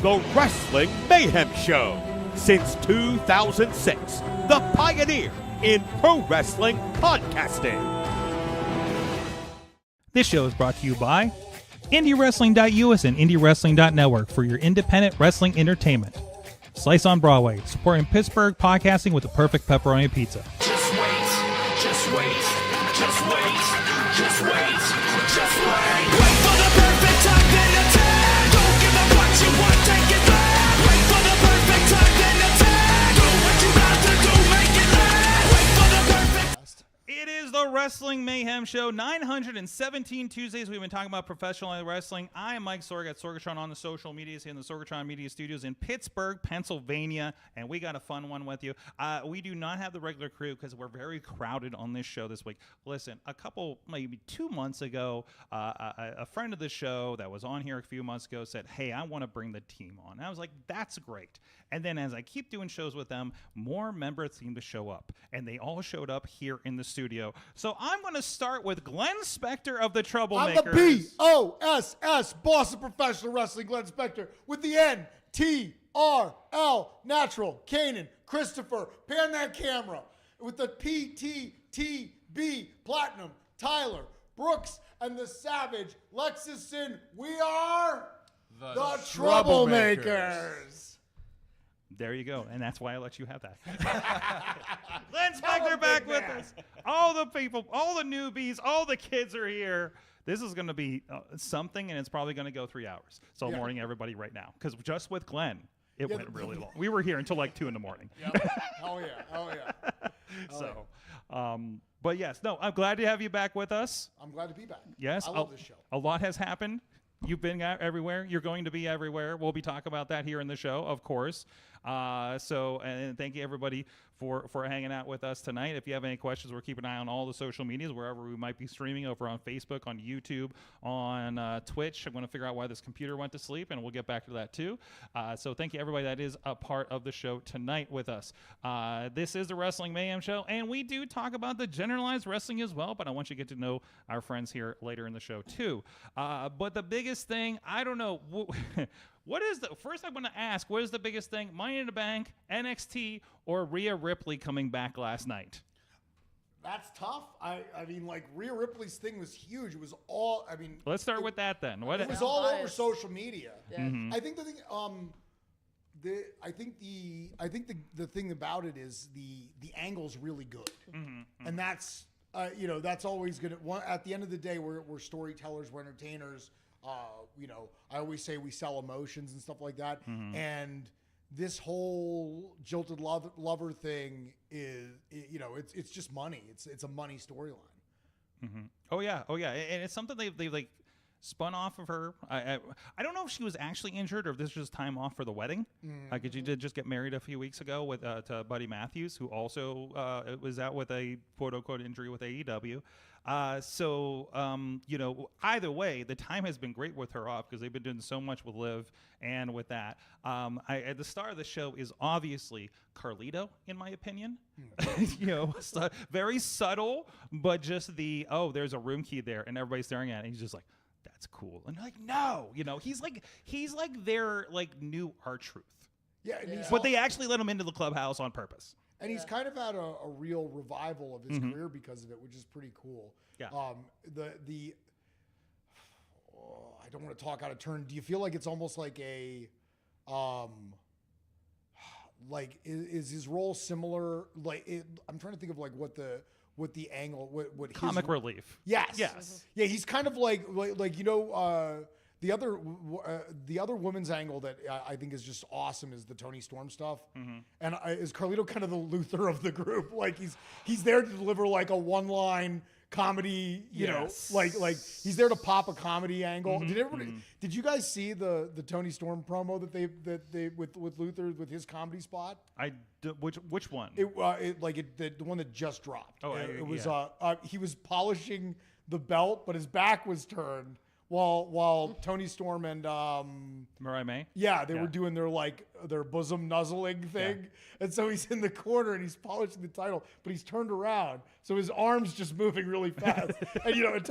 the Wrestling Mayhem Show. Since 2006, the pioneer in pro wrestling podcasting. This show is brought to you by IndyWrestling.us and IndyWrestling.network for your independent wrestling entertainment. Slice on Broadway, supporting Pittsburgh podcasting with the perfect pepperoni pizza. Just wait, just wait, just wait, just wait, just wait. Wait for the perfect time, then attack. Don't give up what you want, take it back. Wait for the perfect time, then attack. Do what you got to do, make it last. Wait for the perfect. It is the Wrestling Mayhem Show, 917 Tuesdays. We've been talking about professional wrestling. I am Mike Sorg at Sorgatron on the social medias here in the Sorgatron Media Studios in Pittsburgh, Pennsylvania, and we got a fun one with you. We do not have the regular crew because we're very crowded on this show this week. Listen, maybe 2 months ago, a friend of the show that was on here a few months ago said, hey, I want to bring the team on. And I was like, that's great. And then as I keep doing shows with them, more members seem to show up, and they all showed up here in the studio. So I'm going to start with Glenn Spectre of the Troublemakers. I'm the BOSS, boss of professional wrestling, Glenn Spectre, with the NTRL, natural, Canaan Kristopher, pan that camera, with the PTTB, platinum, Tyler, Brooks, and the savage, Lexus Synn. We are the Troublemakers. There you go, and that's why I let you have that. Glenn Spectre back with us. All the people, all the newbies, all the kids are here. This is going to be something, and it's probably going to go 3 hours. So I'm warning everybody right now, because just with Glenn, it went really long. We were here until like 2 in the morning. Yep. Oh yeah. But yes, no, I'm glad to have you back with us. I'm glad to be back. Yes, I love this show. A lot has happened. You've been everywhere. You're going to be everywhere. We'll be talking about that here in the show, of course. And thank you, everybody, for hanging out with us tonight. If you have any questions, we're keeping an eye on all the social medias, wherever we might be streaming, over on Facebook, on YouTube, on Twitch. I'm going to figure out why this computer went to sleep, and we'll get back to that, too. So thank you, everybody that is a part of the show tonight with us. This is the Wrestling Mayhem Show, and we do talk about the generalized wrestling as well, but I want you to get to know our friends here later in the show, too. But the biggest thing, I don't know... First I want to ask, what is the biggest thing? Money in the Bank, NXT, or Rhea Ripley coming back last night? That's tough. I mean, like, Rhea Ripley's thing was huge. It was all, let's start with that then. It was all over social media. Yeah. Mm-hmm. I think the thing, I think the thing about it is the angle's really good. Mm-hmm. And that's, that's always going to, at the end of the day, we're storytellers, we're entertainers. I always say we sell emotions and stuff like that. Mm-hmm. And this whole jilted lover thing is, it's just money. It's a money storyline. Mm-hmm. Oh yeah, and it's something they like spun off of her. I don't know if she was actually injured or if this was just time off for the wedding. Because she did just get married a few weeks ago with to Buddy Matthews, who also was out with a quote unquote injury with AEW. Either way, the time has been great with her off because they've been doing so much with Liv and with that. At the star of the show is obviously Carlito, in my opinion. Very subtle, but just there's a room key there and everybody's staring at it. And he's just like, that's cool. And you're like, no, he's like their like new R-Truth. Yeah, But they actually let him into the clubhouse on purpose. And he's kind of had a real revival of his career because of it, which is pretty cool. Yeah. I don't want to talk out of turn. Do you feel like it's almost like is his role similar? I'm trying to think of like what the angle, what Comic relief. Yes. Yes. Yeah, he's kind of like the other women's angle that I think is just awesome is the Tony Storm stuff. Mm-hmm. And is Carlito kind of the Luther of the group? Like he's there to deliver like a one-line comedy, like he's there to pop a comedy angle. Mm-hmm. Did you guys see the Tony Storm promo that they with Luther with his comedy spot? Which one? The one that just dropped. Oh, it was he was polishing the belt, but his back was turned while Tony Storm and Mariah May. yeah, they were doing their bosom nuzzling thing, and so he's in the corner and he's polishing the title, but he's turned around, so his arms just moving really fast, and and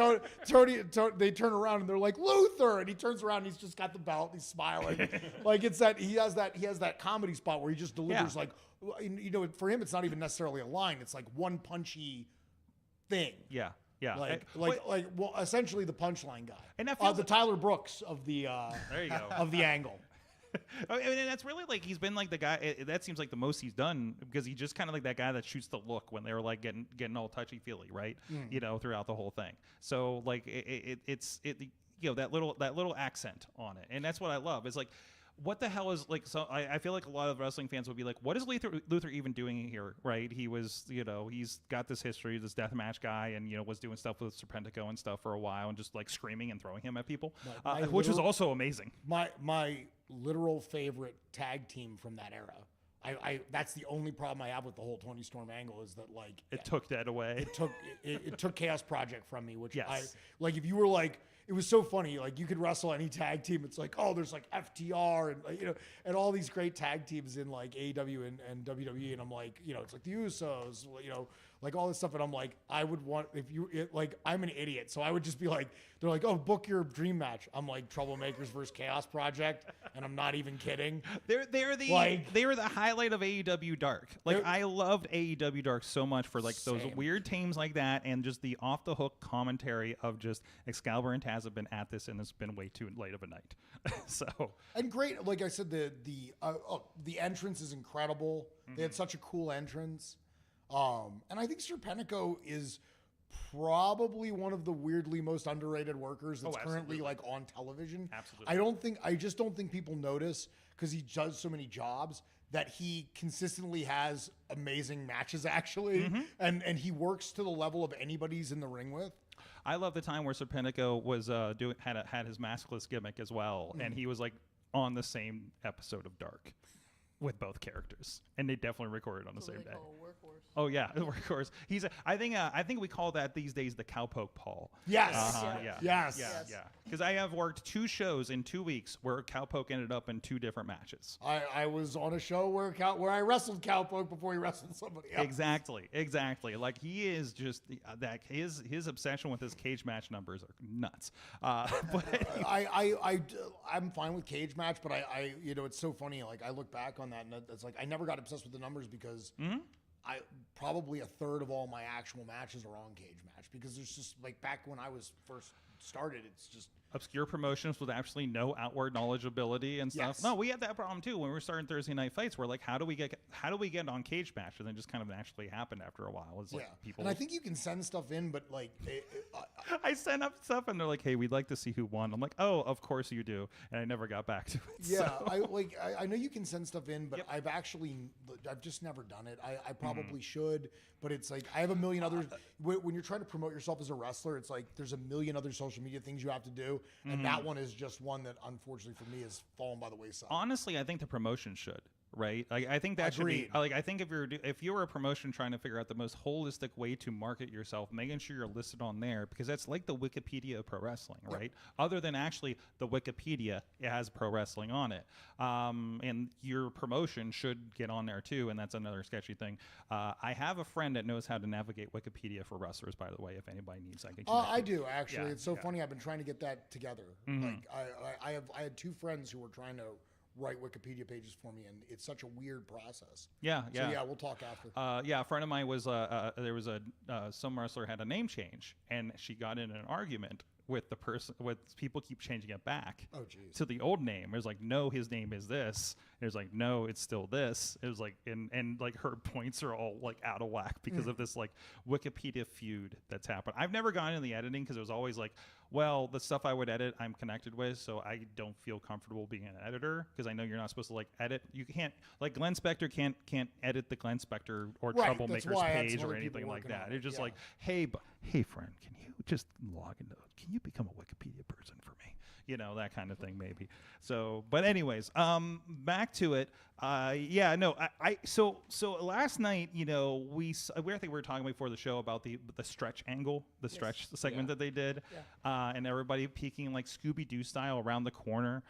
Tony, they turn around and they're like Luther, and he turns around and he's just got the belt, and he's smiling, like it's that he has that comedy spot where he just delivers like, for him it's not even necessarily a line, it's like one punchy thing. Yeah. Yeah, Well, essentially the punchline guy, and that feels the Tyler Brooks of the there you go. of the angle. I mean, and that's really like he's been like the guy. That seems like the most he's done because he's just kind of like that guy that shoots the look when they're like getting all touchy feely, right? Throughout the whole thing. So like it's that little accent on it, and that's what I love. Is like, what the hell is like? So I feel like a lot of wrestling fans would be like, what is Luther even doing here, right? He was, he's got this history, this deathmatch guy, and was doing stuff with Serpentico and stuff for a while, and just like screaming and throwing him at people, which was also amazing. My literal favorite tag team from that era. That's the only problem I have with the whole Tony Storm angle is that like it took that away. It took Chaos Project from me, which yes. if you were like. It was so funny. Like you could wrestle any tag team. It's like, oh, there's like FTR and and all these great tag teams in like AEW and WWE. And I'm like, it's like the Usos, like all this stuff. And I'm like, I would want I'm an idiot, so I would just be like, they're like, oh, book your dream match. I'm like Troublemakers versus Chaos Project, and I'm not even kidding. They were the highlight of AEW Dark. Like I loved AEW Dark so much for like those weird teams like that, and just the off the hook commentary of just Excalibur and Taz have been at this, and it's been way too late of a night. And great, like I said, the entrance is incredible. They had such a cool entrance, and I think Serpentico is probably one of the weirdly most underrated workers that's currently like on television. Absolutely. I just don't think people notice because he does so many jobs that he consistently has amazing matches actually, and he works to the level of anybody's in the ring with. I love the time where Serpentico was had his maskless gimmick as well, and he was like on the same episode of Dark with both characters, and they definitely recorded on the same day. Workhorse. Oh yeah, the workhorse. He's I think we call that these days the cowpoke Paul. Yes. Yeah. Because I have worked 2 shows in 2 weeks where cowpoke ended up in 2 different matches. I was on a show where I wrestled cowpoke before he wrestled somebody else. Exactly. Like he is just that his obsession with his cage match numbers are nuts. But I'm fine with cage match, but I it's so funny. Like I look back on that, and it's like I never got obsessed with the numbers because I probably a third of all my actual matches are on cage match because there's just like back when I was first started, it's just obscure promotions with absolutely no outward knowledgeability and stuff. Yes. No, we had that problem too when we were starting Thursday night fights. We're like, how do we get on cage match? And then just kind of naturally happened after a while. It's like people. And I think you can send stuff in, but like I sent up stuff and they're like, hey, we'd like to see who won. I'm like, oh, of course you do. And I never got back to it. Yeah, so. I know you can send stuff in, but I've just never done it. I probably should, but it's like I have a million others. When you're trying to promote yourself as a wrestler, it's like there's a million other social media things you have to do, and that one is just one that unfortunately for me has fallen by the wayside. Honestly, I think the promotion should. Right, like I think that Agreed. should be like I think if you're a promotion trying to figure out the most holistic way to market yourself, making sure you're listed on there because that's like the Wikipedia of pro wrestling, right? Other than actually the Wikipedia, it has pro wrestling on it, and your promotion should get on there too, and that's another sketchy thing. I have a friend that knows how to navigate Wikipedia for wrestlers, by the way. If anybody needs, I can. I do actually. Yeah, it's so funny. I've been trying to get that together. Like I had 2 friends who were trying to write Wikipedia pages for me, and it's such a weird process. Yeah. So we'll talk after. A friend of mine was there was some wrestler had a name change, and she got in an argument with the person. With people keep changing it back. Oh, geez. To the old name. It was like, no, his name is this. It was like, no, it's still this. It was like, and like her points are all like out of whack because of this like Wikipedia feud that's happened. I've never gone in the editing because it was always like, well, the stuff I would edit, I'm connected with, so I don't feel comfortable being an editor because I know you're not supposed to like edit. You can't like Glenn Spectre can't edit the Glenn Spectre or Troublemakers page or anything like that. It's just like, hey friend, can you just log into? Can you become a Wikipedia person for me? that kind of thing maybe. So, but anyways, back to it. So last night, I think we were talking before the show about the stretch angle, the stretch segment that they did, and everybody peeking like Scooby-Doo style around the corner.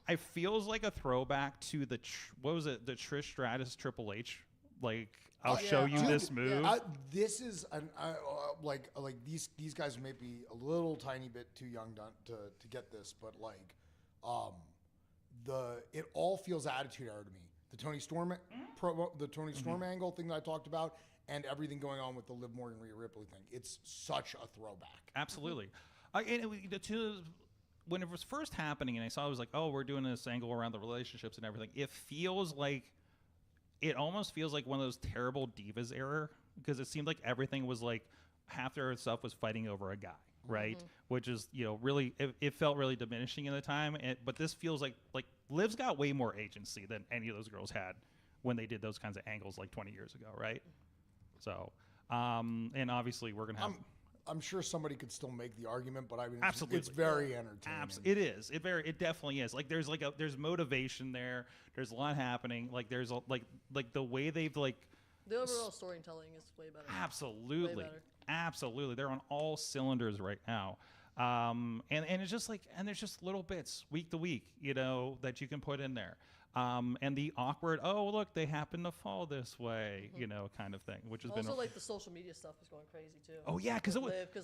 It feels like a throwback to the Trish Stratus Triple H, like I'll show you this move. This is like these guys may be a little tiny bit too young to get this, but it all feels attitude era to me. The Tony Storm angle thing that I talked about, and everything going on with the Liv Morgan Rhea Ripley thing. It's such a throwback. Absolutely. When it was first happening, and I saw it was like, oh, we're doing this angle around the relationships and everything. It almost feels like one of those terrible Divas era, because it seemed like everything was like half their stuff was fighting over a guy, right? Which is, really, it felt really diminishing at the time. But this feels like Liv's got way more agency than any of those girls had when they did those kinds of angles like 20 years ago, right? So, and obviously we're going to have... I'm sure somebody could still make the argument, but I mean, absolutely, it's very entertaining. It is. It definitely is. Like there's motivation there. There's a lot happening. Like there's like the way they've like the overall storytelling is way better. Absolutely, way better. Absolutely. They're on all cylinders right now. And it's just like, and there's just little bits week to week, that you can put in there. And the awkward, oh, look, they happen to fall this way, kind of thing, which has also, been... like, the social media stuff is going crazy, too. Oh, yeah, because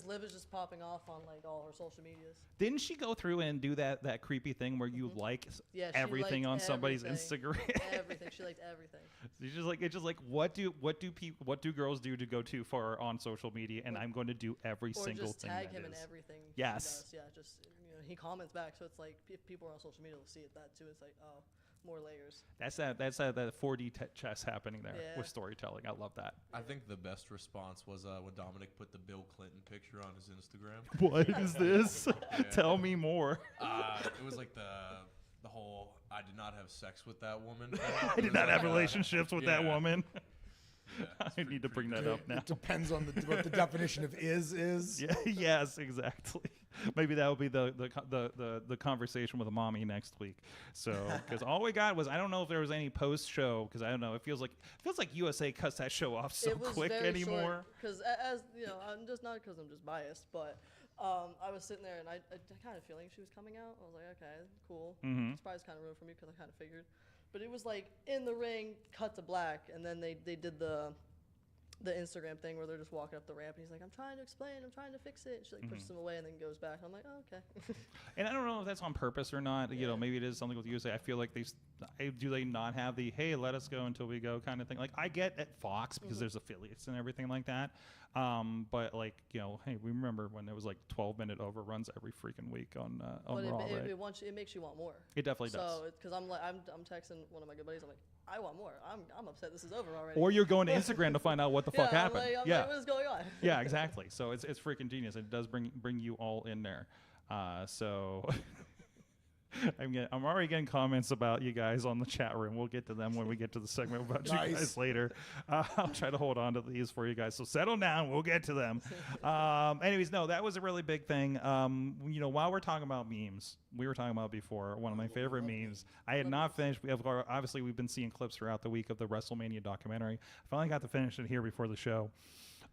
Liv is just popping off on, like, all her social medias. Didn't she go through and do that creepy thing where you like everything on somebody's Instagram? Everything. She liked everything. It's just like, what do girls do to go too far on social media? And I'm going to do every single just thing. Tag him in everything. Yes. He does. Yeah, just, he comments back, so it's like, if people are on social media will see that, too. It's like, oh... more layers. That's that 4D chess happening there with storytelling. I love that. I think the best response was when Dominic put the Bill Clinton picture on his Instagram. What is this? Tell me more. It was like the whole I did not have sex with that woman. I did not have relationships with that woman. Yeah, I need to bring that up now. It depends on what the definition of is. Yeah, yes, exactly. Maybe that will be the conversation with a mommy next week. So, because all we got was, I don't know if there was any post show, because I don't know. It feels like USA cuts that show off so quick anymore. Because as I'm just not because I'm just biased, but I was sitting there and I kind of feeling she was coming out. I was like, okay, cool. Mm-hmm. It's probably kind of ruined for me because I kind of figured. But it was like in the ring, cut to black, and then they did the Instagram thing where they're just walking up the ramp, and he's like, I'm trying to explain, I'm trying to fix it. And she pushes him away and then goes back. I'm like, oh, okay. And I don't know if that's on purpose or not. Maybe it is something with USA. I feel like do they not have the, hey, let us go until we go kind of thing? Like, I get at Fox because there's affiliates and everything like that. But like, hey, we remember when there was like 12-minute overruns every freaking week on Raw, right? It makes you want more. It definitely does. So, because I'm texting one of my good buddies, I'm like, I want more. I'm upset this is over already. Or you're going to Instagram to find out what the fuck happened. I'm like, what is going on? Yeah, exactly. So it's freaking genius. It does bring you all in there. So I'm already getting comments about you guys on the chat room. We'll get to them when we get to the segment about you guys later. I'll try to hold on to these for you guys. So settle down. We'll get to them. Anyways, no, that was a really big thing. While we're talking about memes, we were talking about before, one of my favorite memes. I had not finished. Obviously, we've been seeing clips throughout the week of the WrestleMania documentary. I finally got to finish it here before the show.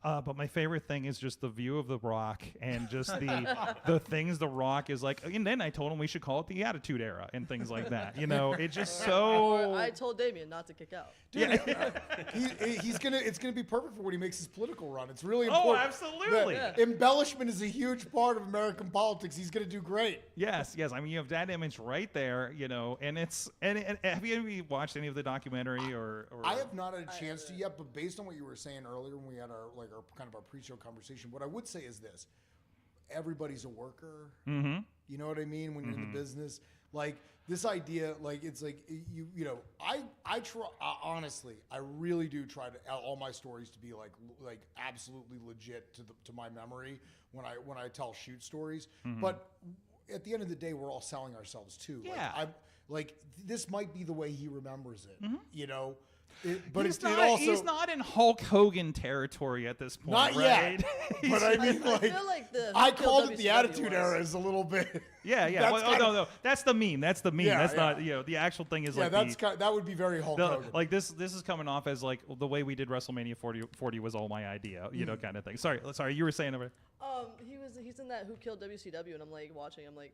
But my favorite thing is just the view of The Rock and just the things The Rock is like. And then I told him we should call it the Attitude Era and things like that. It's just so. I told Damien not to kick out. Dude, it's gonna be perfect for when he makes his political run. It's really important. Oh, absolutely. Embellishment is a huge part of American politics. He's gonna do great. Yes. I mean, you have that image right there. And it's and have you ever watched any of the documentary or? I have not had a chance to yet, but based on what you were saying earlier when we had our pre-show conversation, what I would say is this: everybody's a worker. Mm-hmm. You know what I mean? When you're in the business, like this idea, like it's like I try honestly, I really do try to all my stories to be like absolutely legit to my memory when I tell shoot stories. Mm-hmm. But at the end of the day, we're all selling ourselves too. Yeah. Like this might be the way he remembers it. Mm-hmm. He's not in Hulk Hogan territory at this point, Not right? yet. But I mean, I like, feel like I Who called Killed it the WCW Attitude was. Era is a little bit. Yeah. That's Well, kinda- no. That's the meme. That's the meme. Yeah, that's yeah. not, the actual thing is Yeah, like that's that would be very Hulk Hogan. like this is coming off as like the way we did WrestleMania 40 was all my idea, kind of thing. Sorry, you were saying over. He's in that Who Killed WCW, and I'm like watching. I'm like,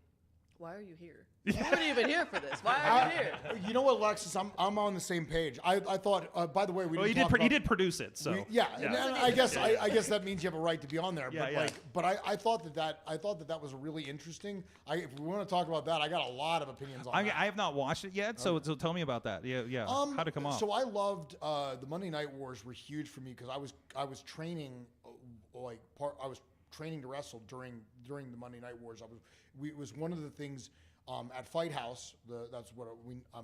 why are you here? You weren't even here for this. Why are you here? You know what, Lexus? I'm on the same page. I thought. By the way, Well, he did produce it, so And I guess that means you have a right to be on there. Yeah, But yeah. but I thought that was really interesting. If we want to talk about that, I got a lot of opinions on that. I have not watched it yet, so tell me about that. Yeah. How'd it come off? So I loved the Monday Night Wars were huge for me because I was training I was training to wrestle during the Monday Night Wars. It was one of the things at Fight House. That's what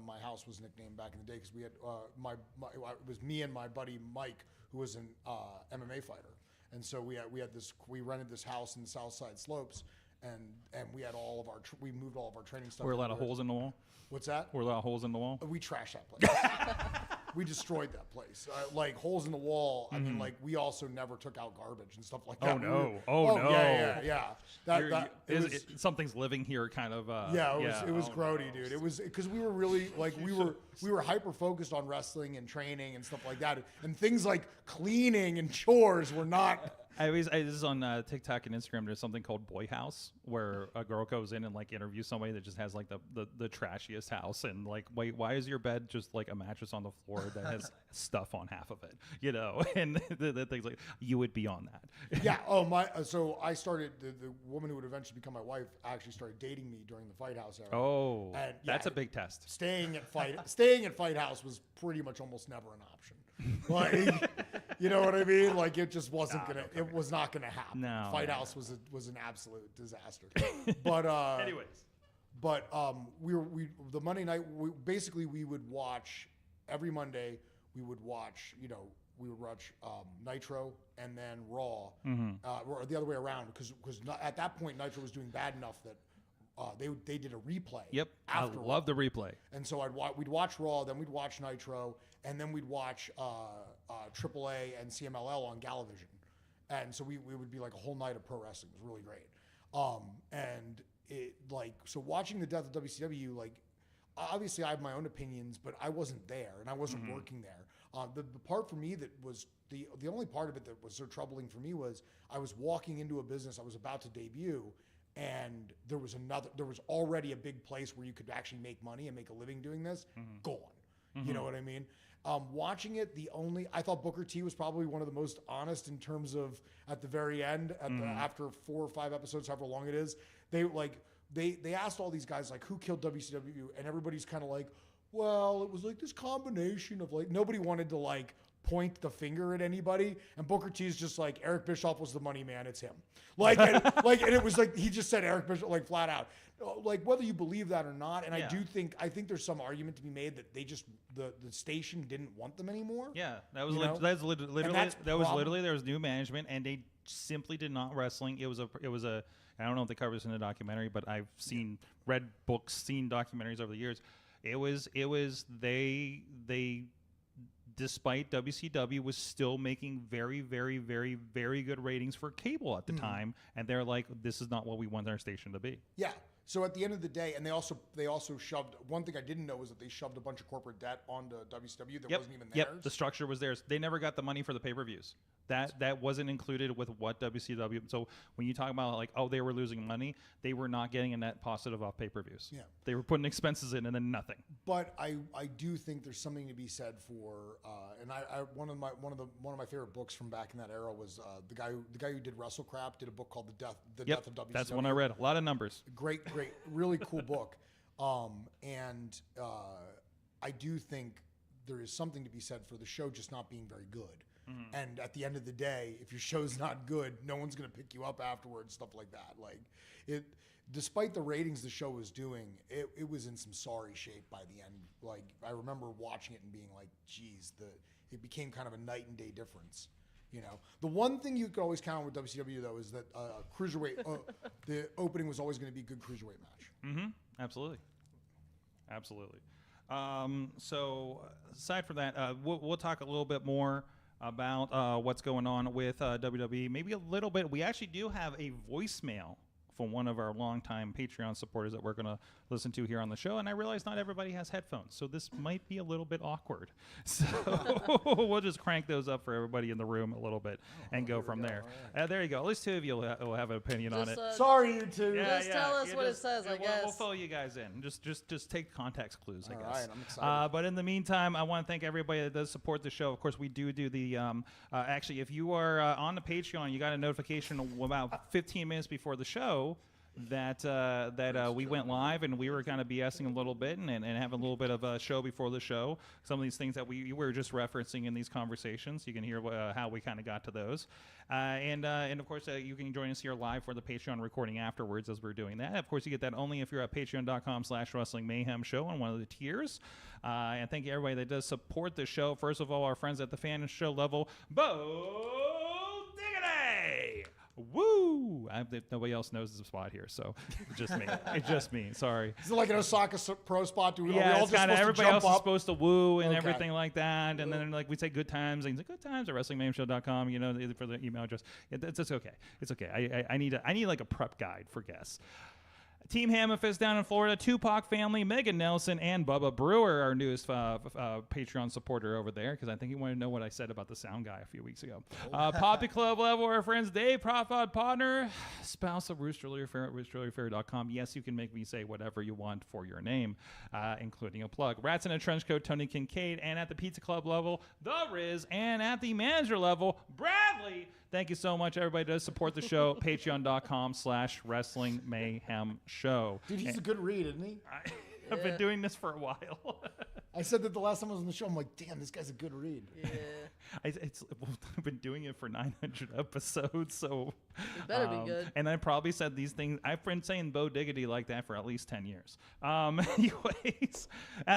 my house was nicknamed back in the day because we had it was me and my buddy Mike, who was an MMA fighter, and so we rented this house in the South Side Slopes, and we had we moved all of our training stuff. Were a lot of holes in the wall? What's that? Were a lot of holes in the wall? We trashed that place. We destroyed that place. Like holes in the wall. I mean, like we also never took out garbage and stuff like that. Oh no! Yeah. Something's living here, kind of. It was grody, dude. It was because we were really like we were hyper focused on wrestling and training and stuff like that, and things like cleaning and chores were not. This is on TikTok and Instagram. There's something called Boy House, where a girl goes in and like interviews somebody that just has like the trashiest house, and like, wait, why is your bed just like a mattress on the floor that has stuff on half of it? And the things like you would be on that. Yeah. Oh my. So I started the woman who would eventually become my wife actually started dating me during the Fight House era. Oh, And, that's a big test. Staying at Fight House was pretty much almost never an option. Like, you know what I mean? Like it just wasn't it was not gonna happen. No. Fight House was an absolute disaster. But Anyways. But the Monday night we would watch every Monday. We would watch Nitro and then Raw, or the other way around because at that point Nitro was doing bad enough that they did a replay. Yep, After I love the replay. And so we'd watch Raw, then we'd watch Nitro, and then we'd watch AAA and CMLL on Galavision. And so we would be like a whole night of pro wrestling. It was really great. And it so watching the death of WCW, like obviously I have my own opinions, but I wasn't there and I wasn't working there. The part for me that was the only part of it that was so troubling for me was I was walking into a business I was about to debut, and there was already a big place where you could actually make money and make a living doing this. Gone. You know what I mean? Watching it, I thought Booker T was probably one of the most honest in terms of at the very end, after 4 or 5 episodes, however long it is, they asked all these guys like who killed WCW, and everybody's kind of like, well, it was like this combination of like nobody wanted to like point the finger at anybody, and Booker T is just like Eric Bischoff was the money man, it's him. And it was like he just said Eric Bischoff like flat out. Like whether you believe that or not, and I think there's some argument to be made that they just the station didn't want them anymore. Yeah, that was literally there was new management, and they simply did not wrestling. It was a I don't know if they cover this in the documentary, but I've read books, seen documentaries over the years. It was they despite WCW was still making very, very, very, very good ratings for cable at the time, and they're like, this is not what we want our station to be. Yeah. So at the end of the day, and they also shoved, one thing I didn't know was that they shoved a bunch of corporate debt onto WCW that wasn't even theirs. Yep, the structure was theirs. They never got the money for the pay-per-views. That wasn't included with what WCW. So when you talk about like, oh, they were losing money, they were not getting a net positive off pay-per-views. Yeah. They were putting expenses in and then nothing. But I do think there's something to be said for and one of my favorite books from back in that era was the guy who did WrestleCrap did a book called The Death of WCW. That's one I read. A lot of numbers. Great, really cool book. And I do think there is something to be said for the show just not being very good. And at the end of the day, if your show's not good, no one's going to pick you up afterwards, stuff like that. Like it, despite the ratings the show was doing, it was in some sorry shape by the end. Like I remember watching it and being like, geez, it became kind of a night and day difference. You know, the one thing you could always count on with WCW though is that cruiserweight, the opening was always going to be a good cruiserweight match. Absolutely. So aside from that, we'll talk a little bit more about what's going on with WWE. Maybe a little bit. We actually do have a voicemail from one of our longtime Patreon supporters that we're going to listen to here on the show. And I realize not everybody has headphones, so this might be a little bit awkward. So we'll just crank those up for everybody in the room a little bit and go from there. Right. There you go. At least two of you will have an opinion on it. Sorry, you two. Just tell us what it says, I guess. We'll fill you guys in. Just take context clues, I guess. All right, I'm excited. But in the meantime, I want to thank everybody that does support the show. Of course, we do the, actually, if you are on the Patreon, you got a notification about 15 minutes before the show that we went live, and we were kind of BSing a little bit and having a little bit of a show before the show. Some of these things that we were just referencing in these conversations. You can hear how we kind of got to those. And of course, you can join us here live for the Patreon recording afterwards as we're doing that. Of course, you get that only if you're at patreon.com/Wrestling Mayhem Show on one of the tiers. And thank you everybody that does support the show. First of all, our friends at the fan show level, Bo Diggity! Woo! Nobody else knows the spot here, so it's just me. It's just me. Sorry. Is it like an Osaka Pro spot? Yeah, it's kind of everybody else is supposed to woo and everything like that, and then like we say good times, and he's like good times at WrestlingMayhemShow.com. You know, for the email address. It's okay. It's okay. I need like a prep guide for guests. Team Hammerfist down in Florida, Tupac family, Megan Nelson, and Bubba Brewer, our newest Patreon supporter over there, because I think he wanted to know what I said about the sound guy a few weeks ago. Poppy Club level, our friends Dave, Profod Podner, spouse of Roosterly Affair at roosterlyaffair.com. Yes, you can make me say whatever you want for your name, including a plug. Rats in a Trench Coat, Tony Kincaid, and at the Pizza Club level, The Riz, and at the manager level, Bradley. Thank you so much, everybody does support the show. Patreon.com/Wrestling Mayhem Show. Dude, he's a good read, isn't he? I've been doing this for a while. I said that the last time I was on the show. I'm like, damn, this guy's a good read. Yeah. I've been doing it for 900 episodes, so It better be good. And I probably said these things. I've been saying Bo Diggity like that for at least 10 years. Anyways,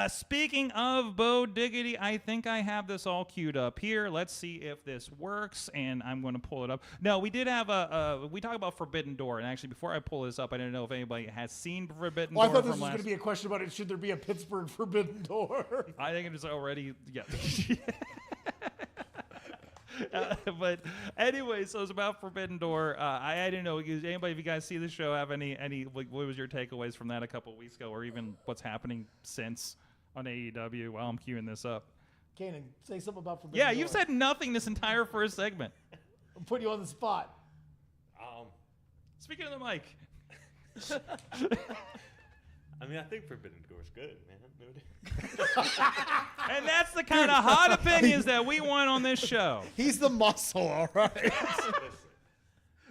speaking of Bo Diggity, I think I have this all queued up here. Let's see if this works, and I'm going to pull it up. No, we did have we talked about Forbidden Door, and actually before I pull this up, I didn't know if anybody has seen Forbidden Door. I thought this was going to be a question about should there be a Pittsburgh Forbidden Door? I think it is already, yeah. But anyway, so it's about Forbidden Door. I didn't know. Anybody, if you guys see the show, have any what was your takeaways from that a couple of weeks ago, or even what's happening since on AEW while I'm queuing this up? Kanan, say something about Forbidden Door. Yeah, you've said nothing this entire first segment. I'm putting you on the spot. Speaking of the mic. I mean, I think Forbidden Door's good, man. And that's the kind of hot opinions that we want on this show. He's the muscle, all right?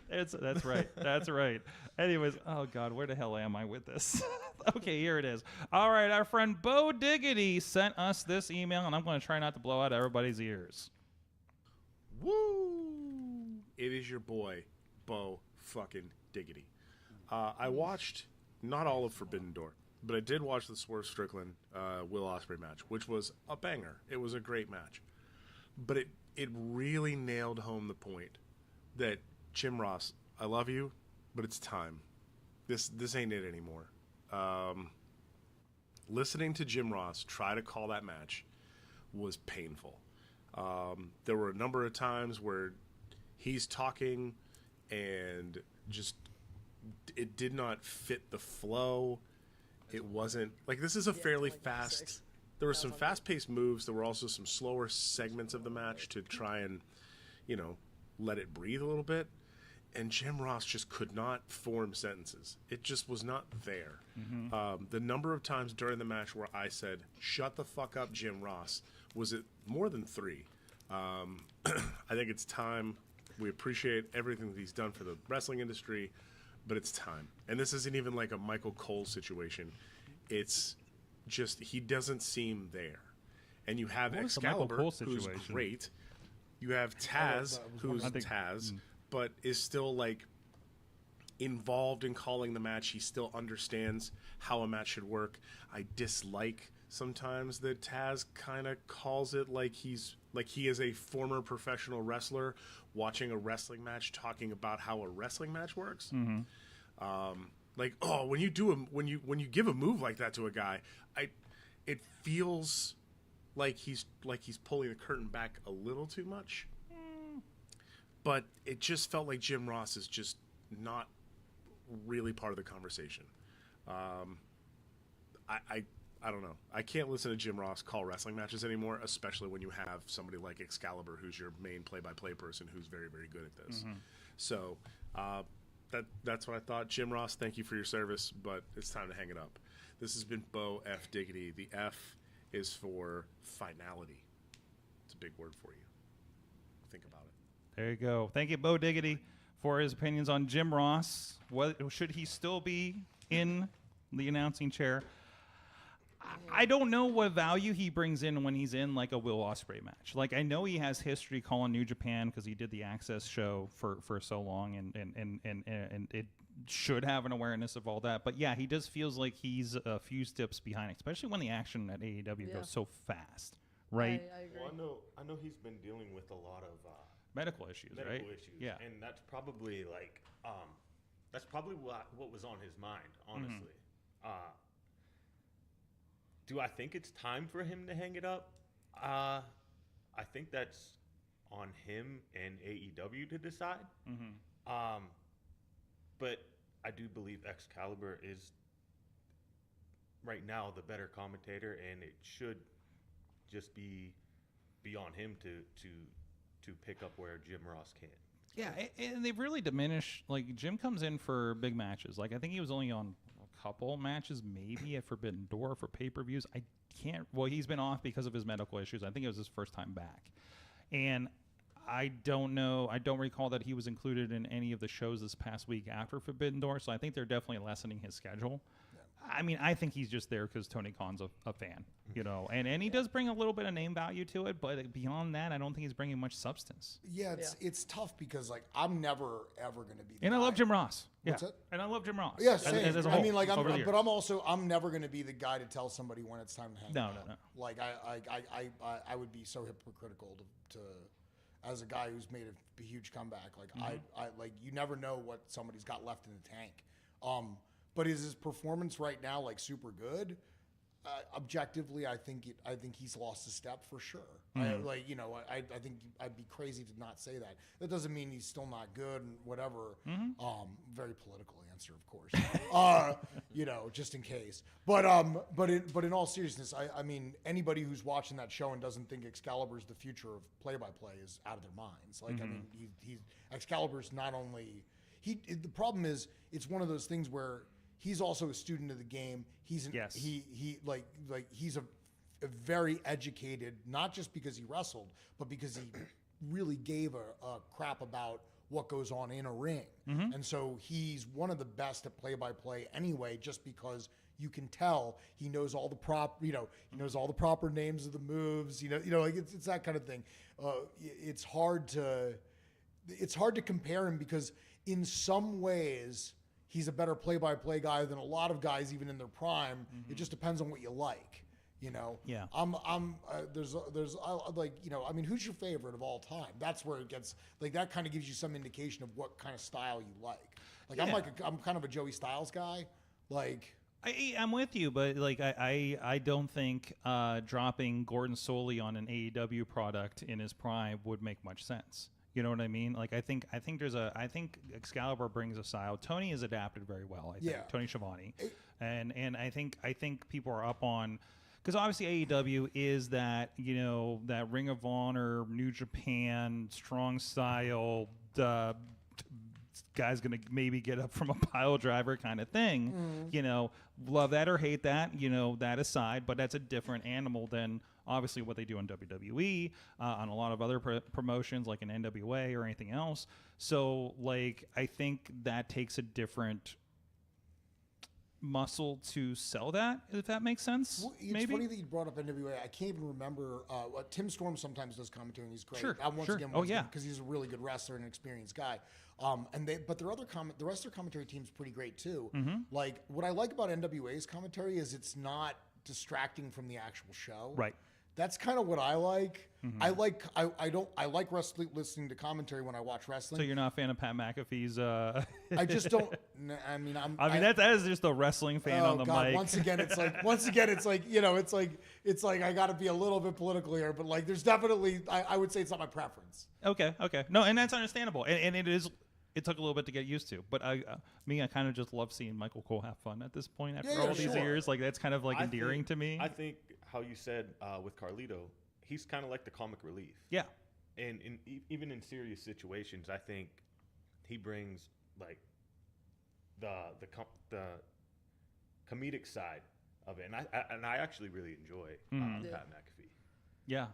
That's right. That's right. Anyways, oh God, where the hell am I with this? Okay, here it is. All right, our friend Bo Diggity sent us this email, and I'm going to try not to blow out everybody's ears. Woo! It is your boy, Bo fucking Diggity. I watched not all of Forbidden Door, but I did watch the Swerve Strickland Will Ospreay match, which was a banger. It was a great match. But it really nailed home the point that Jim Ross, I love you, but it's time. This ain't it anymore. Listening to Jim Ross try to call that match was painful. There were a number of times where he's talking and just it did not fit the flow. It wasn't like this is a fairly fast. There were some fast-paced moves. There were also some slower segments of the match to try and, let it breathe a little bit. And Jim Ross just could not form sentences. It just was not there. Mm-hmm. The number of times during the match where I said, "Shut the fuck up, Jim Ross," was it more than 3. I think it's time. We appreciate everything that he's done for the wrestling industry. But it's time. And this isn't even like a Michael Cole situation. It's just he doesn't seem there. And you have Excalibur, who's great. You have Taz, who's Taz, but is still like involved in calling the match. He still understands how a match should work. I dislike sometimes that Taz kind of calls it like he is a former professional wrestler watching a wrestling match, talking about how a wrestling match works. Mm-hmm. When you give a move like that to a guy, it feels like he's pulling the curtain back a little too much. But it just felt like Jim Ross is just not really part of the conversation. I don't know. I can't listen to Jim Ross call wrestling matches anymore, especially when you have somebody like Excalibur, who's your main play-by-play person, who's very, very good at this. So that's what I thought. Jim Ross, thank you for your service, but it's time to hang it up. This has been Bo F. Diggity. The F is for finality. It's a big word for you. Think about it. There you go. Thank you, Bo Diggity, for his opinions on Jim Ross. What should he still be in the announcing chair? I don't know what value he brings in when he's in like a Will Ospreay match. Like, I know he has history calling New Japan because he did the Access show for so long, and it should have an awareness of all that. But yeah, he just feels like he's a few steps behind, especially when the action at AEW goes so fast, right? I agree. Well, I know he's been dealing with a lot of Medical issues, right? issues. Yeah, and that's probably what was on his mind, honestly. Do I think it's time for him to hang it up? I think that's on him and AEW to decide. But I do believe Excalibur is right now the better commentator, and it should just be on him to pick up where Jim Ross can. yeah, and they've really diminished. Like, Jim comes in for big matches. Like, I think he was only on couple matches, maybe at Forbidden Door for pay-per-views. I can't. Well, he's been off because of his medical issues. I think it was his first time back, and I don't know. I don't recall that he was included in any of the shows this past week after Forbidden Door. So I think they're definitely lessening his schedule. I mean, I think he's just there because Tony Khan's a fan, you know, and he does bring a little bit of name value to it, but beyond that, I don't think he's bringing much substance. Yeah, it's tough because, like, I'm never ever going to be the And guy. I love Jim Ross. What's yeah. that? And I love Jim Ross. Yeah, same. As a I whole, mean, like, over the years. I'm never going to be the guy to tell somebody when it's time to hang No. Like, I would be so hypocritical to as a guy who's made a huge comeback. Like, I like, you never know what somebody's got left in the tank. But is his performance right now like super good? Objectively, I think he's lost a step for sure. I think I'd be crazy to not say that. That doesn't mean he's still not good and whatever. Very political answer, of course. Just in case. But in all seriousness, I mean, anybody who's watching that show and doesn't think Excalibur's the future of play-by-play is out of their minds. Like, I mean, Excalibur's not only the problem is it's one of those things where he's also a student of the game. He's he's a very educated, not just because he wrestled, but because he really gave a crap about what goes on in a ring. And so he's one of the best at play-by-play anyway, just because you can tell he knows all the he knows all the proper names of the moves. Like it's that kind of thing. It's hard to compare him because in some ways he's a better play-by-play guy than a lot of guys, even in their prime. It just depends on what you like, Yeah. There's I mean, who's your favorite of all time? That's where it gets like that. Kind of gives you some indication of what kind of style you like. Like, yeah. I'm kind of a Joey Styles guy. Like, I'm with you, but like I don't think dropping Gordon Soley on an AEW product in his prime would make much sense. You know what I mean? Like, I think Excalibur brings a style. Tony has adapted very well. I think Tony Schiavone, and I think people are up on, because obviously AEW is that that Ring of Honor, New Japan, strong style. Guy's gonna maybe get up from a pile driver kind of thing. Love that or hate that. That aside, but that's a different animal than obviously what they do on WWE, on a lot of other promotions like an NWA or anything else. So, like, I think that takes a different muscle to sell that, if that makes sense. Well, it's funny that you brought up NWA. I can't even remember. Tim Storm sometimes does commentary, and he's great. Sure. Because he's a really good wrestler and an experienced guy. But the rest of their commentary team's pretty great too. Like, what I like about NWA's commentary is it's not distracting from the actual show. Right. That's kind of what I like. I like listening to commentary when I watch wrestling. So you're not a fan of Pat McAfee's? I just don't. I mean, that is just a wrestling fan on the mic. Once again, it's like it's like I got to be a little bit political here, but like there's definitely I would say it's not my preference. Okay. No, and that's understandable, and it is. It took a little bit to get used to, but I kind of just love seeing Michael Cole have fun at this point after all these years. Like that's kind of like endearing to me. I think how you said with Carlito, he's kind of like the comic relief. Yeah, and even in serious situations, I think he brings like the comedic side of it, and I actually really enjoy Pat McAfee. Yeah.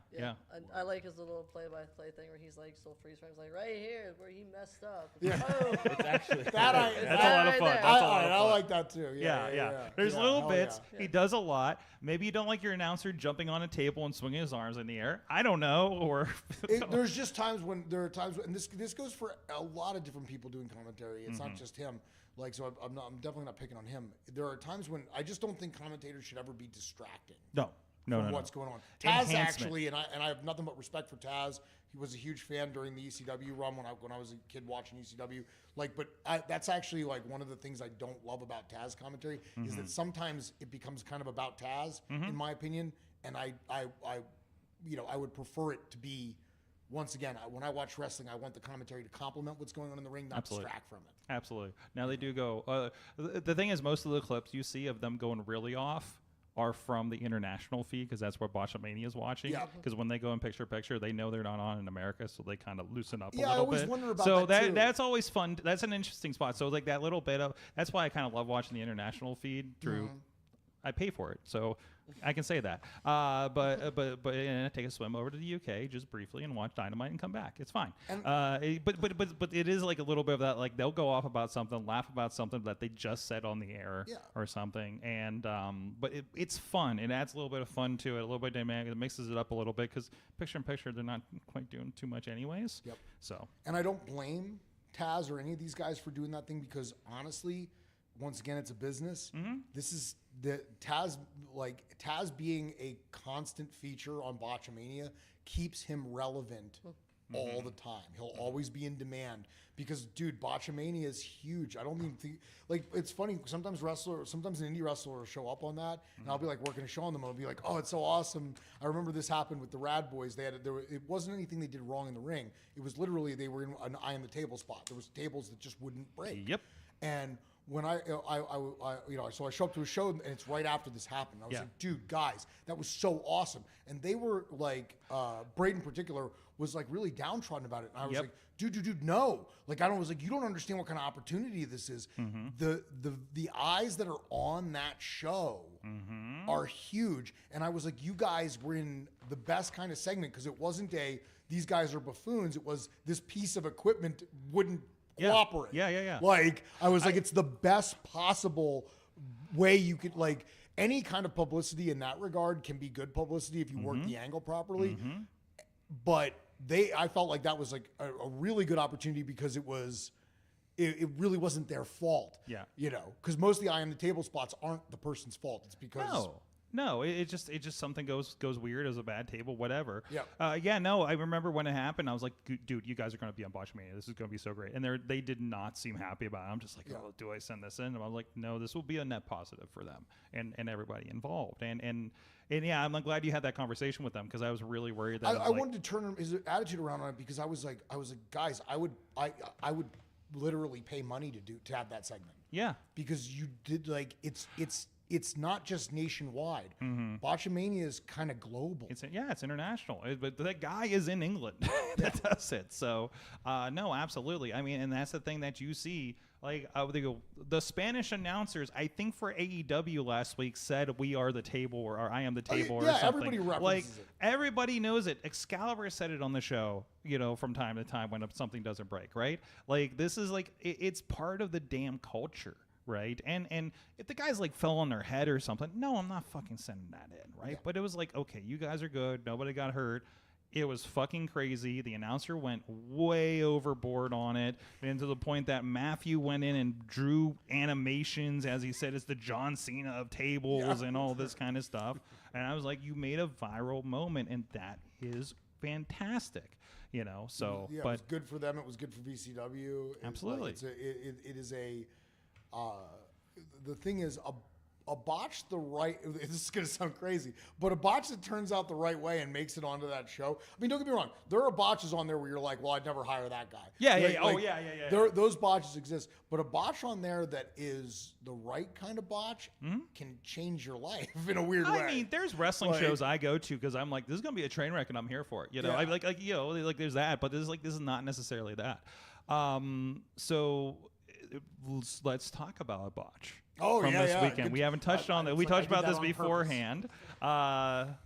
I like his little play-by-play thing where he's like still freeze frames, like right here where he messed up. Yeah. Oh. It's actually that's a lot of fun. I like that too. Yeah. There's little bits. He does a lot. Maybe you don't like your announcer jumping on a table and swinging his arms in the air. I don't know. Or there's just times when and this goes for a lot of different people doing commentary. It's not just him. Like, so I'm definitely not picking on him. There are times when I just don't think commentators should ever be distracting. No. What's going on? Taz actually, and I have nothing but respect for Taz. He was a huge fan during the ECW run when I was a kid watching ECW. Like, but that's actually like one of the things I don't love about Taz commentary is that sometimes it becomes kind of about Taz, in my opinion. And I would prefer it to be. Once again, when I watch wrestling, I want the commentary to complement what's going on in the ring, not distract from it. Absolutely. Now they do go. The thing is, most of the clips you see of them going really off are from the international feed because that's where Botchamania is watching. Because when they go in picture, they know they're not on in America, so they kind of loosen up a little bit. I always wonder about so that too. That's always fun. That's an interesting spot. So like that little bit of that's why I kind of love watching the international feed through. I pay for it, so I can say that. But take a swim over to the UK just briefly and watch Dynamite and come back. It's fine. But it is like a little bit of that. Like they'll go off about something, laugh about something that they just said on the air or something. And but it's fun. It adds a little bit of fun to it, a little bit of dynamic. It mixes it up a little bit because picture in picture they're not quite doing too much anyways. Yep. So. And I don't blame Taz or any of these guys for doing that thing because honestly, once again, it's a business. This is the Taz being a constant feature on Botchamania keeps him relevant all the time. He'll always be in demand because, dude, Botchamania is huge. I don't even think it's funny. Sometimes an indie wrestler will show up on that, and I'll be like working a show on them. And I'll be like, oh, it's so awesome. I remember this happened with the Rad Boys. It wasn't anything they did wrong in the ring. It was literally they were in an eye on the table spot. There was tables that just wouldn't break. Yep. And when so I show up to a show and it's right after this happened. I was like, dude, guys, that was so awesome. And they were like, Braden in particular was like really downtrodden about it. And I was like, dude, no. Like, I was like, you don't understand what kind of opportunity this is. The eyes that are on that show are huge. And I was like, you guys were in the best kind of segment because it wasn't these guys are buffoons. It was this piece of equipment wouldn't cooperate. Yeah. Like I was like, it's the best possible way you could like any kind of publicity in that regard can be good publicity if you work the angle properly. But I felt like that was like a really good opportunity because it really wasn't their fault. Yeah. You know, because most of the eye on the table spots aren't the person's fault. It's because No, it just something goes weird as a bad table, whatever. Yeah. I remember when it happened. I was like, dude, you guys are going to be on Botchamania. This is going to be so great. And they did not seem happy about it. I'm just like, oh, do I send this in? And I was like, no, this will be a net positive for them and everybody involved. And yeah, I'm glad you had that conversation with them because I was really worried that I wanted to turn his attitude around on it because I was like, guys, I would literally pay money to have that segment. Yeah. Because you did it's not just nationwide. Botchamania is kind of global. It's international. But that guy is in England that does it. So, no, absolutely. I mean, and that's the thing that you see. Like the Spanish announcers, I think for AEW last week said "We are the table" or "I am the table" or something. Everybody references it. Everybody knows it. Excalibur said it on the show, from time to time when something doesn't break, right? Like this is like it's part of the damn culture. Right. And if the guys fell on their head or something, no, I'm not fucking sending that in. Right. Yeah. But it was like, okay, you guys are good. Nobody got hurt. It was fucking crazy. The announcer went way overboard on it, and to the point that Matthew went in and drew animations, as he said, it's the John Cena of tables and all this kind of stuff. And I was like, you made a viral moment, and that is fantastic. You know, so yeah, but it was good for them. It was good for VCW. Absolutely. It is a. The thing is, a botch the right. This is going to sound crazy, but a botch that turns out the right way and makes it onto that show. I mean, don't get me wrong. There are botches on there where you're like, well, I'd never hire that guy. Yeah. Those botches exist, but a botch on there that is the right kind of botch can change your life in a weird way. I mean, there's wrestling shows I go to because I'm like, this is gonna be a train wreck, and I'm here for it. You know, Yeah. I like you know, like there's that, but this is not necessarily that. So let's talk about a botch. From this weekend. Good. We haven't touched on that. We it's like touched I did about this that on beforehand.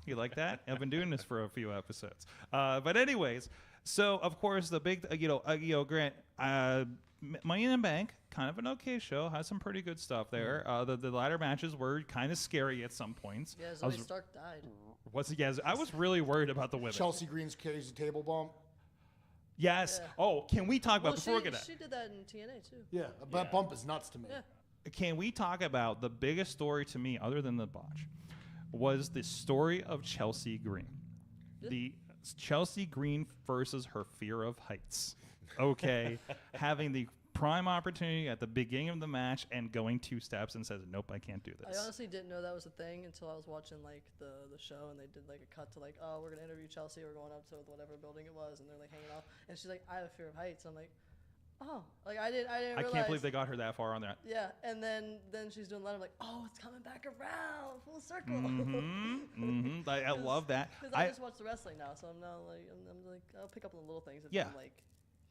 You like that? I've been doing this for a few episodes. But anyways, so of course the big, Grant, Money in the Bank, kind of an okay show, has some pretty good stuff there. The ladder matches were kind of scary at some points. Yeah, Zoe Stark died. I was really worried about the women. Chelsea Green's carries a table bump. Yes. Yeah. Oh, can we talk about before we get that? She did that in TNA too. Yeah, that bump is nuts to me. Yeah. Can we talk about the biggest story to me, other than the botch, was the story of Chelsea Green. The Chelsea Green versus her fear of heights. Okay, having the prime opportunity at the beginning of the match and going 2 steps and says, nope, I can't do this. I honestly didn't know that was a thing until I was watching like the show, and they did like a cut to like, oh, we're gonna interview Chelsea, we're going up to whatever building it was, and they're like hanging off, and she's like, I have a fear of heights. I'm like, oh, like I didn't realize. I can't believe they got her that far on that. Yeah, and then she's doing that. I'm like, oh, it's coming back around, full circle. I love that. Because I just watch the wrestling now, so I'm now like, I'm like, I'll pick up on the little things. If I'm like,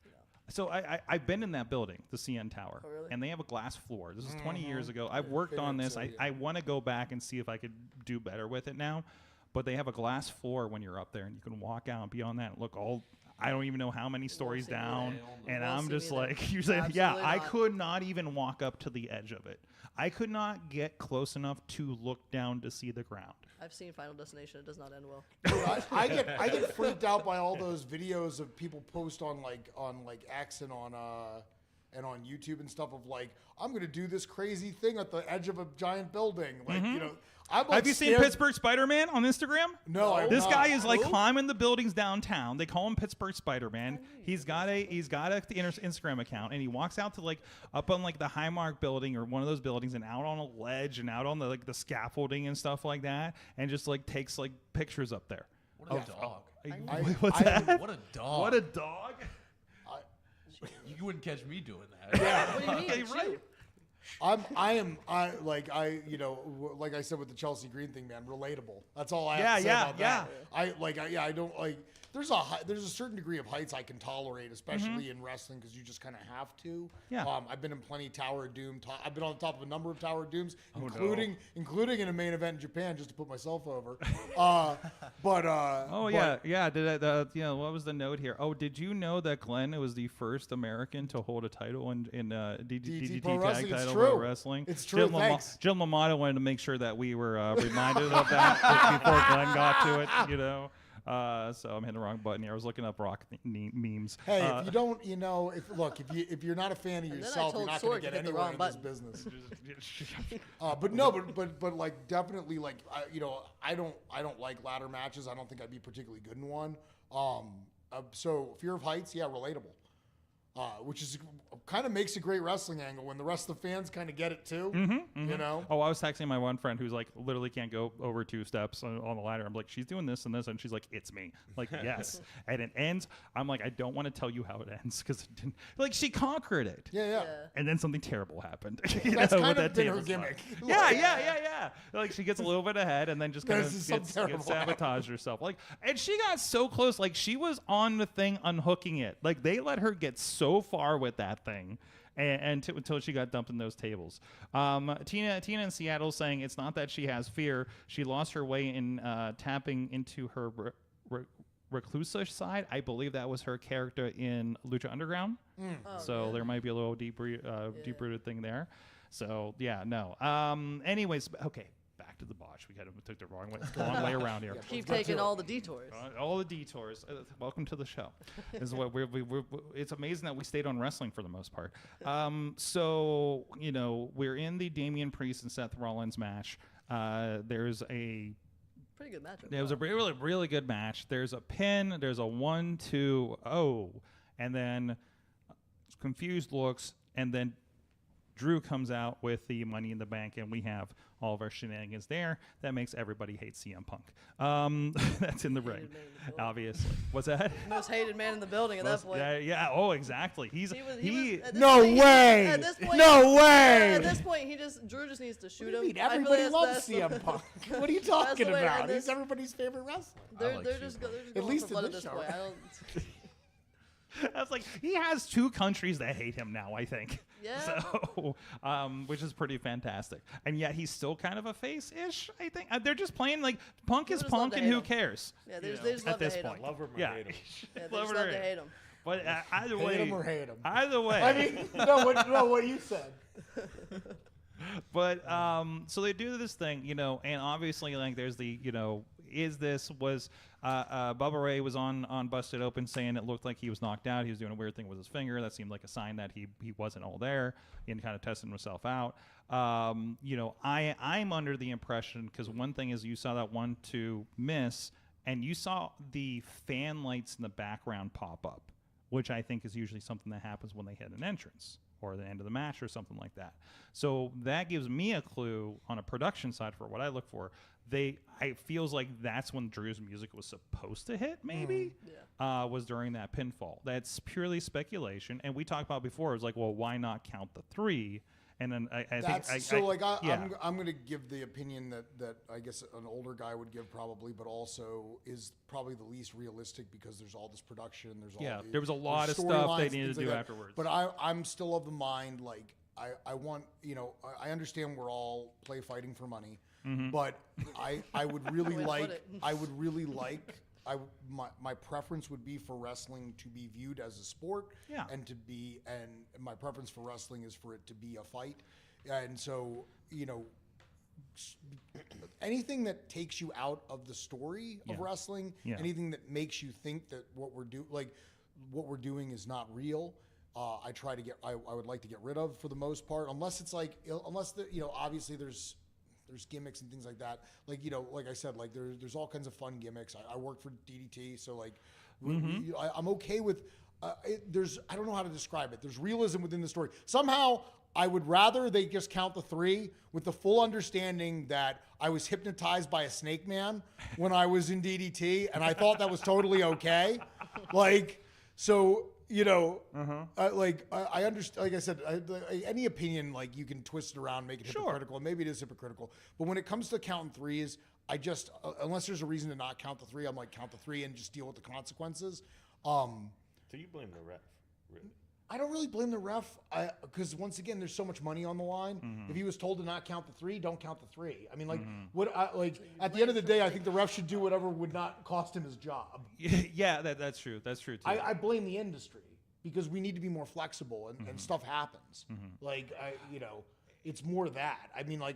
you know. So I've been in that building, the CN Tower, Oh, really? and they have a glass floor. This is 20 years ago. I've worked on this. I want to go back and see if I could do better with it now. But they have a glass floor when you're up there, and you can walk out and beyond that and look all. I don't even know how many stories down, and I'm just like, you said, yeah, I could not even walk up to the edge of it. I could not get close enough to look down to see the ground. I've seen Final Destination. It does not end well. Dude, I get freaked out by all those videos of people post on X and on YouTube and stuff of like, I'm gonna do this crazy thing at the edge of a giant building, like you know. I'm like Have you seen Pittsburgh Spider-Man on Instagram? No, This guy is like climbing the buildings downtown. They call him Pittsburgh Spider-Man. He's got an Instagram account, and he walks out to like up on like the Highmark building or one of those buildings, and out on a ledge and out on the like the scaffolding and stuff like that, and just like takes like pictures up there. What a dog. What's that? What a dog. What a dog. You wouldn't catch me doing that. Yeah. What do you mean? Right. Like I said with the Chelsea Green thing, man, relatable. That's all I have to say about that. I don't like. There's a certain degree of heights I can tolerate, especially in wrestling, because you just kind of have to. Yeah. I've been in plenty of Tower of Doom. I've been on top of a number of Tower of Dooms, including in a main event in Japan, just to put myself over. What was the note here? Oh, did you know that Glenn was the first American to hold a title in DDT Pro tag Wrestling? It's title true. World Wrestling? It's true. Thanks. Jim LaMotta wanted to make sure that we were reminded of that before Glenn got to it, you know. So I'm hitting the wrong button here. I was looking up rock memes. Hey, if you don't, if you're not a fan of yourself, you're not going to get anywhere in this business. But like definitely like I don't like ladder matches. I don't think I'd be particularly good in one. So fear of heights, yeah, relatable. Which is kind of makes a great wrestling angle when the rest of the fans kind of get it too. You know? Oh, I was texting my one friend who's like literally can't go over 2 steps on the ladder. I'm like, she's doing this and this, and she's like, it's me. Like, yes. And it ends. I'm like, I don't want to tell you how it ends because it didn't. Like, she conquered it. Yeah. And then something terrible happened. That's kind of been her gimmick. Yeah. Like she gets a little bit ahead and then just kind of gets sabotaged herself. Like, and she got so close. Like she was on the thing unhooking it. Like they let her get so far with that thing. Until she got dumped in those tables. Tina in Seattle saying it's not that she has fear. She lost her way in tapping into her reclusive side. I believe that was her character in Lucha Underground. So there might be a little deep-rooted thing there. So, yeah, no. Anyways, okay. back to the botch. We took the wrong way around here. Keep taking all the detours. All the detours. Welcome to the show. This is what it's amazing that we stayed on wrestling for the most part. So we're in the Damian Priest and Seth Rollins match. There's a pretty good match. It was a really, really good match. There's a pin. There's a 1-2-0, and then confused looks, and then Drew comes out with the Money in the Bank, and we have all of our shenanigans there. That makes everybody hate CM Punk. That's in the ring, obviously. What's that? Most hated man in the building at that point. Yeah. Oh, exactly. No way. At this point, no way. At this point, Drew just needs to shoot him. Everybody loves CM Punk. What are you talking about? He's everybody's favorite wrestler. They're just going at least for blood in at this this show. point. I was like, he has 2 countries that hate him now, I think. Yeah. So, which is pretty fantastic. And yet he's still kind of a face-ish, I think. They're just playing like Punk is Punk and who cares? Yeah, they just love to hate him. Love him or hate him. Yeah, they just love to hate him. But either way. Hate him or hate him. Either way. I mean, no, what you said. But so they do this thing, and obviously like there's the, Bubba Ray was on Busted Open saying it looked like he was knocked out. He was doing a weird thing with his finger. That seemed like a sign that he wasn't all there and kind of testing himself out. I'm under the impression, because one thing is you saw that 1-2 miss, and you saw the fan lights in the background pop up, which I think is usually something that happens when they hit an entrance or the end of the match or something like that. So that gives me a clue on a production side for what I look for. It feels like that's when Drew's music was supposed to hit, maybe, was during that pinfall. That's purely speculation. And we talked about before, it was like, well, why not count the 3? And then I'm going to give the opinion that I guess an older guy would give probably, but also is probably the least realistic, because there's all this production. There was a lot of stuff they needed to do afterwards. But I'm still of the mind, like, I want, I understand we're all fighting for money, but I would really my preference would be for wrestling to be viewed as a sport, and my preference for wrestling is for it to be a fight, and so anything that takes you out of the story of wrestling, anything that makes you think that what we're doing is not real, I would like to get rid of for the most part, unless obviously there's gimmicks and things like that. Like, like I said, like there's all kinds of fun gimmicks. I work for DDT, so like I'm okay with I don't know how to describe it. There's realism within the story. Somehow I would rather they just count the 3 with the full understanding that I was hypnotized by a snake man when I was in DDT, and I thought that was totally okay. Like, so I understand. Like I said, any opinion, like, you can twist it around, make it hypocritical, and maybe it is hypocritical. But when it comes to counting 3s, I just unless there's a reason to not count the 3, I'm like, count the 3 and just deal with the consequences. So you blame the ref, really? I don't really blame the ref, because once again, there's so much money on the line. If he was told to not count the 3, don't count the 3. I mean, at the end of the day, I think the ref should do whatever would not cost him his job. Yeah, that's true. That's true too. I blame the industry, because we need to be more flexible, and stuff happens. Like, it's more that. I mean, I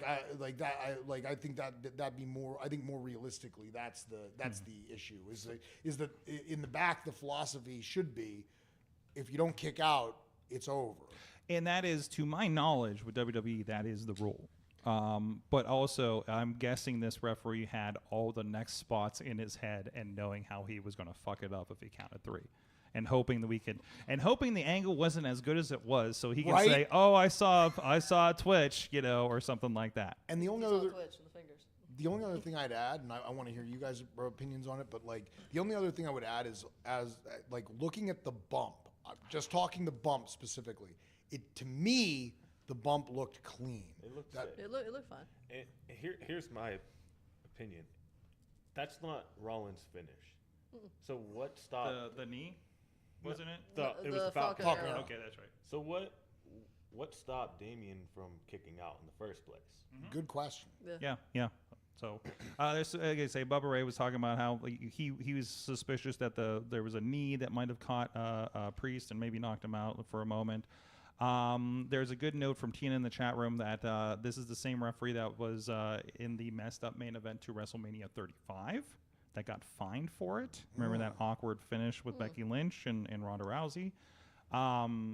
think that'd be more. I think more realistically, that's the issue. Is that in the back, the philosophy should be, if you don't kick out, it's over. And that is, to my knowledge, with WWE, that is the rule. But also, I'm guessing this referee had all the next spots in his head and knowing how he was going to fuck it up if he counted 3. And hoping the angle wasn't as good as it was, so he can say, "Oh, I saw a twitch," or something like that. And the only twitch in the fingers. The only other thing I'd add, and I want to hear you guys' opinions on it, but like the only other thing I would add is, as like looking at the bump, just talking the bump specifically, to me the bump looked clean. It looked it looked fine. And here's my opinion. That's not Rollins' finish. So what stopped the knee? Wasn't it? It was the Falcon. Okay, that's right. So what stopped Damian from kicking out in the first place? Good question. Yeah. So, like I say, Bubba Ray was talking about how he was suspicious that there was a knee that might have caught Priest and maybe knocked him out for a moment. There's a good note from Tina in the chat room that this is the same referee that was in the messed up main event to WrestleMania 35 that got fined for it. Remember that awkward finish with Becky Lynch and Ronda Rousey?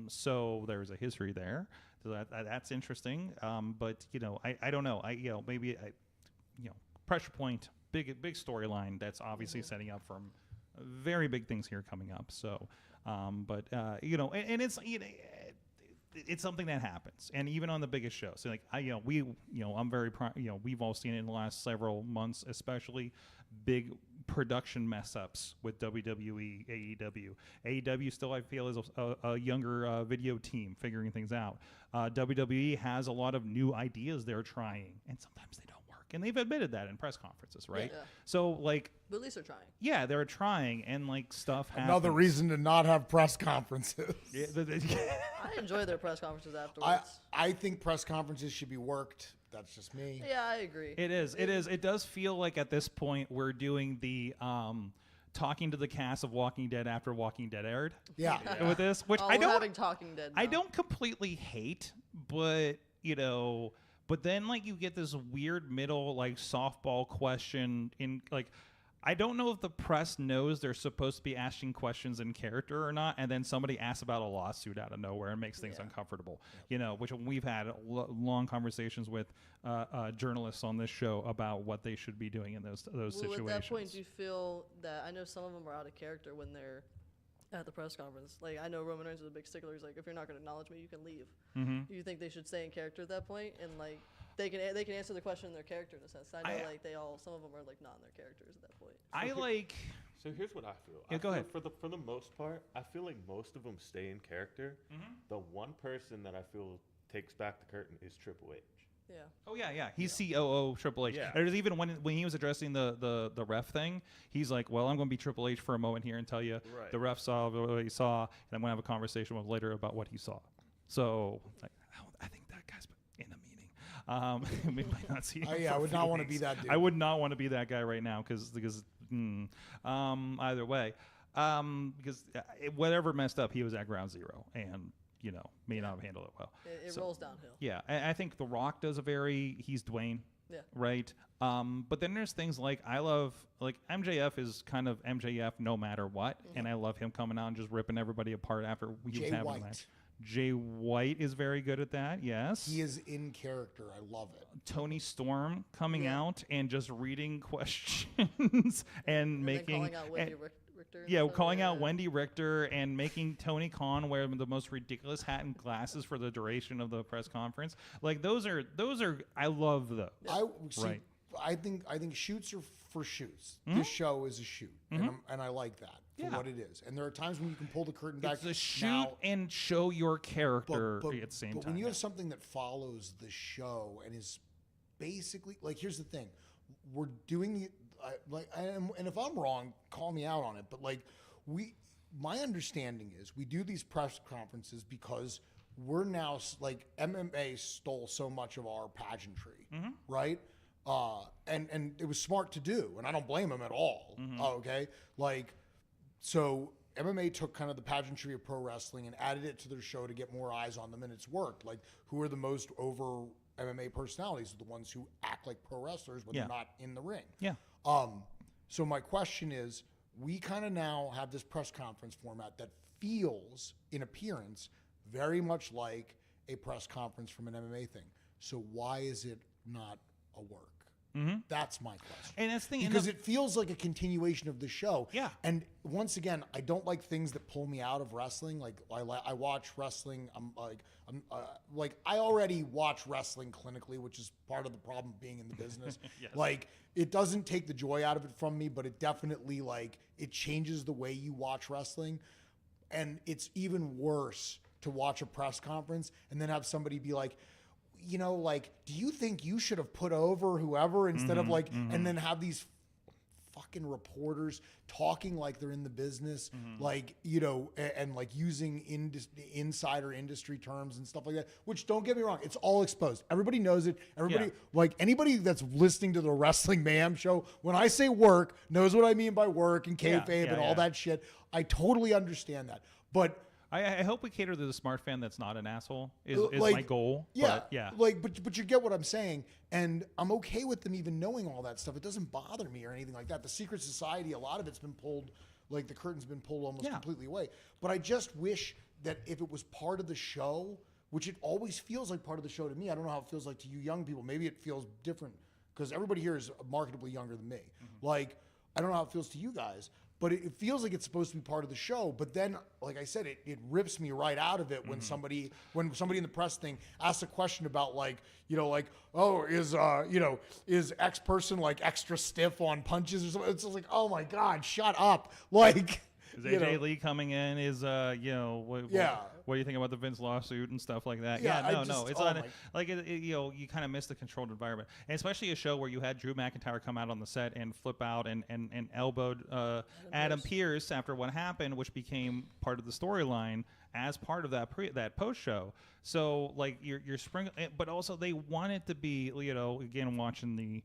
So there's a history there. So that's interesting. But I don't know. Maybe pressure point, big storyline that's obviously setting up for very big things here coming up. So, and it's it's something that happens, and even on the biggest shows. So like I'm very we've all seen it in the last several months, especially big production mess ups with WWE, AEW. AEW still, I feel, is a younger video team figuring things out. WWE has a lot of new ideas they're trying, and sometimes they don't work, and they've admitted that in press conferences, right? Yeah. So like, but at least they're trying. Yeah, they're trying, and like stuff happens. Another reason to not have press conferences. I enjoy their press conferences afterwards. I think press conferences should be worked. That's just me. Yeah, I agree. It is. It does feel like at this point we're doing the talking to the cast of Walking Dead after Walking Dead aired. Yeah. With this, which we're having Talking Dead now. I don't completely hate, but but then like you get this weird middle like softball question in like. I don't know if the press knows they're supposed to be asking questions in character or not, and then somebody asks about a lawsuit out of nowhere and makes things uncomfortable. Which we've had long conversations with journalists on this show about what they should be doing in those situations. At that point, do you feel that I know some of them are out of character when they're at the press conference? Like I know Roman Reigns is a big stickler. He's like, if you're not going to acknowledge me, you can leave. Mm-hmm. Do you think they should stay in character at that point and like? They can answer the question in their character in a sense. I know some of them are like not in their characters at that point. So here's what I feel. Yeah, go ahead. For the most part, I feel like most of them stay in character. Mm-hmm. The one person that I feel takes back the curtain is Triple H. Yeah. Oh yeah. He's COO Triple H. Yeah. There's even when he was addressing the ref thing, he's like, "Well, I'm going to be Triple H for a moment here and tell you the ref saw what he saw, and I'm going to have a conversation with him later about what he saw." So I think that guy's in a meeting. We might not see him I would not want to be that dude. I would not want to be that guy right now because either way, because whatever messed up, he was at ground zero and may not have handled it well. It rolls downhill. Yeah, I think The Rock does he's Dwayne. Yeah. Right. But then there's things like I love MJF is kind of MJF no matter what, and I love him coming out and just ripping everybody apart after he was having a match. Jay White is very good at that, yes. He is in character. I love it. Tony Storm coming out and just reading questions and making... calling out Wendy Richter. Yeah, calling out Wendy Richter and making Tony Khan wear the most ridiculous hat and glasses for the duration of the press conference. Like, those are I love those. I think shoots are for shoots. Mm-hmm. This show is a shoot, and I like that for what it is. And there are times when you can pull the curtain back. It's a shoot and show your character at the same time. But when you have something that follows the show and is basically like, here's the thing: we're doing and if I'm wrong, call me out on it. But my understanding is we do these press conferences because we're now like MMA stole so much of our pageantry, right? And it was smart to do, and I don't blame him at all. Okay, so MMA took kind of the pageantry of pro wrestling and added it to their show to get more eyes on them, and it's worked. Like, who are the most over MMA personalities? The ones who act like pro wrestlers when they're not in the ring. Yeah. So my question is, we kind of now have this press conference format that feels, in appearance, very much like a press conference from an MMA thing. So why is it not a work? That's my question. And that's the thing, because it feels like a continuation of the show. Yeah. And once again, I don't like things that pull me out of wrestling. Like I watch wrestling. I already watch wrestling clinically, which is part of the problem of being in the business. Yes. Like, it doesn't take the joy out of it from me, but it definitely it changes the way you watch wrestling. And it's even worse to watch a press conference and then have somebody be like, do you think you should have put over whoever instead of and then have these fucking reporters talking like they're in the business, and using insider industry terms and stuff like that, which, don't get me wrong, it's all exposed. Everybody knows it. Everybody, anybody that's listening to the Wrestling Mayhem Show, when I say work, knows what I mean by work and kayfabe and all that shit. I totally understand that. But I hope we cater to the smart fan that's not an asshole. Is Like, my goal. Yeah, but, yeah. But you get what I'm saying, and I'm okay with them even knowing all that stuff. It doesn't bother me or anything like that. The secret society, a lot of it's been pulled, like the curtain's been pulled almost completely away. But I just wish that if it was part of the show, which it always feels like part of the show to me. I don't know how it feels like to you young people. Maybe it feels different because everybody here is marketably younger than me. Like, I don't know how it feels to you guys. But it feels like it's supposed to be part of the show. But then, like I said, it rips me right out of it when somebody in the press thing asks a question about is X person like extra stiff on punches or something? It's just like, oh my God, shut up. Like, is AJ Lee coming in? Is what do you think about the Vince lawsuit and stuff like that? No, it's not like you kind of miss the controlled environment, and especially a show where you had Drew McIntyre come out on the set and flip out and elbowed Adam Pearce after what happened, which became part of the storyline as part of that post show. So like you're but also they want it to be again watching the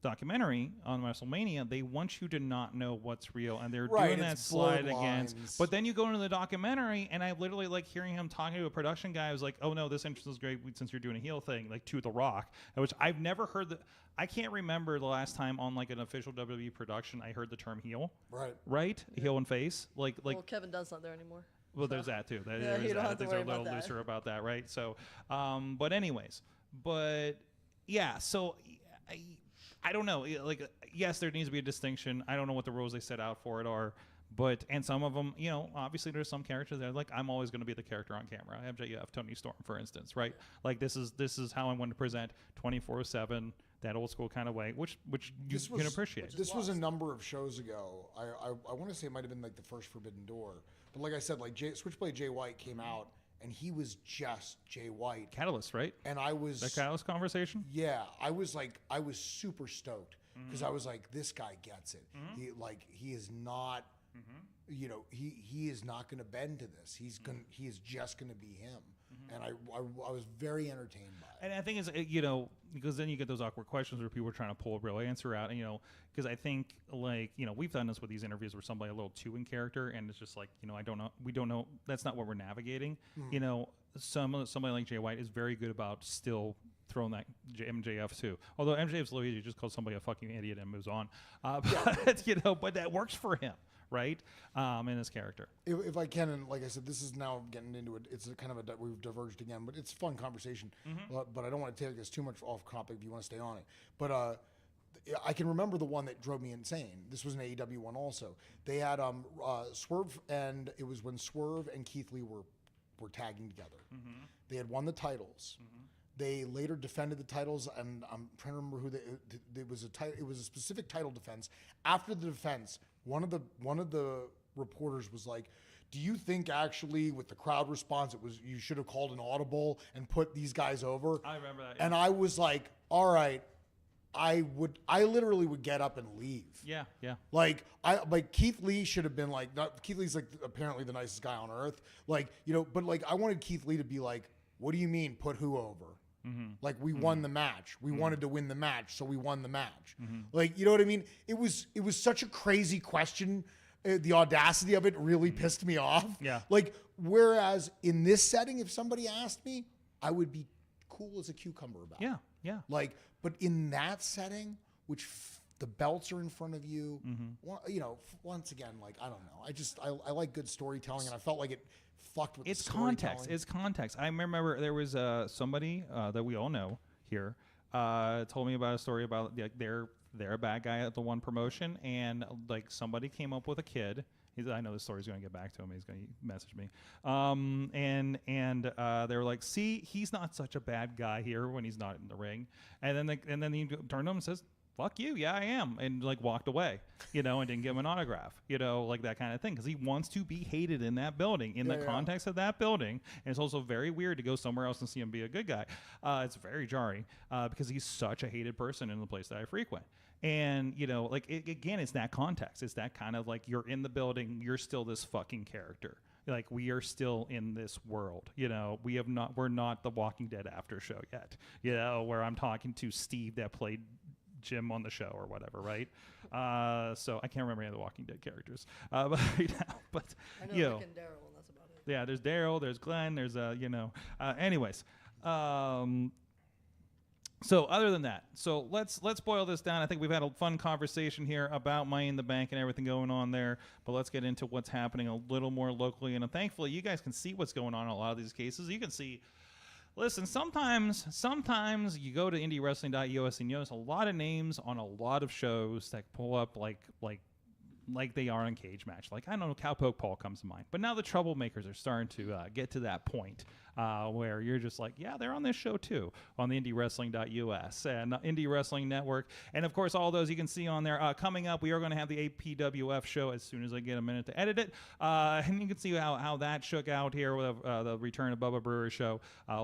documentary on WrestleMania, they want you to not know what's real, and they're doing that slide against. But then you go into the documentary, and I literally like hearing him talking to a production guy who's like, "Oh no, this entrance is great since you're doing a heel thing, like to The Rock," which I've never heard. I can't remember the last time on like an official WWE production I heard the term heel. Right, heel and face. Like. Well, Kevin Dunn's not there anymore. Well, there's that too. You don't have to Things worry are a little about that. looser about that, right? So, but anyways, yeah. So I don't know. Like, yes, there needs to be a distinction. I don't know what the rules they set out for it are, and some of them, obviously there's some characters that are like, I'm always going to be the character on camera. MJF, Tony Storm, for instance, right? Like this is how I'm going to present 24/7, that old school kind of way, which you can appreciate. This was a number of shows ago. I want to say it might have been like the first Forbidden Door, but like I said, like Switchblade Jay White came out. And he was just Jay White. Catalyst, right? And I was... The Catalyst conversation? Yeah. I was super stoked because I was like, this guy gets it. He is not, he is not going to bend to this. He is just going to be him. And I was very entertained by it. And I think it's, because then you get those awkward questions where people are trying to pull a real answer out. And, because I think, like, we've done this with these interviews where somebody a little too in character, and it's just like, I don't know. We don't know. That's not what we're navigating. Somebody like Jay White is very good about still throwing that MJF too. Although MJF's a little easy, just calls somebody a fucking idiot and moves on. But that works for him. Right, in his character. If I can, and like I said, this is now getting into it. It's a kind of we've diverged again, but it's a fun conversation. But I don't want to take this too much off topic if you want to stay on it. But I can remember the one that drove me insane. This was an AEW one also. They had Swerve, and it was when Swerve and Keith Lee were tagging together. They had won the titles. They later defended the titles, and I'm trying to remember who it was. It was a specific title defense. After the defense, one of the reporters was like, "Do you think actually with the crowd response, you should have called an audible and put these guys over?" I remember that. Yeah. And I was like, "All right." I literally would get up and leave. Yeah. Like Keith Lee should have been like, Keith Lee's like apparently the nicest guy on earth. Like, but like I wanted Keith Lee to be like, "What do you mean put who over?" Like we won the match. We wanted to win the match, so we won the match. Like, you know what I mean? It was such a crazy question. The audacity of it really pissed me off. Yeah. Like, whereas in this setting, if somebody asked me, I would be cool as a cucumber about it. Yeah. Like, but in that setting, which the belts are in front of you, once again, like, I don't know. I like good storytelling, and I felt like it fucked with it's the context. It's context. I remember there was somebody that we all know here told me about a story about they're a bad guy at the one promotion, and like somebody came up with a kid. I know this story's going to get back to him. He's going to message me. And they were like, "See, he's not such a bad guy here when he's not in the ring." And then he turned to him and says, "Fuck you, yeah, I am," and like walked away, and didn't give him an autograph, like that kind of thing, because he wants to be hated in that building, in the context of that building. And it's also very weird to go somewhere else and see him be a good guy. It's very jarring because he's such a hated person in the place that I frequent. And again, it's that context. It's that kind of like, you're in the building, you're still this fucking character. Like, we are still in this world, we're not the Walking Dead after show yet, where I'm talking to Steve that played Jim on the show or whatever, right? So I can't remember any of the Walking Dead characters, but right now, but I know Rick and Daryl, and that's about it. Yeah, there's Daryl, there's Glenn, there's anyways. So other than that, so let's boil this down. I think we've had a fun conversation here about Money in the Bank and everything going on there, but let's get into what's happening a little more locally. And thankfully, you guys can see what's going on in a lot of these cases. You can see. Listen, sometimes you go to IndyWrestling.us and you notice a lot of names on a lot of shows that pull up like they are in Cage Match. Like, I don't know, Cowpoke Paul comes to mind. But now the Troublemakers are starting to get to that point where you're just like, yeah, they're on this show too, on the IndyWrestling.us and Indie Wrestling Network. And, of course, all those you can see on there. Coming up, we are going to have the APWF show as soon as I get a minute to edit it. And you can see how that shook out here with the return of Bubba Brewer's show.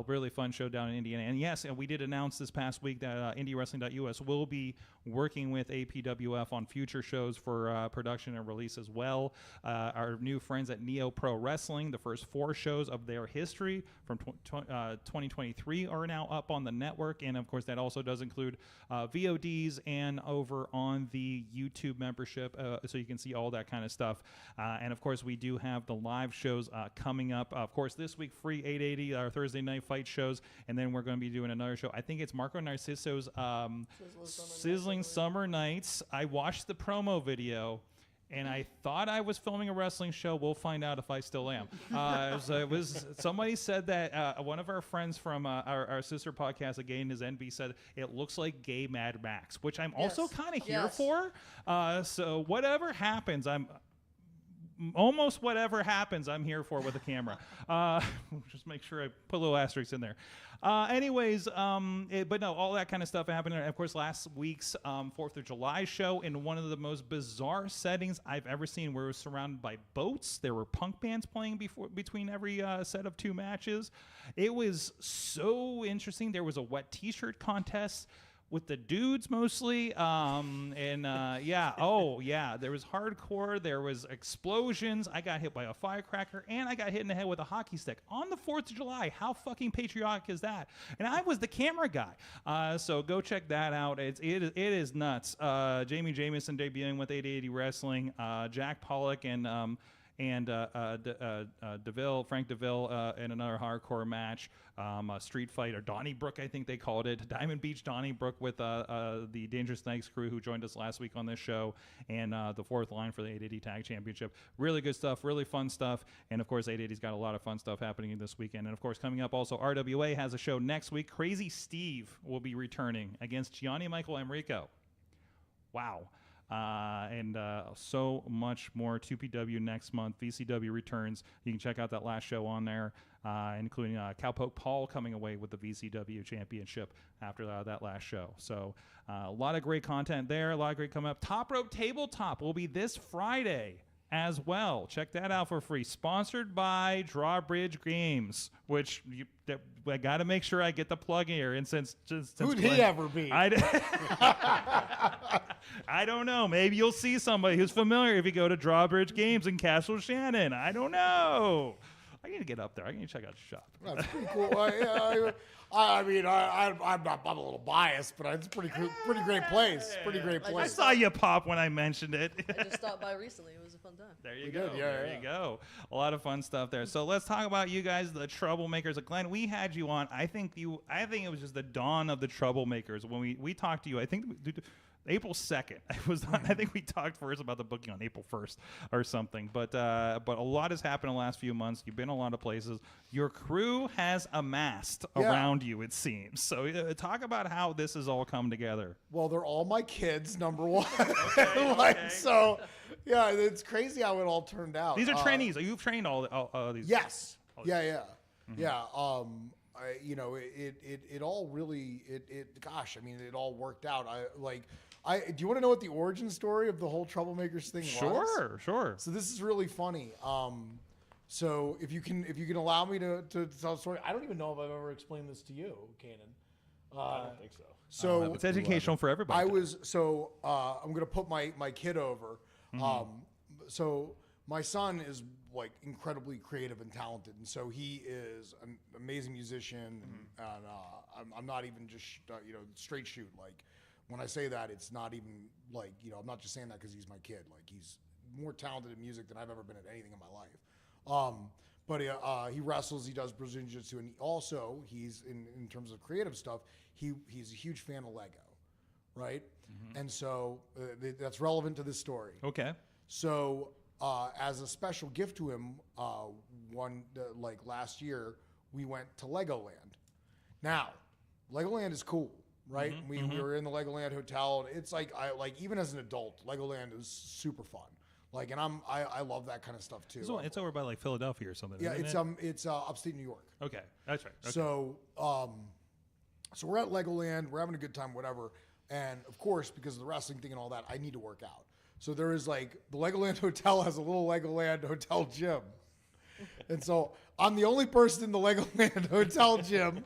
Really fun show down in Indiana. And, yes, we did announce this past week that IndyWrestling.us will be working with APWF on future shows for production and release as well. Our new friends at Neo Pro Wrestling, the first 4 shows of their history from 2023 are now up on the network, and of course that also does include VODs and over on the YouTube membership, so you can see all that kind of stuff. And of course we do have the live shows coming up. Of course this week, free 880, our Thursday night fight shows, and then we're going to be doing another show. I think it's Marco Narciso's Sizzling Summer Nights. I watched the promo video, and I thought I was filming a wrestling show. We'll find out if I still am. Somebody said that one of our friends from our sister podcast, A Gay in His NB, said it looks like gay Mad Max, which I'm also kind of here for. So whatever happens, whatever happens, I'm here for with a camera. Just make sure I put a little asterisk in there. But no, all that kind of stuff happened. And of course, last week's 4th of July show in one of the most bizarre settings I've ever seen, where it was surrounded by boats. There were punk bands playing between every set of 2 matches. It was so interesting. There was a wet t-shirt contest with the dudes mostly, there was hardcore, there was explosions, I got hit by a firecracker, and I got hit in the head with a hockey stick on the 4th of July. How fucking patriotic is that? And I was the camera guy, so go check that out. It is nuts. Jamie Jamison debuting with 880 Wrestling, Jack Pollock and Frank DeVille in another hardcore match, a street fight, or Donnybrook, I think they called it, Diamond Beach Donnybrook with the Dangerous Snakes crew who joined us last week on this show, and the 4th line for the 880 Tag Championship. Really good stuff, really fun stuff, and of course 880's got a lot of fun stuff happening this weekend. And of course coming up also, RWA has a show next week. Crazy Steve will be returning against Gianni Michael Enrico. Wow. And so much more. 2PW next month. VCW returns. You can check out that last show on there, including Cowpoke Paul coming away with the VCW championship after that last show. So a lot of great content there. A lot of great coming up. Top Rope Tabletop will be this Friday as well. Check that out for free. Sponsored by Drawbridge Games, which I got to make sure I get the plug here. And since who'd he ever be? I don't know. Maybe you'll see somebody who's familiar if you go to Drawbridge Games in Castle Shannon. I don't know. I need to get up there. I need to check out the shop. That's pretty cool. I'm a little biased, but it's a pretty great place. Pretty great place. I saw you pop when I mentioned it. I just stopped by recently. It was a fun time. There you go. There you go. A lot of fun stuff there. So let's talk about you guys, the Troublemakers. Glenn, we had you on. I think it was just the dawn of the Troublemakers when we talked to you. I think April 2nd. I think we talked first about the booking on April 1st or something. But a lot has happened in the last few months. You've been a lot of places. Your crew has amassed around you, it seems. So talk about how this has all come together. Well, they're all my kids, number one. Okay. So, yeah, it's crazy how it all turned out. These are trainees. You've trained all these. Yes. Yeah. Yeah. It all really, gosh, I mean, it all worked out. Do you want to know what the origin story of the whole Troublemakers thing was? Sure. So this is really funny. So if you can allow me to tell a story, I don't even know if I've ever explained this to you, Canaan. I don't think so. So it's educational for everybody. I'm gonna put my kid over. So my son is like incredibly creative and talented, and so he is an amazing musician. And I'm not even just straight shoot. Like when I say that, it's not even like I'm not just saying that because he's my kid. Like he's more talented in music than I've ever been at anything in my life. but he wrestles, he does Brazilian Jiu-Jitsu, and he's in terms of creative stuff, he's a huge fan of Lego, right? And so that's relevant to this story. Okay. So as a special gift to him, last year, we went to Legoland. Now, Legoland is cool, right? We were in the Legoland hotel. And it's like even as an adult, Legoland is super fun. Like, and I love that kind of stuff too. It's over by like Philadelphia or something. Yeah, isn't it's upstate New York. Okay, that's right. Okay. So so we're at Legoland, we're having a good time, whatever. And of course, because of the wrestling thing and all that, I need to work out. So there is like the Legoland Hotel has a little Legoland Hotel gym. And so I'm the only person in the Legoland Hotel gym.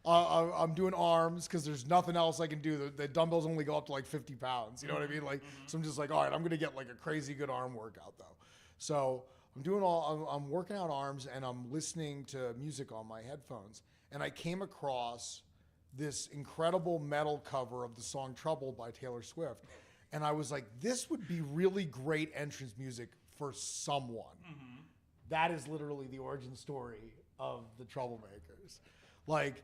I'm doing arms because there's nothing else I can do. The dumbbells only go up to like 50 pounds. You know what I mean? Like, so I'm just like, all right, I'm going to get like a crazy good arm workout though. So I'm working out arms and I'm listening to music on my headphones. And I came across this incredible metal cover of the song Trouble by Taylor Swift. And I was like, this would be really great entrance music for someone. That is literally the origin story of the Troublemakers. Like,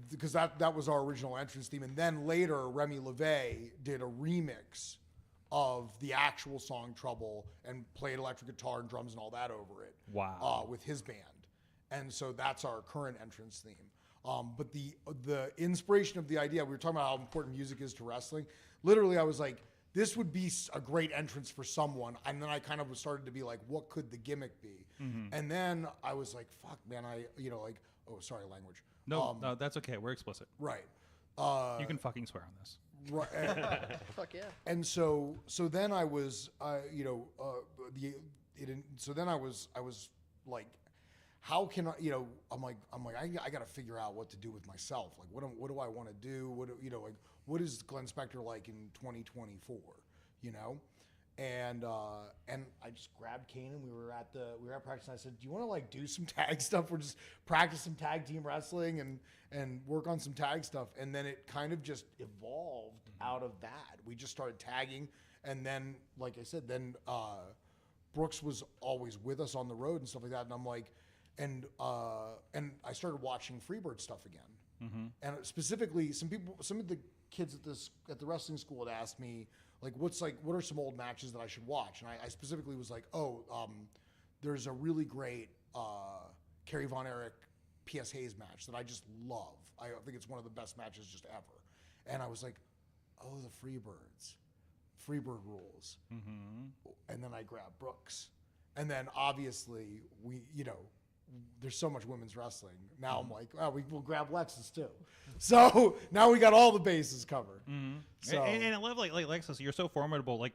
because that was our original entrance theme. And then later, Remy LeVay did a remix of the actual song Trouble and played electric guitar and drums and all that over it. Wow. With his band. And so that's our current entrance theme. But the inspiration of the idea, we were talking about how important music is to wrestling. Literally, I was like, this would be a great entrance for someone. And then I kind of started to be like, what could the gimmick be? And then I was like, fuck, man, oh, sorry, language. No, that's okay. We're explicit. Right. You can fucking swear on this. Right. Fuck yeah. And so then I was, so then I was like, how can I, I'm like, I got to figure out what to do with myself. Like, what do I want to do? What is Glenn Spectre like in 2024? And I just grabbed Canaan. We were at practice. And I said, do you want to like do some tag stuff? We're just practice some tag team wrestling and work on some tag stuff. And then it kind of just evolved out of that. We just started tagging. And then, like I said, Brooks was always with us on the road and stuff like that. And I'm like, and I started watching Freebird stuff again. And specifically, some of the kids at the wrestling school had asked me, like, what are some old matches that I should watch? And I specifically was like, there's a really great Kerry Von Erich P.S. Hayes match that I just love. I think it's one of the best matches just ever. And I was like, oh, the Freebirds, Freebird rules. And then I grabbed Brooks. And then obviously there's so much women's wrestling. Now I'm like, we'll grab Lexus too. So now we got all the bases covered. So, and I love like Lexus, you're so formidable. Like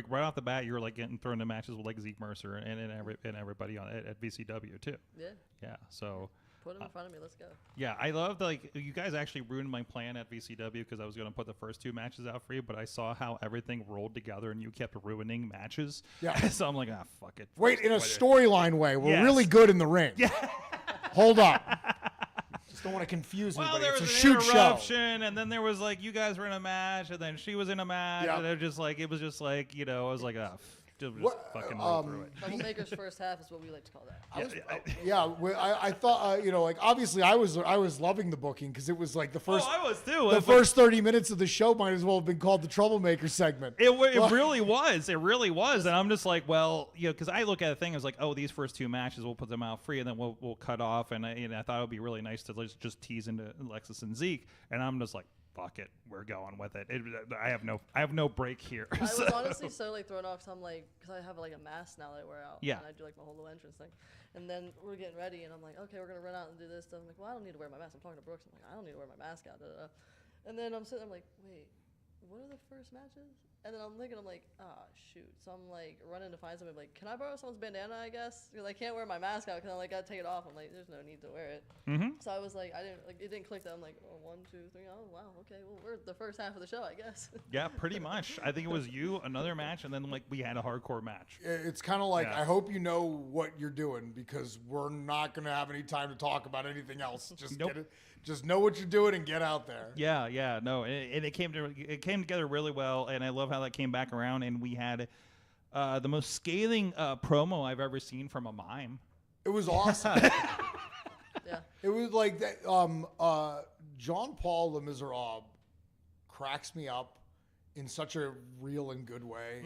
right off the bat, you're like getting thrown into matches with like Zeke Mercer and everybody at VCW too. Yeah. So put him in front of me. Let's go. Yeah, I loved like you guys actually ruined my plan at VCW because I was going to put the first 2 matches out for you, but I saw how everything rolled together and you kept ruining matches. Yeah. So I'm like, fuck it. Wait, in a storyline way, we're really good in the ring. Yeah. Hold up. Just don't want to confuse anybody. There it's was a an shoot interruption, show. and then there was like you guys were in a match, and then she was in a match, and it was just like I was like, just fucking roll through it. Troublemakers first half is what we like to call that. I thought, like obviously I was loving the booking because it was like the first. Oh, I was too. The first 30 minutes of the show might as well have been called the Troublemaker segment. It really was. It really was. And I'm just like, well, because I look at the thing as like, oh, these first 2 matches, we'll put them out free, and then we'll cut off. And I thought it would be really nice to just tease into Lexus and Zeke. And I'm just like, fuck it, we're going with it. I have no break here. I was honestly so like thrown off. So I'm like, because I have like a mask now that I wear out. Yeah. And I do like my whole little entrance thing. And then we're getting ready, and I'm like, okay, we're gonna run out and do this stuff. I'm like, well, I don't need to wear my mask. I'm talking to Brooks. I'm like, I don't need to wear my mask out. And then I'm sitting. I'm like, wait, what are the first matches? And then I'm thinking, I'm like, shoot. So I'm like running to find somebody. I'm like, can I borrow someone's bandana? I guess because I can't wear my mask out because I like gotta take it off. I'm like, there's no need to wear it. So I was like, it didn't click that. I'm like, 1, 2, 3. Oh wow, okay. Well, we're the first half of the show, I guess. Yeah, pretty much. I think it was you, another match, and then like we had a hardcore match. It's kind of like I hope you know what you're doing because we're not gonna have any time to talk about anything else. Just get it. Just know what you're doing and get out there. Yeah, no, and it came together really well, and I love how that came back around, and we had the most scathing promo I've ever seen from a mime. It was awesome. Yeah. It was like that. Jean Paul Le Miserable cracks me up in such a real and good way.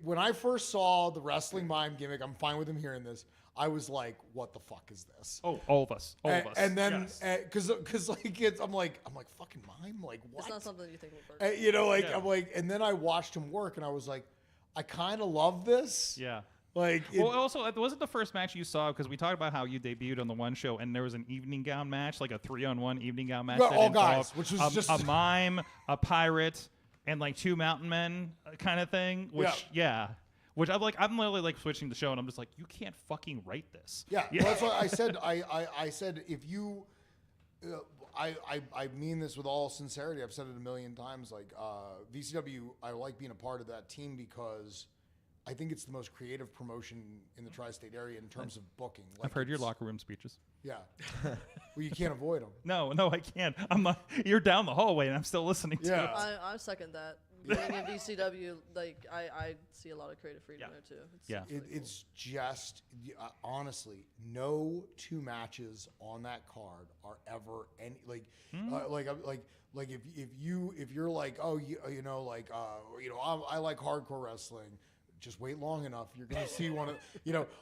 When I first saw the Wrestling Mayhem gimmick, I'm fine with him hearing this. I was like, "What the fuck is this?" Oh, all of us. And then, yes. because like I'm like fucking mime, like what? It's not something you think will work. Yeah. I'm like, and then I watched him work, and I was like, I kind of love this. Yeah. Like, Well, also, it wasn't the first match you saw, because we talked about how you debuted on the one show, and there was an evening gown match, like a 3-on-1 evening gown match. Right, that all involved guys, which was just a mime, a pirate, and like 2 mountain men kind of thing. Which, which I'm literally like switching the show, and I'm just like, you can't fucking write this. Yeah, well, that's what I said. I said, if you, I mean this with all sincerity. I've said it a million times. Like VCW, I like being a part of that team because I think it's the most creative promotion in the tri-state area in terms of booking. Like, I've heard your locker room speeches. Yeah, well, you can't avoid them. No, I can't. You're down the hallway, and I'm still listening to it. I second that. Being in VCW, like I see a lot of creative freedom there too. It's just honestly, no 2 matches on that card are ever any like if you're like, oh, I like hardcore wrestling. Just wait long enough. You're going to see one of,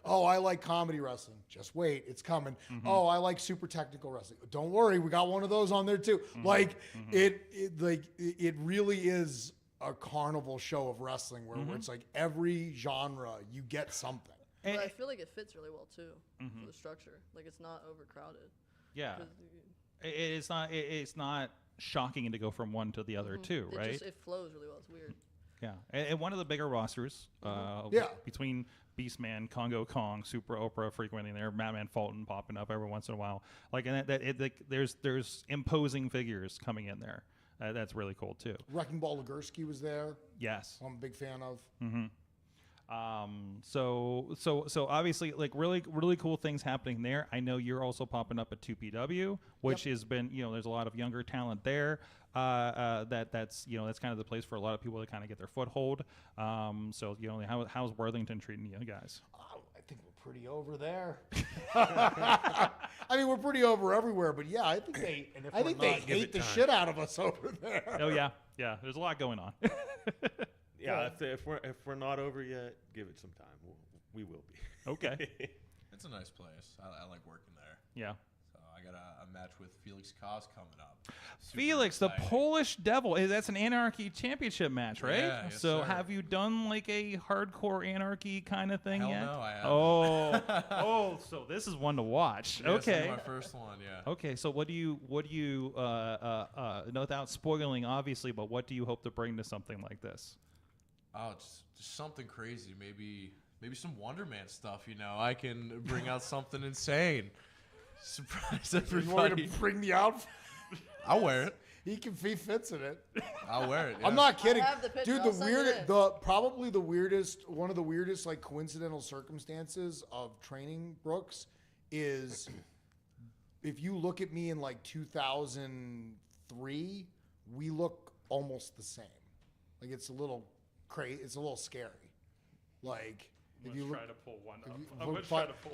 oh, I like comedy wrestling. Just wait. It's coming. Mm-hmm. Oh, I like super technical wrestling. Don't worry. We got one of those on there too. Mm-hmm. Like it really is a carnival show of wrestling where it's like every genre you get something. But I feel like it fits really well too for the structure. Like it's not overcrowded. Yeah. It's not shocking to go from one to the other too, right? It flows really well. It's weird. Yeah, and one of the bigger rosters between Beastman, Congo Kong, Super Oprah frequently there, Madman Fulton popping up every once in a while. Like, and there's imposing figures coming in there. That's really cool too. Wrecking Ball Legursky was there. Yes, I'm a big fan of. So obviously, like really cool things happening there. I know you're also popping up at 2PW, which has been, there's a lot of younger talent there. That's kind of the place for a lot of people to kind of get their foothold. How's Worthington treating you guys? I think we're pretty over there. I mean, we're pretty over everywhere, but yeah, I think they hate the shit out of us over there. Oh yeah. There's a lot going on. Yeah, if we're not over yet, give it some time. We will be. Okay. It's a nice place. I like working there. Yeah. So I got a match with Felix Kos coming up. Super Felix, exciting. the Polish Devil. That's an Anarchy Championship match, right? Yeah, yes, so sir. have you done like a hardcore Anarchy kind of thing Hell yet? no, I haven't. Oh, so this is one to watch. Yeah, Okay. this is my first one, yeah. Okay, so what do you without spoiling obviously, but what do you hope to bring to something like this? Oh, just something crazy. Maybe some Wonder Man stuff, I can bring out something insane. Surprise everybody. You want me to bring the outfit? I'll wear it. He fits in it. I'll wear it. Yeah. I'm not kidding. I have the picture. Dude, I'll send it in. one of the weirdest like coincidental circumstances of training Brooks is if you look at me in like 2003, we look almost the same. Like it's a little crazy. It's a little scary. Like if you try to pull one up.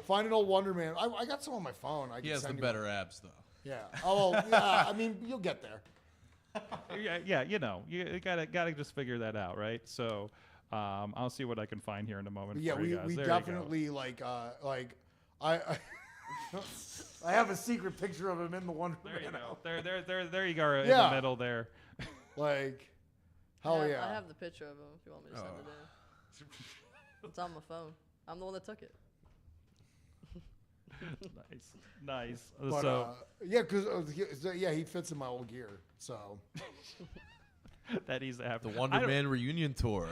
Find an old Wonder Man. I got some on my phone. He has the better abs, though. Yeah. Oh, well, yeah. I mean, you'll get there. Yeah, you gotta just figure that out, right? So, I'll see what I can find here in a moment. But yeah, for you guys. we There definitely you go. I I have a secret picture of him in the Wonder There you Man. go. There you go. In Yeah. the middle there. Like, hell I yeah. have the picture of him if you want me to send it in. It's on my phone. I'm the one that took it. Nice. But, So yeah, because he fits in my old gear. So that needs to happen. The Wonder Man reunion tour.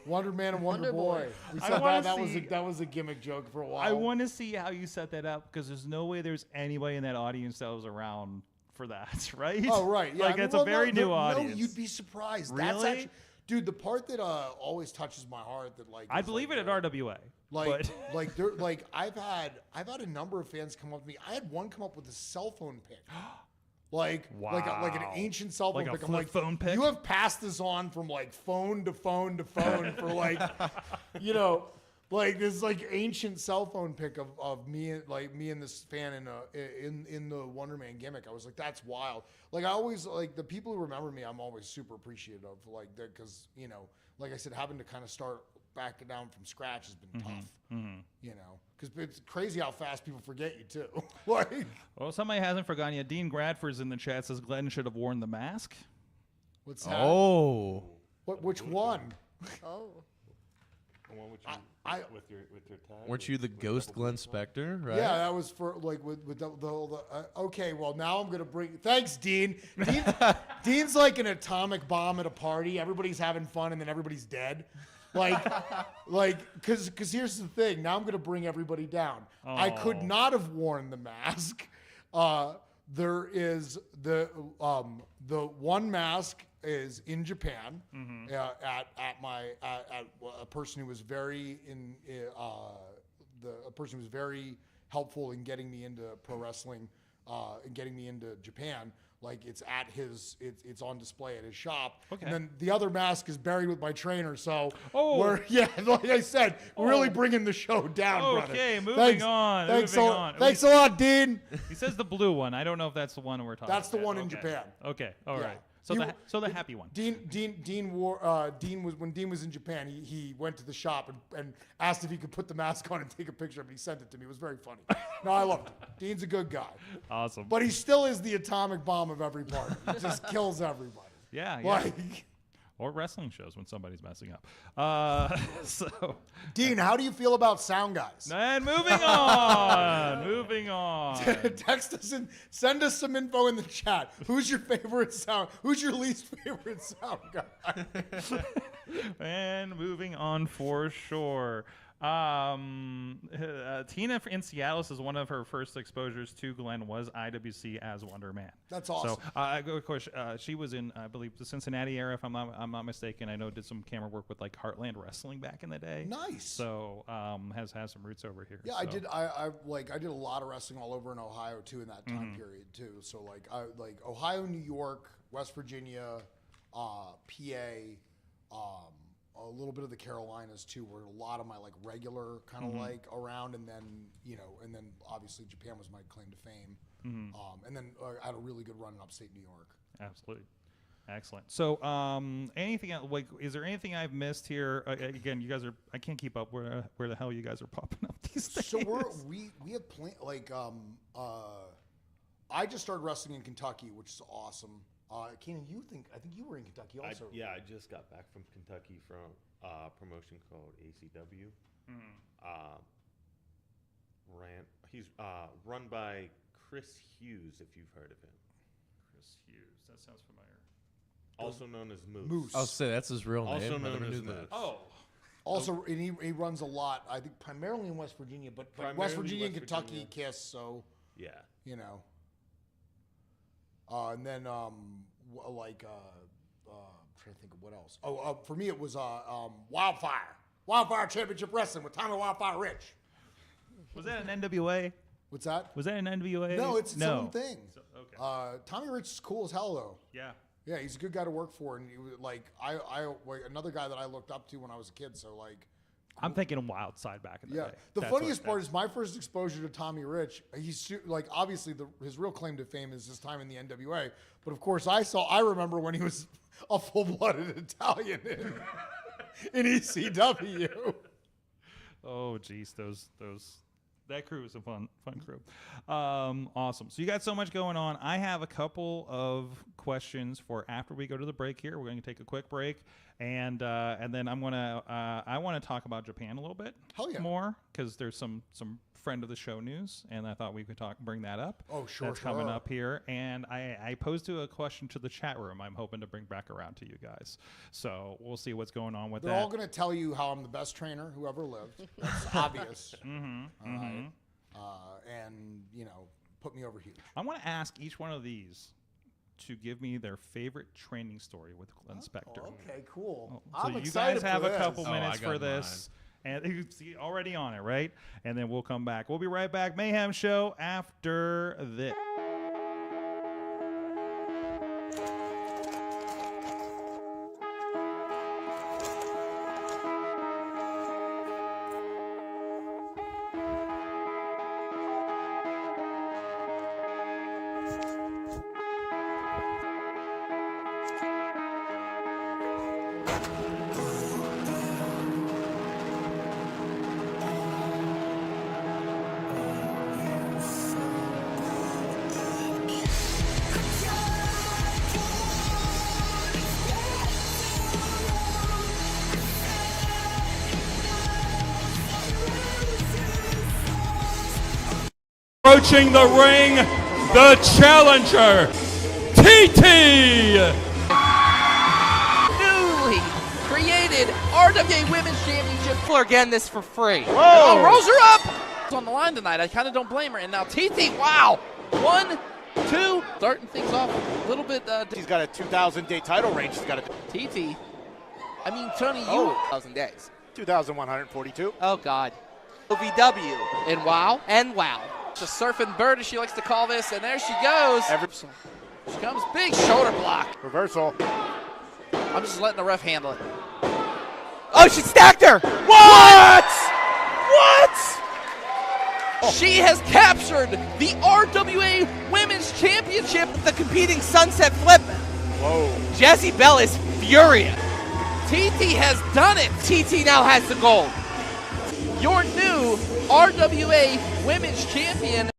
Wonder Man and Wonder Boy. We I said wanna that was a gimmick joke for a while. I want to see how you set that up because there's no way there's anybody in that audience that was around for that, right? Oh right, yeah. Like it's a very new audience. No, you'd be surprised. Really? That's actually, dude, the part that always touches my heart that like I is, believe like, it at RWA. Like, I've had a number of fans come up to me. I had one come up with a cell phone pic. Like an ancient cell phone Like a pic. I'm flip like, phone pic? you have passed this on from like phone to phone to phone for like, like this like ancient cell phone pic of me and this fan in the Wonder Man gimmick. I was like, that's wild. Like I always like the people who remember me. I'm always super appreciative of like that because like I said, having to kind of start back down from scratch has been tough. Because it's crazy how fast people forget you too. Like, well, somebody hasn't forgotten yet. Dean Gradford's in the chat says Glenn should have worn the mask. what's that? Oh. Which one? Oh. The one with with your tag. Weren't you the ghost Glenn Spectre, right? Yeah, that was for like with the okay, well now I'm gonna bring. Thanks, Dean. Dean's like an atomic bomb at a party. Everybody's having fun and then everybody's dead. Because here's the thing. Now I'm gonna bring everybody down. I could not have worn the mask. There is the one mask is in Japan at a person who was very a person who was very helpful in getting me into pro wrestling and getting me into Japan. Like it's it's on display at his shop. Okay. And then the other mask is buried with my trainer. So we're like I said, we're really bringing the show down, brother. Okay, moving on. Thanks a lot, Dean. He says the blue one. I don't know if that's the one we're talking about. That's the one in Japan. Okay, all right. So the happy one. Dean was when Dean was in Japan. He went to the shop and asked if he could put the mask on and take a picture of it. He sent it to me. It was very funny. No, I loved it. Dean's a good guy. Awesome. But he still is the atomic bomb of every party. He just kills everybody. Yeah. Like, or wrestling shows when somebody's messing up. So, Dean, how do you feel about sound guys? And moving on. Moving on. Text us and send us some info in the chat. Who's your favorite sound? Who's your least favorite sound guy? And moving on for sure. Tina in Seattle says one of her first exposures to Glenn was IWC as Wonder Man. That's awesome. So, of course, she was in, I believe, the Cincinnati era, if I'm not mistaken. I know did some camera work with like Heartland Wrestling back in the day. Nice. So has some roots over here. Yeah, so. I did. I did a lot of wrestling all over in Ohio too in that time period too. So I Ohio, New York, West Virginia, PA. A little bit of the Carolinas too, where a lot of my like regular kind of like around, and then obviously Japan was my claim to fame, and then I had a really good run in upstate New York. Absolutely, excellent. So, anything like, is there anything I've missed here? Again, you guys are, I can't keep up where the hell you guys are popping up these days. So we have I just started wrestling in Kentucky, which is awesome. Canaan, I think you were in Kentucky also. I just got back from Kentucky from a promotion called ACW. He's run by Chris Hughes, if you've heard of him. Chris Hughes, that sounds familiar. Also known as Moose. Moose. I'll say that's his real name. Also I known never as knew that. Moose. Oh. Also, and he runs a lot. I think primarily in West Virginia, but West Virginia and Kentucky kiss. So yeah, and then trying to think of what else. For me it was Wildfire Championship Wrestling with Tommy Wildfire Rich. Was that an NWA? What's that? Was that an NWA? No, it's its own thing. So, okay. Tommy Rich is cool as hell though. Yeah. Yeah, he's a good guy to work for, and he was like another guy that I looked up to when I was a kid. So like, I'm thinking Wild Side back in the day. The funniest part is my first exposure to Tommy Rich. He's like obviously his real claim to fame is his time in the NWA, but of course I remember when he was a full-blooded Italian in ECW. Oh geez, that crew was a fun crew. Awesome. So you got so much going on. I have a couple of questions for after we go to the break here. We're going to take a quick break, and then I want to talk about Japan a little bit more because there's some friend of the show news, and I thought we could bring that up. Oh, sure. That's coming up here, and I posed a question to the chat room. I'm hoping to bring back around to you guys. So we'll see what's going on with that. They're all going to tell you how I'm the best trainer who ever lived. That's obvious. And put me over huge. I want to ask each one of these to give me their favorite training story with Glenn Spectre. Okay, cool. So I'm you guys excited have for a this. couple Oh, minutes I got for this. And you see already on it, right? And then we'll come back. We'll be right back. Mayhem Show after this. Approaching the ring, the challenger, TT. Newly created RWA Women's Championship. Again, this for free. Whoa. Oh, rolls her up. It's on the line tonight. I kind of don't blame her. And now TT, wow. 1, 2, starting things off a little bit. She's got a 2,000-day title reign. She's got a TT. I mean, Tony, you. 1,000 days. 2,142. Oh, God. OVW. And wow. And wow. The surfing bird, as she likes to call this. And there she goes. She comes big shoulder block. Reversal. I'm just letting the ref handle it. Oh, she stacked her. What? She has captured the RWA Women's Championship with the competing sunset flip. Whoa. Jessie Bell is furious. TT has done it. TT now has the gold. Your new RWA Women's Champion.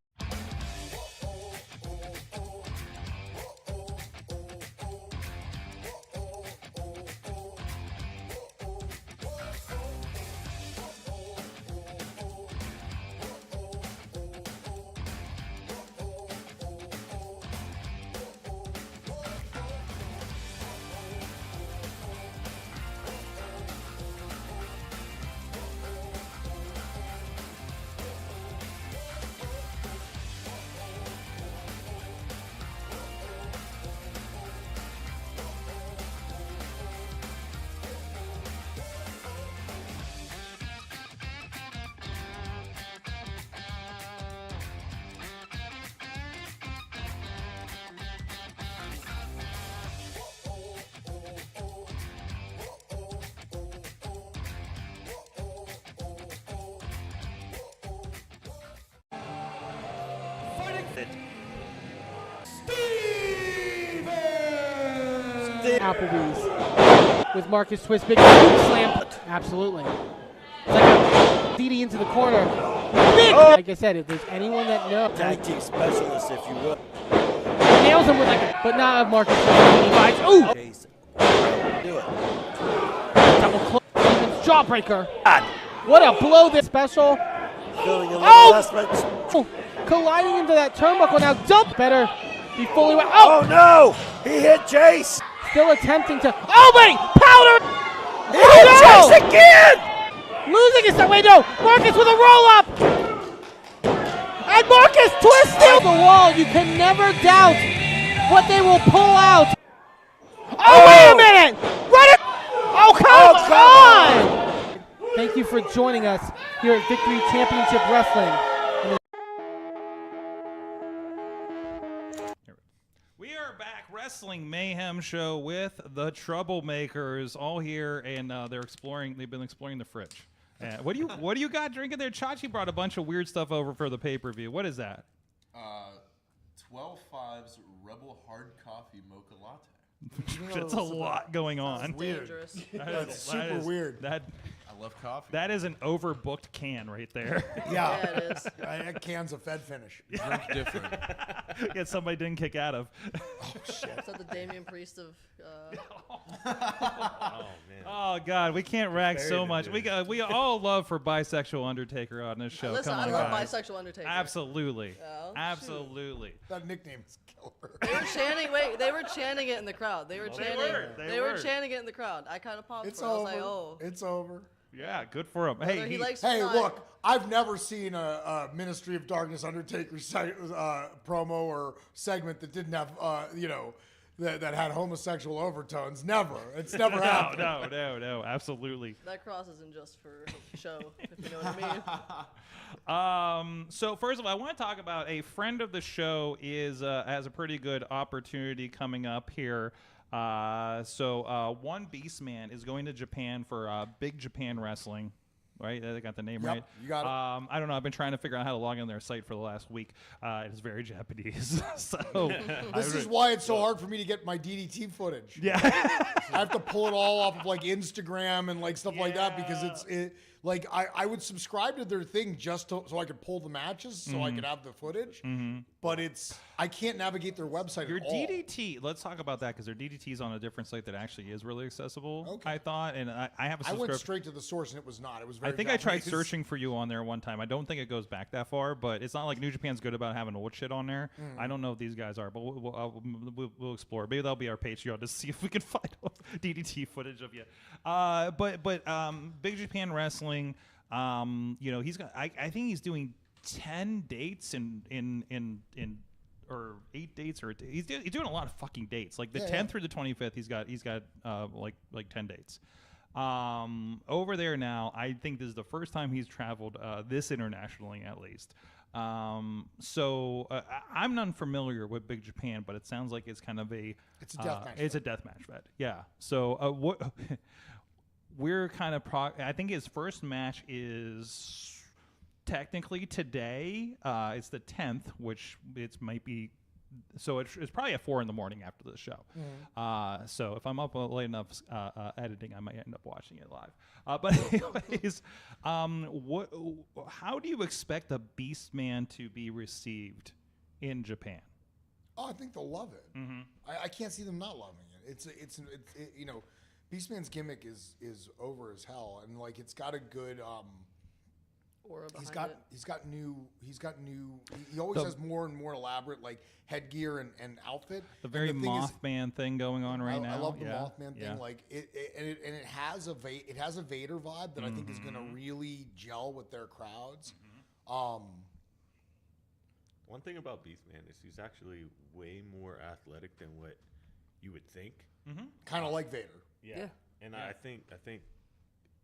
Applebee's with Marcus Twist, big slam. Absolutely. It's like a DD into the corner. Big! Like I said, if there's anyone that knows. Tag team specialist, if you will. Nails him with but not of Marcus Twist. Ooh! Do it. Double close. Jawbreaker. What a blow this special. Feeling a little less. Colliding into that turnbuckle now. Dump better. Be fully. Oh no! He hit Jace. Still attempting to. Oh wait! Powder! He hit Jace again! Losing his. Wait, no! Marcus with a roll up! And Marcus twisting! The wall. You can never doubt what they will pull out. Oh, wait a minute! Run it! Oh, come on! Thank you for joining us here at Victory Championship Wrestling. We are back, Wrestling Mayhem Show with the Troublemakers, all here, and they've been exploring the fridge. What do you got drinking there? Chachi brought a bunch of weird stuff over for the pay-per-view. What is that? 12 Fives Rebel Hard Coffee Mocha Latte. That's a lot going on. Dangerous. That's super weird. I love coffee. That is an overbooked can right there. Yeah, it is. That can's a Fed finish. Drink different. Yeah, somebody didn't kick out of. Oh shit! Is that the Damian Priest of? Oh man. Oh God, we can't rag so much. We all love for bisexual Undertaker on this show. Listen, Come on, I love guys. bisexual Undertaker. Absolutely, Oh, absolutely. That nickname is killer. They were chanting. Wait, they were chanting it in the crowd. They were chanting. They were were. chanting it in the crowd. I kind of paused It's for it. I was over. like, oh. It's over. Yeah, good for him. Whether Hey, he he- likes or Hey, not. look, I've never seen a Ministry of Darkness Undertaker promo or segment that didn't have, that had homosexual overtones. Never. It's never happened. no, absolutely. That cross isn't just for show, if you know what I mean. So first of all, I want to talk about a friend of the show has a pretty good opportunity coming up here. One Beast Man is going to Japan for Big Japan Wrestling. Right, they got the name Yep, right. you got it. I don't know. I've been trying to figure out how to log in their site for the last week. It is very Japanese. So This is why it's so hard for me to get my DDT footage. yeah. I have to pull it all off of like Instagram and like stuff like that because like I would subscribe to their thing just so I could pull the matches so I could have the footage. But I can't navigate their website Your at all. DDT, let's talk about that because their DDT is on a different site that actually is really accessible. Okay. I thought, and I have a I subscription. went straight to the source and it was not. It was very I think I tried Japanese. searching for you on there one time. I don't think it goes back that far, but it's not like New Japan's good about having old shit on there. I don't know if these guys are, but we'll explore. Maybe that'll be our Patreon to see if we can find DDT footage of you. But Big Japan Wrestling, he's got. I think he's doing 10 dates or 8 dates, or he's doing a lot of fucking dates. Like the 10th through the 25th, he's got like 10 dates. Over there now, I think this is the first time he's traveled this internationally, at least. So I'm not familiar with Big Japan, but it sounds like it's kind of it's a deathmatch. It's a deathmatch fed. Yeah. So what we're kind of I think his first match is technically today. It's the 10th, which might be. So it's probably at 4 a.m. after the show. So if I'm up late enough editing, I might end up watching it live. But anyways, how do you expect the Beastman to be received in Japan? Oh, I think they'll love it. I can't see them not loving it. It's Beastman's gimmick is over as hell, and like it's got a good. He's got new. He always has more and more elaborate like headgear and outfit. The very Mothman thing going on right now. I love the Mothman thing. Like it has a Vader vibe that I think is going to really gel with their crowds. One thing about Beastman is he's actually way more athletic than what you would think. Kind of like Vader. Yeah. And I think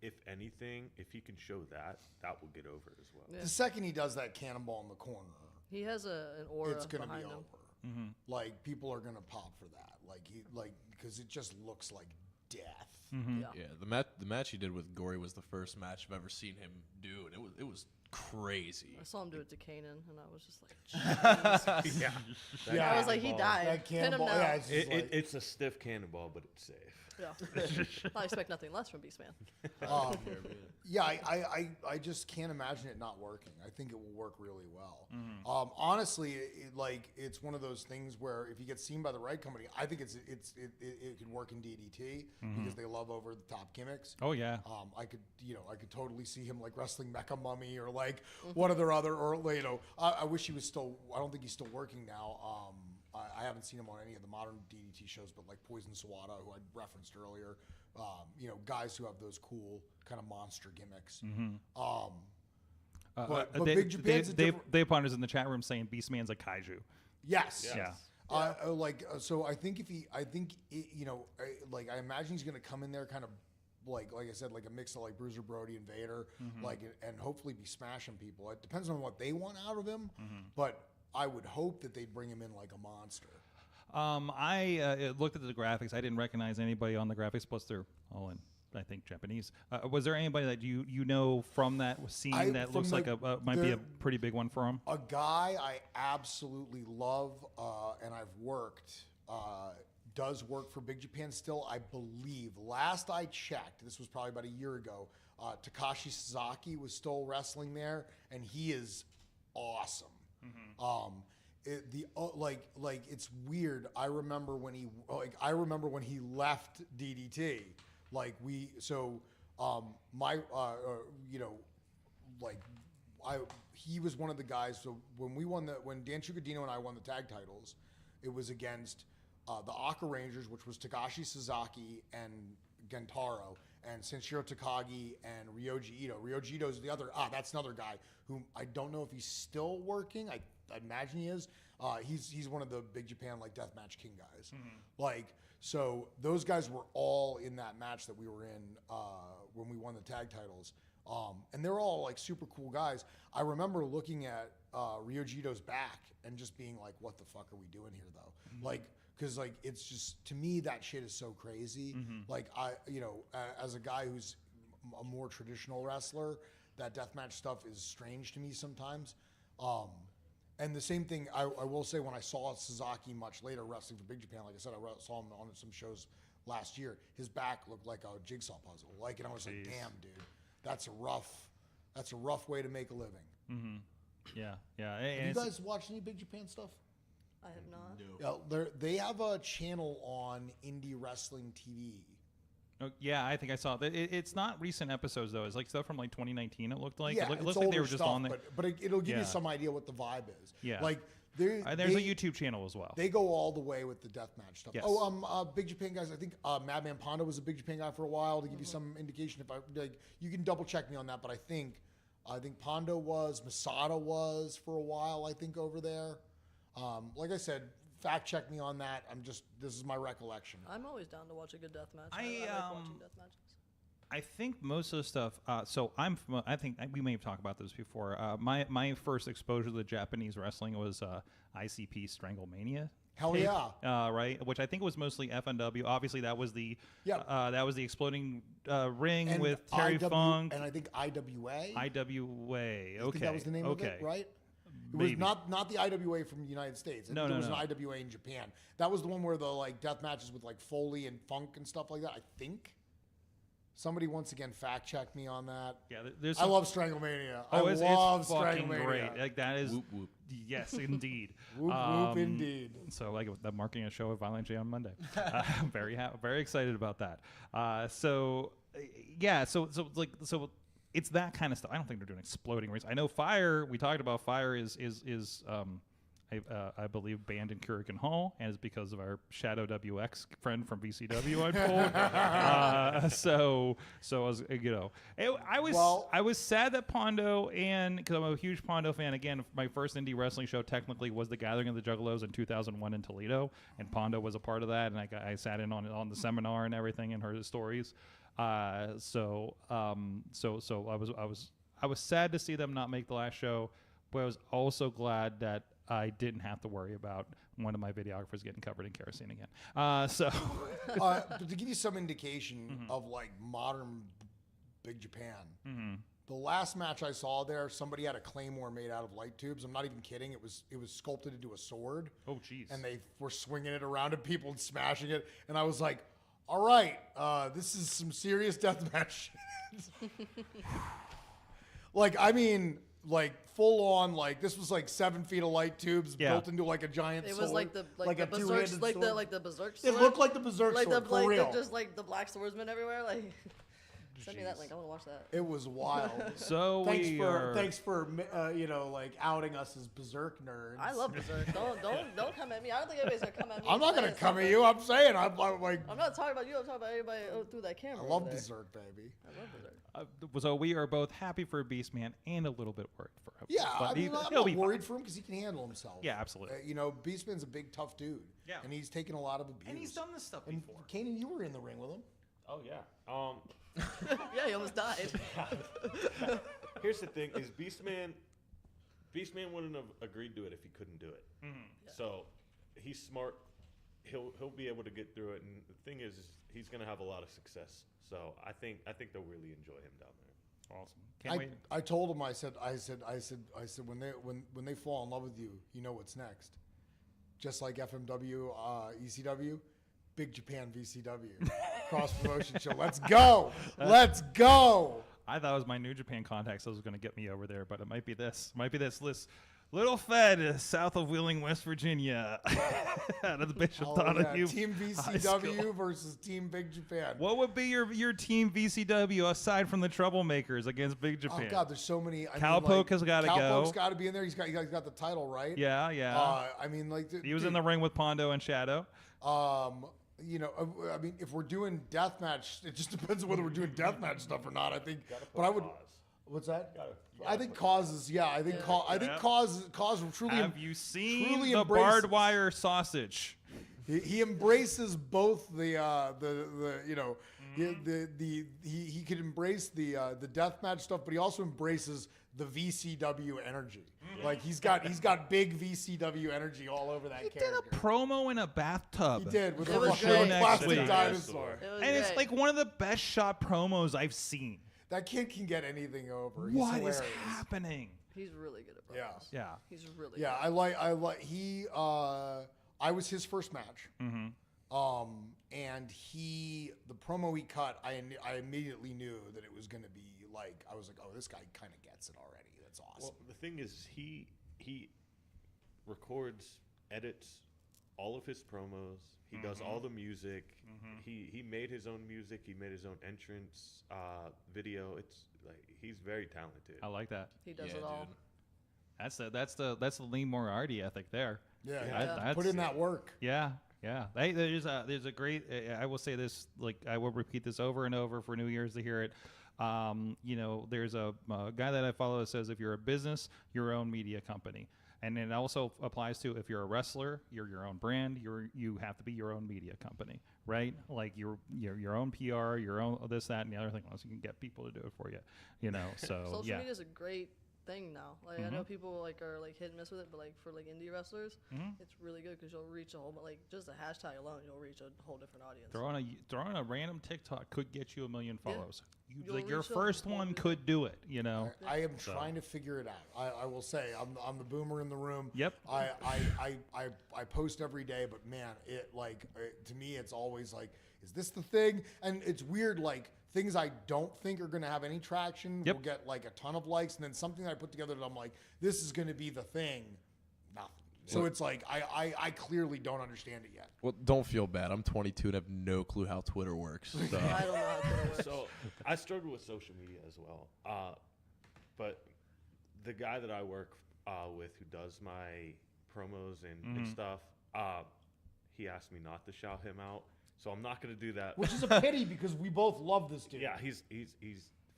if anything, if he can show that will get over as well. Yeah. The second he does that cannonball in the corner, he has an aura. It's going to be him. over. Like people are going to pop for that. Because it just looks like death. Yeah. The match he did with Gory was the first match I've ever seen him do, and it was crazy. I saw him do it to Canaan, and I was just like, jeez. I was like, he died. That Pin him cannonball, now. It's a stiff cannonball, but it's safe. Yeah. I expect nothing less from Beastman. I just can't imagine it not working. I think it will work really well. Honestly, it's one of those things where if you get seen by the right company, I think it could work in DDT because they love over the top gimmicks. Oh yeah. I could totally see him like wrestling Mecha Mummy or like one of their other, or I wish he was still. I don't think he's still working now. I haven't seen him on any of the modern DDT shows, but like Poison Sawada, who I referenced earlier, guys who have those cool kind of monster gimmicks. But Big Japan's Dave Ponder's in the chat room saying Beastman's a kaiju. Yes. Yeah. So I think I imagine he's going to come in there kind of like I said, like a mix of like Bruiser Brody and Vader, and hopefully be smashing people. It depends on what they want out of him, but I would hope that they'd bring him in like a monster. I looked at the graphics. I didn't recognize anybody on the graphics, plus they're all in, I think, Japanese. Was there anybody that you know from that scene that looks like might be a pretty big one for him? A guy I absolutely love, and I've worked, does work for Big Japan still, I believe. Last I checked, this was probably about a year ago, Takashi Sasaki was still wrestling there, and he is awesome. It's weird. I remember when he left DDT. He was one of the guys. So when Dan Chucadino and I won the tag titles, it was against the Aka Rangers, which was Takashi Sasaki and Gentaro, and Senshiro Takagi and Ryoji Ito. Ryoji Ito is the other. That's another guy whom I don't know if he's still working. I imagine he is. He's one of the Big Japan Deathmatch King guys. So those guys were all in that match that we were in when we won the tag titles. And they're all super cool guys. I remember looking at Ryoji Ito's back and just being like, "What the fuck are we doing here, though?" Because it's just, to me, that shit is so crazy. As a guy who's a more traditional wrestler, that deathmatch stuff is strange to me sometimes. And the same thing, I will say, when I saw Sasaki much later wrestling for Big Japan, like I said, I saw him on some shows last year, his back looked like a jigsaw puzzle. Like, and I was like, damn, dude, that's a rough way to make a living. Mm-hmm. Yeah. Have you guys watched any Big Japan stuff? I have not. Yeah, they have a channel on Indie Wrestling TV. Oh, yeah, I think I saw it. It's not recent episodes though. It's like stuff from like 2019. It looked like. Yeah, it looks like they were just on there. But it'll give you some idea what the vibe is. Yeah. Like there's a YouTube channel as well. They go all the way with the deathmatch stuff. Yes. Big Japan guys. I think Madman Pondo was a Big Japan guy for a while. To give you some indication, if I like, you can double check me on that. But I think Pondo was, Masada was for a while. I think over there. Like I said, fact check me on that. This is my recollection. I'm always down to watch a good death match. I like watching death matches. I think most of the stuff. So I think we may have talked about this before. My first exposure to the Japanese wrestling was ICP Stranglemania. Hell yeah! Right, which I think was mostly FNW. Obviously, that was the that was the exploding ring And with Terry Funk, and I think IWA. IWA. Okay, I think that was the name of it, right? It was not the IWA from the United States. There was an IWA in Japan. That was the one where the like death matches with like Foley and Funk and stuff like that. I think. Somebody once again fact check me on that. Yeah, I love Stranglemania. It's fucking Stranglemania. great. Like that is. Whoop, whoop. Yes, indeed. Whoop indeed. So like I'm marking a show at Violent J on Monday. I'm very excited about that. So it's that kind of stuff. I don't think they're doing exploding rings. I know Fire. We talked about Fire is I believe banned in Kurikan Hall, and it's because of our Shadow WX friend from VCW. I pulled. So I was I was sad that Pondo, and because I'm a huge Pondo fan. Again, my first indie wrestling show technically was the Gathering of the Juggalos in 2001 in Toledo, and Pondo was a part of that, and I sat in on the seminar and everything and heard his stories. So I was sad to see them not make the last show, but I was also glad that I didn't have to worry about one of my videographers getting covered in kerosene again. But to give you some indication of like modern Big Japan, the last match I saw there, somebody had a claymore made out of light tubes. I'm not even kidding. It was sculpted into a sword. Oh, jeez. And they were swinging it around at people and smashing it. And I was like, all right, this is some serious deathmatch. Like full on, like this was like 7 feet of light tubes built into like a giant sword. It was like the berserk, like the berserk sword. It looked like the berserk sword, for real. Just like the black swordsman everywhere. Like, send me that link. I want to watch that. It was wild. So thanks for like outing us as berserk nerds. I love berserk. Don't come at me. I don't think anybody's gonna come at me. I'm not gonna come at you. I'm saying I'm like. I'm not talking about you. I'm talking about everybody through that camera. I love berserk, baby. I love berserk. So we are both happy for Beastman and a little bit worried for him. Yeah, but I'm not worried for him because he can handle himself. Yeah, absolutely. Beastman's a big, tough dude. Yeah. And he's taken a lot of abuse. And he's done this stuff before. Canaan, you were in the ring with him. Oh yeah. Yeah, he almost died. Here's the thing: is Beastman wouldn't have agreed to it if he couldn't do it. Mm-hmm. Yeah. So he's smart. He'll be able to get through it. And the thing is he's going to have a lot of success. So I think they'll really enjoy him down there. Awesome. Can't wait. I told him. I said when they fall in love with you, you know what's next. Just like FMW, ECW. Big Japan VCW cross promotion show. Let's go. Let's go. I thought it was my New Japan contacts that was going to get me over there, but it might be this. Little Fed, south of Wheeling, West Virginia, out of the Bishop Donahue. Team VCW versus Team Big Japan. What would be your Team VCW aside from the Troublemakers against Big Japan? Oh God, there's so many. Cowpoke has got to go. Cowpoke's got to be in there. He's got the title, right? Yeah. He was in the ring with Pondo and Shadow. If we're doing deathmatch, it just depends on whether we're doing deathmatch stuff or not. I think, but I would. What's that? I think causes. Yeah, I think cause truly. Have you seen the barbed wire sausage? He embraces both he could embrace the deathmatch stuff, but he also embraces the VCW energy. Like he's got big VCW energy all over that character. He did a promo in a bathtub. He did with a plastic dinosaur. It's like one of the best shot promos I've seen. That kid can get anything over. What is happening? He's really good at promos. Yeah. He's really good. Yeah, I was his first match. Mm-hmm. And the promo he cut, I immediately knew that it was going to be like, I was like, oh, this guy kind of gets it already. That's awesome. Well, the thing is, he records, edits all of his promos. He does all the music. He made his own music. He made his own entrance video. It's like he's very talented. I like that. He does it all. Dude. That's the Lee Moriarty ethic there. Yeah, put in that work. Yeah. Hey, there's a great. I will say this, like I will repeat this over and over for New Year's to hear it. There's a guy that I follow that says if you're a business, your own media company. And it also applies to if you're a wrestler, you're your own brand. You have to be your own media company, right? Like your own PR, your own this, that, and the other thing. Unless you can get people to do it for you, So social media is a great thing now. Like I know people are hit and miss with it, but for indie wrestlers, it's really good because you'll reach a whole just a hashtag alone, you'll reach a whole different audience. Throwing a random TikTok could get you 1 million follows. Your first one could do it. I am trying to figure it out. I will say I'm the boomer in the room. Yep. I post every day, but man, to me it's always like, is this the thing? And it's weird, things I don't think are going to have any traction will get a ton of likes, and then something that I put together that I'm like, this is going to be the thing, nothing. So it's like I clearly don't understand it yet. Well, don't feel bad. I'm 22 and have no clue how Twitter works. So. I don't know how Twitter works. So I struggle with social media as well. But the guy that I work with who does my promos and stuff, he asked me not to shout him out. So I'm not going to do that. Which is a pity because we both love this dude. Yeah, he's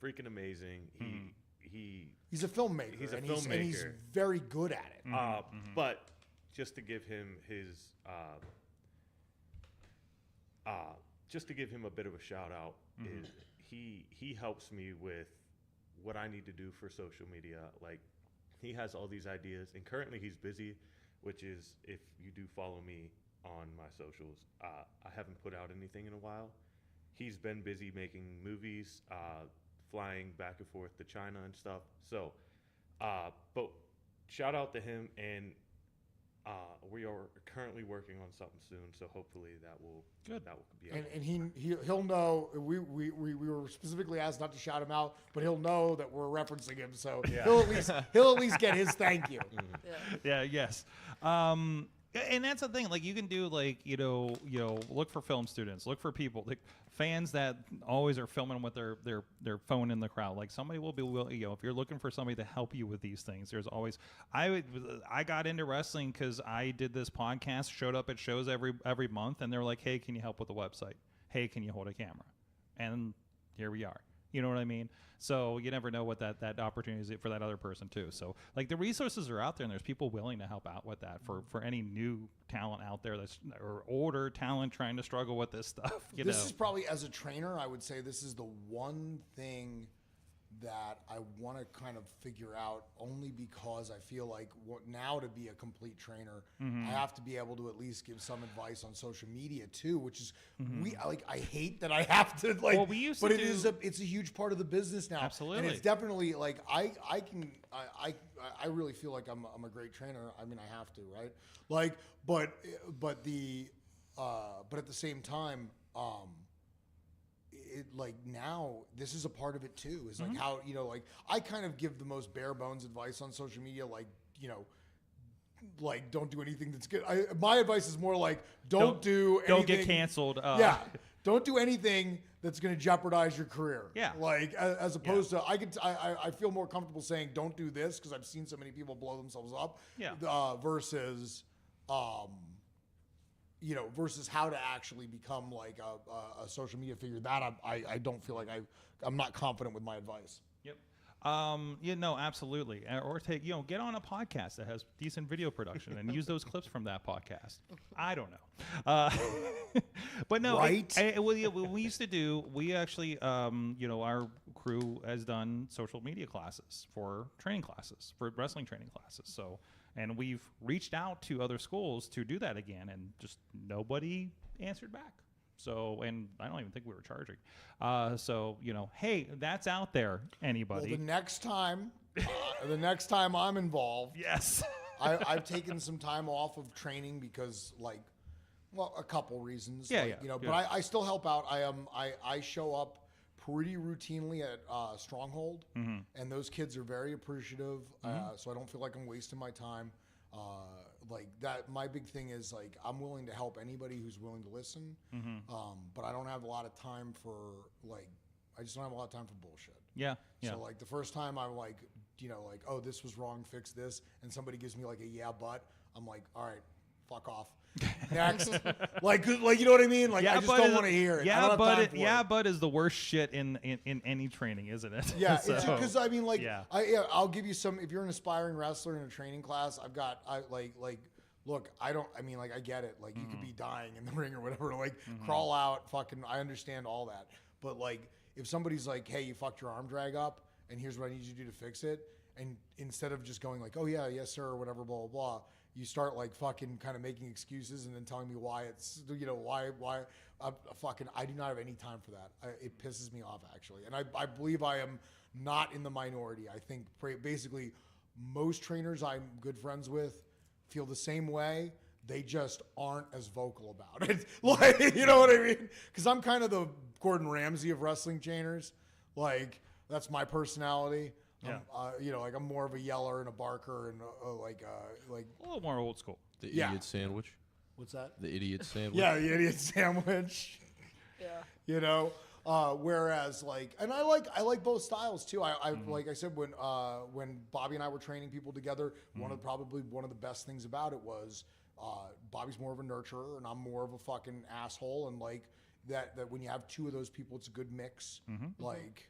freaking amazing. He's a filmmaker. And he's very good at it. But just to give him a bit of a shout out is he helps me with what I need to do for social media. Like he has all these ideas, and currently he's busy, which is if you do follow me on my socials, I haven't put out anything in a while. He's been busy making movies, flying back and forth to China and stuff. So, but shout out to him, and we are currently working on something soon. So hopefully that will be out. And he'll know. We were specifically asked not to shout him out, but he'll know that we're referencing him. So he'll at least get his thank you. Yes. And that's the thing. You can do look for film students, look for people, fans that always are filming with their phone in the crowd. Somebody will be willing. If you're looking for somebody to help you with these things, there's always. I got into wrestling because I did this podcast, showed up at shows every month, and they're like, "Hey, can you help with the website? Hey, can you hold a camera?" And here we are. You know what I mean? So you never know what that opportunity is for that other person too. So the resources are out there, and there's people willing to help out with that for any new talent out there or older talent trying to struggle with this stuff. This is probably, as a trainer, I would say this is the one thing that I want to kind of figure out, only because I feel like now to be a complete trainer, I have to be able to at least give some advice on social media too, which is I hate that I have to it's a huge part of the business now. Absolutely. And it's definitely I really feel like I'm a great trainer. I mean, I have to, right? But at the same time, now this is a part of it too, is how I kind of give the most bare bones advice on social media, don't do anything that's good. My advice is more don't get canceled. Don't do anything that's going to jeopardize your career. Yeah. As opposed to I feel more comfortable saying don't do this because I've seen so many people blow themselves up. Yeah. Versus versus how to actually become a social media figure. That I don't feel like I'm not confident with my advice. Yep. Absolutely. Or get on a podcast that has decent video production and use those clips from that podcast. I don't know. But no, right? What we used to do, we actually, our crew has done social media classes for wrestling training classes. So, and we've reached out to other schools to do that again, and just nobody answered back. So, and I don't even think we were charging. Hey, that's out there. Anybody? Well, the next time I'm involved, yes, I've taken some time off of training because Well, a couple reasons. Yeah, like, yeah, You know, yeah. but I still help out. I show up pretty routinely at Stronghold, and those kids are very appreciative. So I don't feel like I'm wasting my time. Like that, my big thing is like I'm willing to help anybody who's willing to listen. But I don't have a lot of time for I just don't have a lot of time for bullshit. Yeah. So like the first time I'm like, oh, this was wrong, fix this, and somebody gives me like a yeah, but I'm like, all right, fuck off. Next, like you know what I mean? Like I just don't want to hear it. I don't have time for it. But is the worst shit in any training, isn't it? Yeah, So, because I mean, like, yeah. I'll give you some. If you're an aspiring wrestler in a training class, look, I get it. Like, you could be dying in the ring or whatever. Like, crawl out, fucking. I understand all that, but like, if somebody's like, hey, you fucked your arm drag up, and here's what I need you to do to fix it, and instead of just going like, oh yeah, yes sir, or whatever, blah blah blah. You start like fucking kind of making excuses and then telling me why it's, why I do not have any time for that. It pisses me off actually. And I believe I am not in the minority. I think basically most trainers I'm good friends with feel the same way. They just aren't as vocal about it. Like, you know what I mean? Because I'm kind of the Gordon Ramsay of wrestling trainers. Like, that's my personality. Yeah. I'm more of a yeller and a barker and like A little more old school. The idiot sandwich. What's that? The idiot sandwich. Yeah, the idiot sandwich. Yeah. Whereas and I like both styles too. I like I said when Bobby and I were training people together, one of the best things about it was Bobby's more of a nurturer and I'm more of a fucking asshole, and like that when you have two of those people, it's a good mix. Like.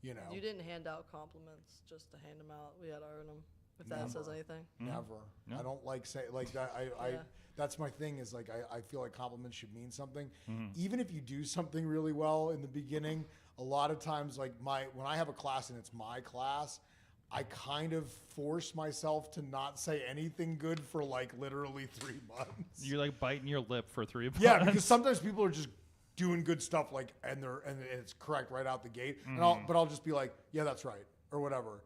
You didn't hand out compliments just to hand them out. We had to earn them. If that says anything. Never. No. I don't like say like that. That's my thing is like I feel like compliments should mean something. Even if you do something really well in the beginning, a lot of times like when I have a class and it's my class, I kind of force myself to not say anything good for like literally 3 months. You're like biting your lip for 3 months. Yeah, because sometimes people are just doing good stuff like and it's correct right out the gate, and I'll just be like, yeah, that's right, or whatever.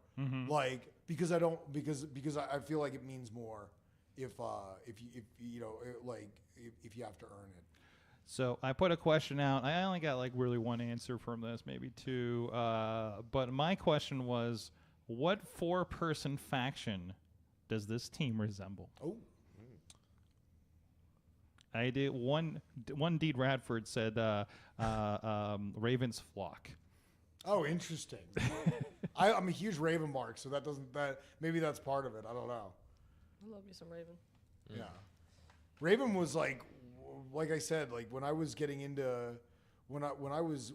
Like because I feel like it means more if you have to earn it. So I put a question out. I only got like really one answer from this, maybe two. But my question was, what 4-person faction does this team resemble? Oh. I did one. Deed Radford said Raven's flock. Oh, interesting. I'm a huge Raven mark, so maybe that's part of it. I don't know. I love me some Raven. Yeah, Raven was like I said, like when I was getting into when I was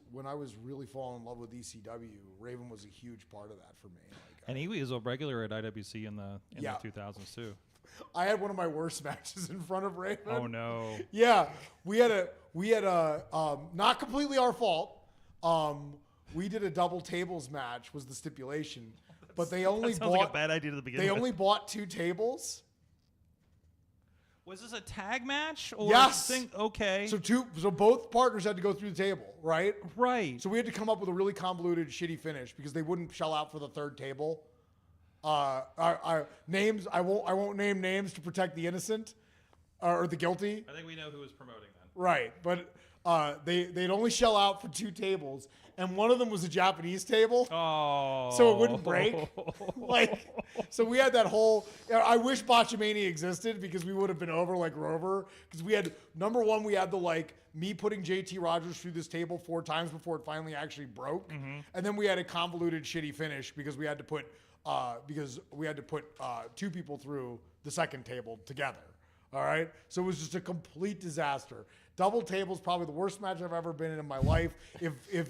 really falling in love with ECW, Raven was a huge part of that for me. Like, and he was a regular at IWC in the 2000s too. I had one of my worst matches in front of Raven. Oh no! Yeah, we had a not completely our fault. We did a double tables match was the stipulation, but they only sounds like a bad idea at the beginning. They only bought 2 tables. Was this a tag match? Or Yes. Okay. So both partners had to go through the table, right? Right. So we had to come up with a really convoluted, shitty finish because they wouldn't shell out for the 3rd table. Our names. I won't name names to protect the innocent or the guilty. I think we know who was promoting then. Right, but they'd only shell out for 2 tables, and one of them was a Japanese table. Oh. So it wouldn't break. So we had that whole. I wish Botchamania existed because we would have been over like Rover. Because we had number one, we had the me putting JT Rogers through this table 4 times before it finally actually broke, and then we had a convoluted, shitty finish because we had to put 2 people through the 2nd table together. All right, so it was just a complete disaster. Double tables, probably the worst match I've ever been in my life. If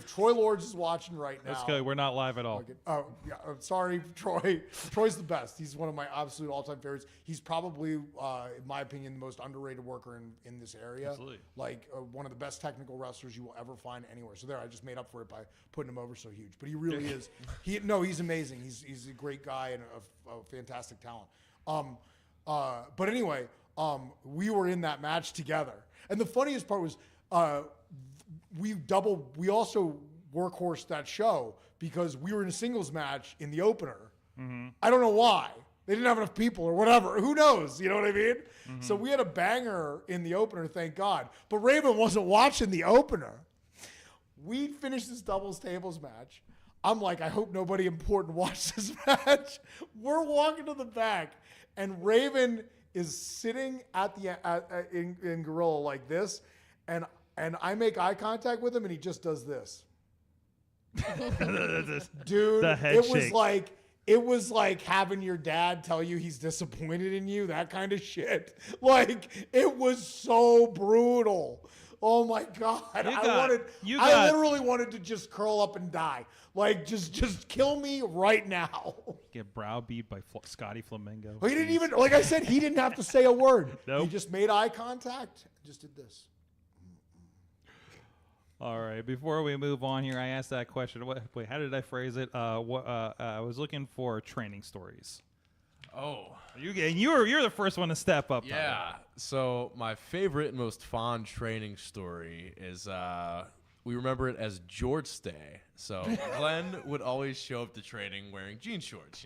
Troy Lords is watching right now, Let's go. We're not live at all. Oh yeah, I'm sorry, Troy. Troy's the best. He's one of my absolute all-time favorites. He's probably, in my opinion, the most underrated worker in this area. Absolutely. One of the best technical wrestlers you will ever find anywhere. So there, I just made up for it by putting him over so huge. But he really is. He's amazing. He's a great guy and a fantastic talent. But anyway, we were in that match together, and the funniest part was. We also workhorsed that show because we were in a singles match in the opener. I don't know why. They didn't have enough people or whatever. Who knows? You know what I mean? So we had a banger in the opener, thank God. But Raven wasn't watching the opener. We finished this doubles tables match. I'm like, I hope nobody important watched this match. We're walking to the back, and Raven is sitting at the in Gorilla like this, and I make eye contact with him, and he just does this. Dude, The head shake. It was like having your dad tell you he's disappointed in you, that kind of shit. Like, it was so brutal. Oh my God. I literally wanted to just curl up and die. Like, just kill me right now. Get browbeat by Scotty Flamingo. He didn't even, like I said, he didn't have to say a word. Nope. He just made eye contact and just did this. All right. Before we move on here, I asked that question. Wait, how did I phrase it? I was looking for training stories. Oh. You're the first one to step up. Yeah. So my favorite and most fond training story is we remember it as Jorts Day. So Glenn would always show up to training wearing jean shorts,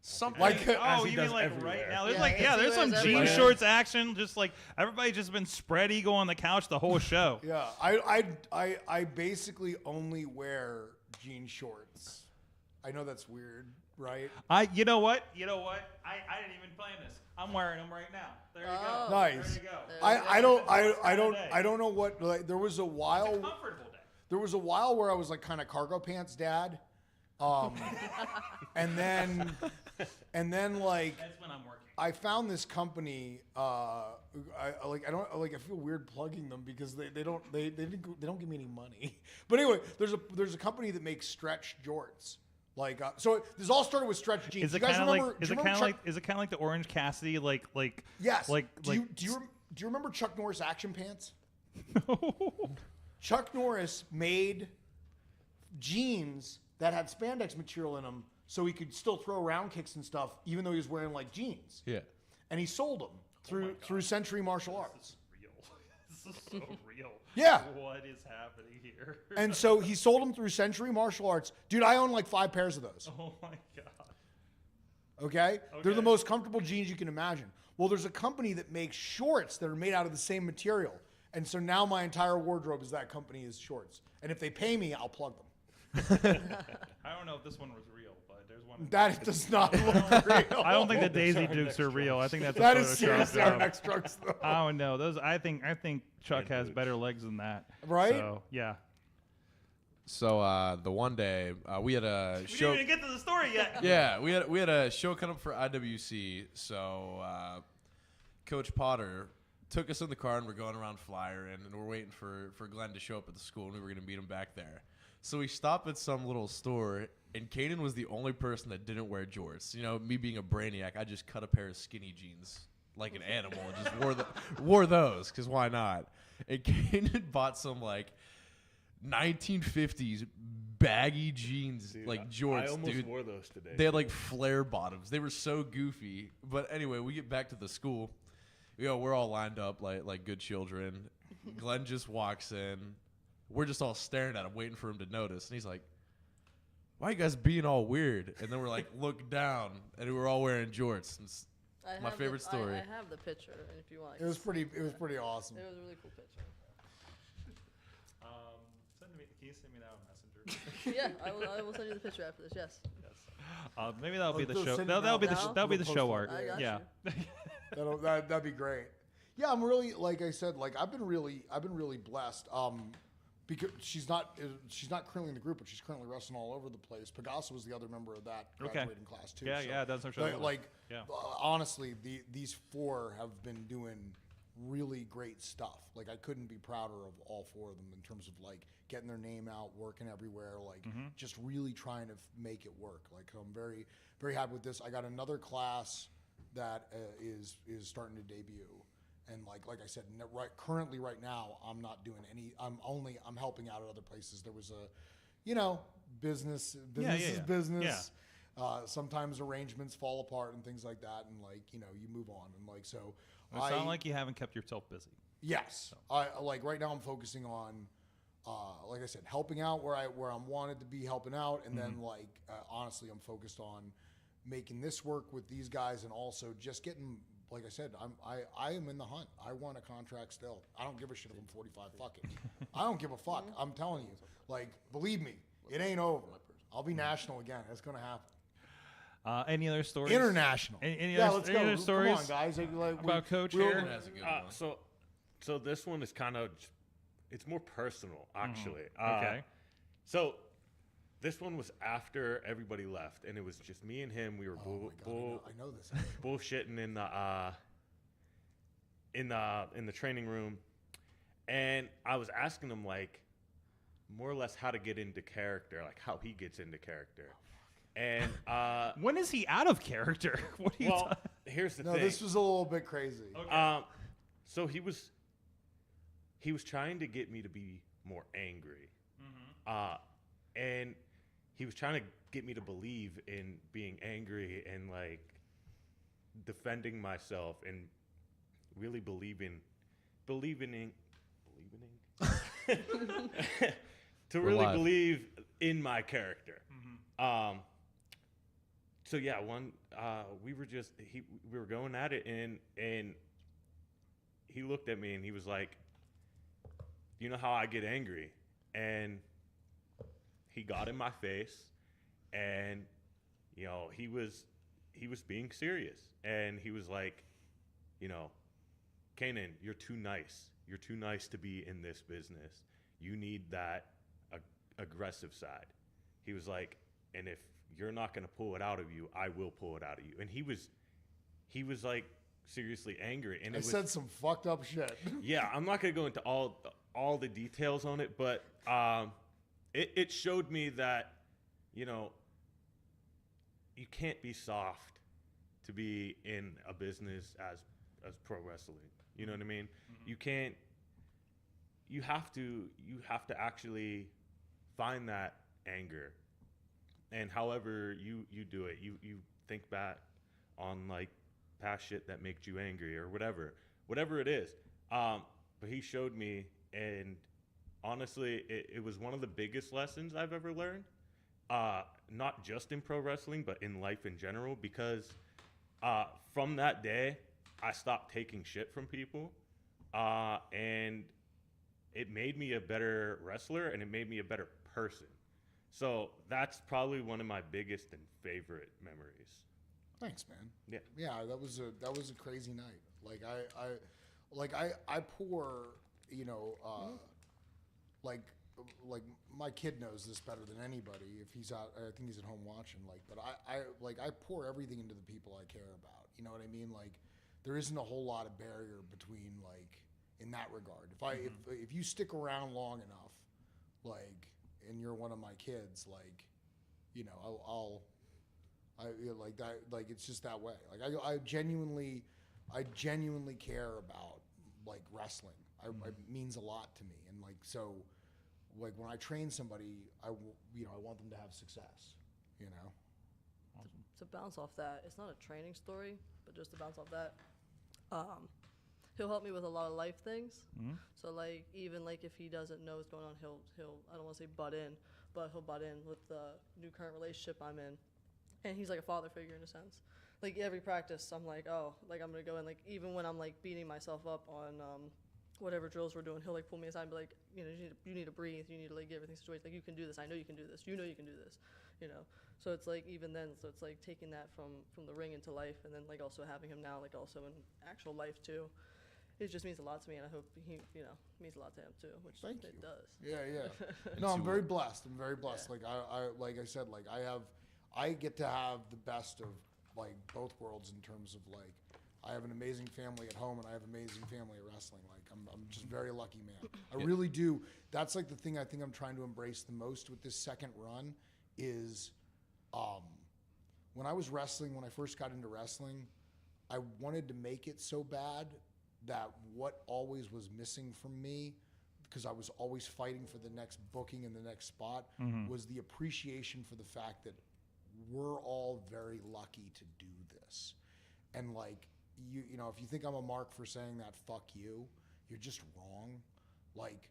something Like, you mean like everywhere. right now? There's Yeah, there's some everywhere. jean shorts action. Just like everybody's just been spread eagle on the couch the whole show. Yeah, I basically only wear jean shorts. I know that's weird, right? You know what? I didn't even plan this. I'm wearing them right now. There you go. Nice. There you go. I don't know what. Like, there was a while. It's a comfortable day. There was a while where I was like kind of cargo pants dad, and then like That's when I'm working. I found this company. I feel weird plugging them because they don't give me any money. But anyway, there's a company that makes stretch jorts. Like so, this all started with stretch jeans. Is it You guys kind of remember? like? Is it kind of like the Orange Cassidy? Like Yes. Like do you remember Chuck Norris action pants? Chuck Norris made jeans that had spandex material in them, so he could still throw round kicks and stuff, even though he was wearing like jeans. Yeah. And he sold them through Century Martial Arts. This is so real. Yeah. What is happening here? And so he sold them through Century Martial Arts. Dude, I own like 5 pairs of those. Oh my God. Okay? They're the most comfortable jeans you can imagine. Well, there's a company that makes shorts that are made out of the same material. And so now my entire wardrobe is that company's shorts. And if they pay me, I'll plug them. I don't know if this one was real, but there's one. That does not look real. I don't think the Daisy Dukes are real. I think that's That a is Photoshop seriously our job. next drugs, though. I don't know. Those. I think Chuck has better legs than that. Right? So, yeah. So the one day we had a We show. didn't even get to the story yet. Yeah, we had a show coming up for IWC. So Coach Potter took us in the car and we're going around flyering and we're waiting for Glenn to show up at the school and we were gonna meet him back there. So we stopped at some little store and Canaan was the only person that didn't wear jorts. You know, me being a brainiac, I just cut a pair of skinny jeans like an animal and just wore those because why not? And Canaan bought some like 1950s baggy jeans, Dude, like jorts, I almost dude. wore those today. They had like flare bottoms. They were so goofy. But anyway, we get back to the school. We're all lined up like good children. Glenn just walks in. We're just all staring at him, waiting for him to notice. And he's like, "Why are you guys being all weird?" And then we're like, look down, and we were all wearing jorts. And it's my favorite story. I have the picture, and if you want, It was pretty awesome. It was a really cool picture. Can you send me that on Messenger? Yeah, I will send you the picture after this. Yes. Maybe that'll be the they'll show. send it That'll be now? that'll be the We'll show post art. I got Yeah. That'd be great. Yeah, I'm really, like I said, like I've been really blessed. Because she's not currently in the group, but she's currently wrestling all over the place. Pagasa was the other member of that graduating class too. Yeah, so, yeah, that's what I'm sure. Like, Yeah. honestly, these 4 have been doing really great stuff. Like I couldn't be prouder of all 4 of them in terms of like getting their name out, working everywhere, like just really trying to make it work. Like I'm very, very happy with this. I got another class that is starting to debut. And like I said, currently right now, I'm not doing any. I'm helping out at other places. There was a, business is business. Yeah. Sometimes arrangements fall apart and things like that, and like you move on and like so. It's not like you haven't kept yourself busy. Yes, I like right now. I'm focusing on, like I said, helping out where I'm wanted to be helping out, and then like honestly, I'm focused on making this work with these guys, and also just getting, like I said, I am in the hunt. I want a contract still. I don't give a shit if I'm 45. Fuck it. I don't give a fuck. I'm telling you. Like, believe me, it ain't over. I'll be national again. It's gonna happen. Any other stories? International. Any yeah, other, let's any go. other Come stories on, guys. Like, about Coach we- here? That's a good one. So this one is kind of, it's more personal, actually. Okay. So this one was after everybody left, and it was just me and him. We were I know this. bullshitting in the training room, and I was asking him, like, more or less how to get into character, like how he gets into character. And when is he out of character? What are you well, here's the No, thing. this was a little bit crazy. So he was trying to get me to be more angry, and he was trying to get me to believe in being angry and like defending myself and really believing to really believe in my character. So yeah, we were going at it, and he looked at me and he was like, "You know how I get angry?" And he got in my face, and you know, he was being serious, and he was like, you know, "Canaan, you're too nice. You're too nice to be in this business. You need that aggressive side." He was like, "And if you're not going to pull it out of you, I will pull it out of you." And he was like seriously angry. And I said some fucked up shit. Yeah, I'm not going to go into all the details on it, but it showed me that, you know, you can't be soft to be in a business as pro wrestling. You know what I mean? You can't. You have to actually find that anger, and however you do it, you think back on like past shit that makes you angry or whatever it is. But he showed me, and honestly, it was one of the biggest lessons I've ever learned. Not just in pro wrestling, but in life in general, because from that day, I stopped taking shit from people, and it made me a better wrestler, and it made me a better person. So that's probably one of my biggest and favorite memories. Thanks, man. Yeah. Yeah, that was a crazy night. Like I pour, you know, like my kid knows this better than anybody. If he's out, I think he's at home watching. Like, but I pour everything into the people I care about. You know what I mean? Like, there isn't a whole lot of barrier between, like, in that regard. If you stick around long enough, like, and you're one of my kids, like, you know, I like that. Like, it's just that way. Like, I genuinely care about, like, wrestling. It means a lot to me, and like, so, like, when I train somebody, I want them to have success. You know. To bounce off that, it's not a training story, but just to bounce off that, he'll help me with a lot of life things. So like, even like if he doesn't know what's going on, he'll I don't want to say butt in, but he'll butt in with the new current relationship I'm in, and he's like a father figure in a sense. Like every practice, I'm like, oh, like I'm gonna go in. Like even when I'm like beating myself up on whatever drills we're doing, he'll like pull me aside and be like, you know, you need to breathe. You need to like get everything situated. Like you can do this. I know you can do this. You know you can do this. You know. So it's like even then, so it's like taking that from the ring into life, and then like also having him now, like also in actual life too. It just means a lot to me, and I hope he, you know, means a lot to him too, which it does. Yeah. No, I'm very blessed. I'm very blessed. Yeah. Like I like I said, like I get to have the best of like both worlds in terms of like I have an amazing family at home and I have an amazing family at wrestling. Like I'm just very lucky, man. I really do. That's like the thing I think I'm trying to embrace the most with this second run is when I was wrestling, when I first got into wrestling, I wanted to make it so bad that what always was missing from me, because I was always fighting for the next booking and the next spot, was the appreciation for the fact that we're all very lucky to do this. And like, you know, if you think I'm a mark for saying that, fuck you, you're just wrong. Like,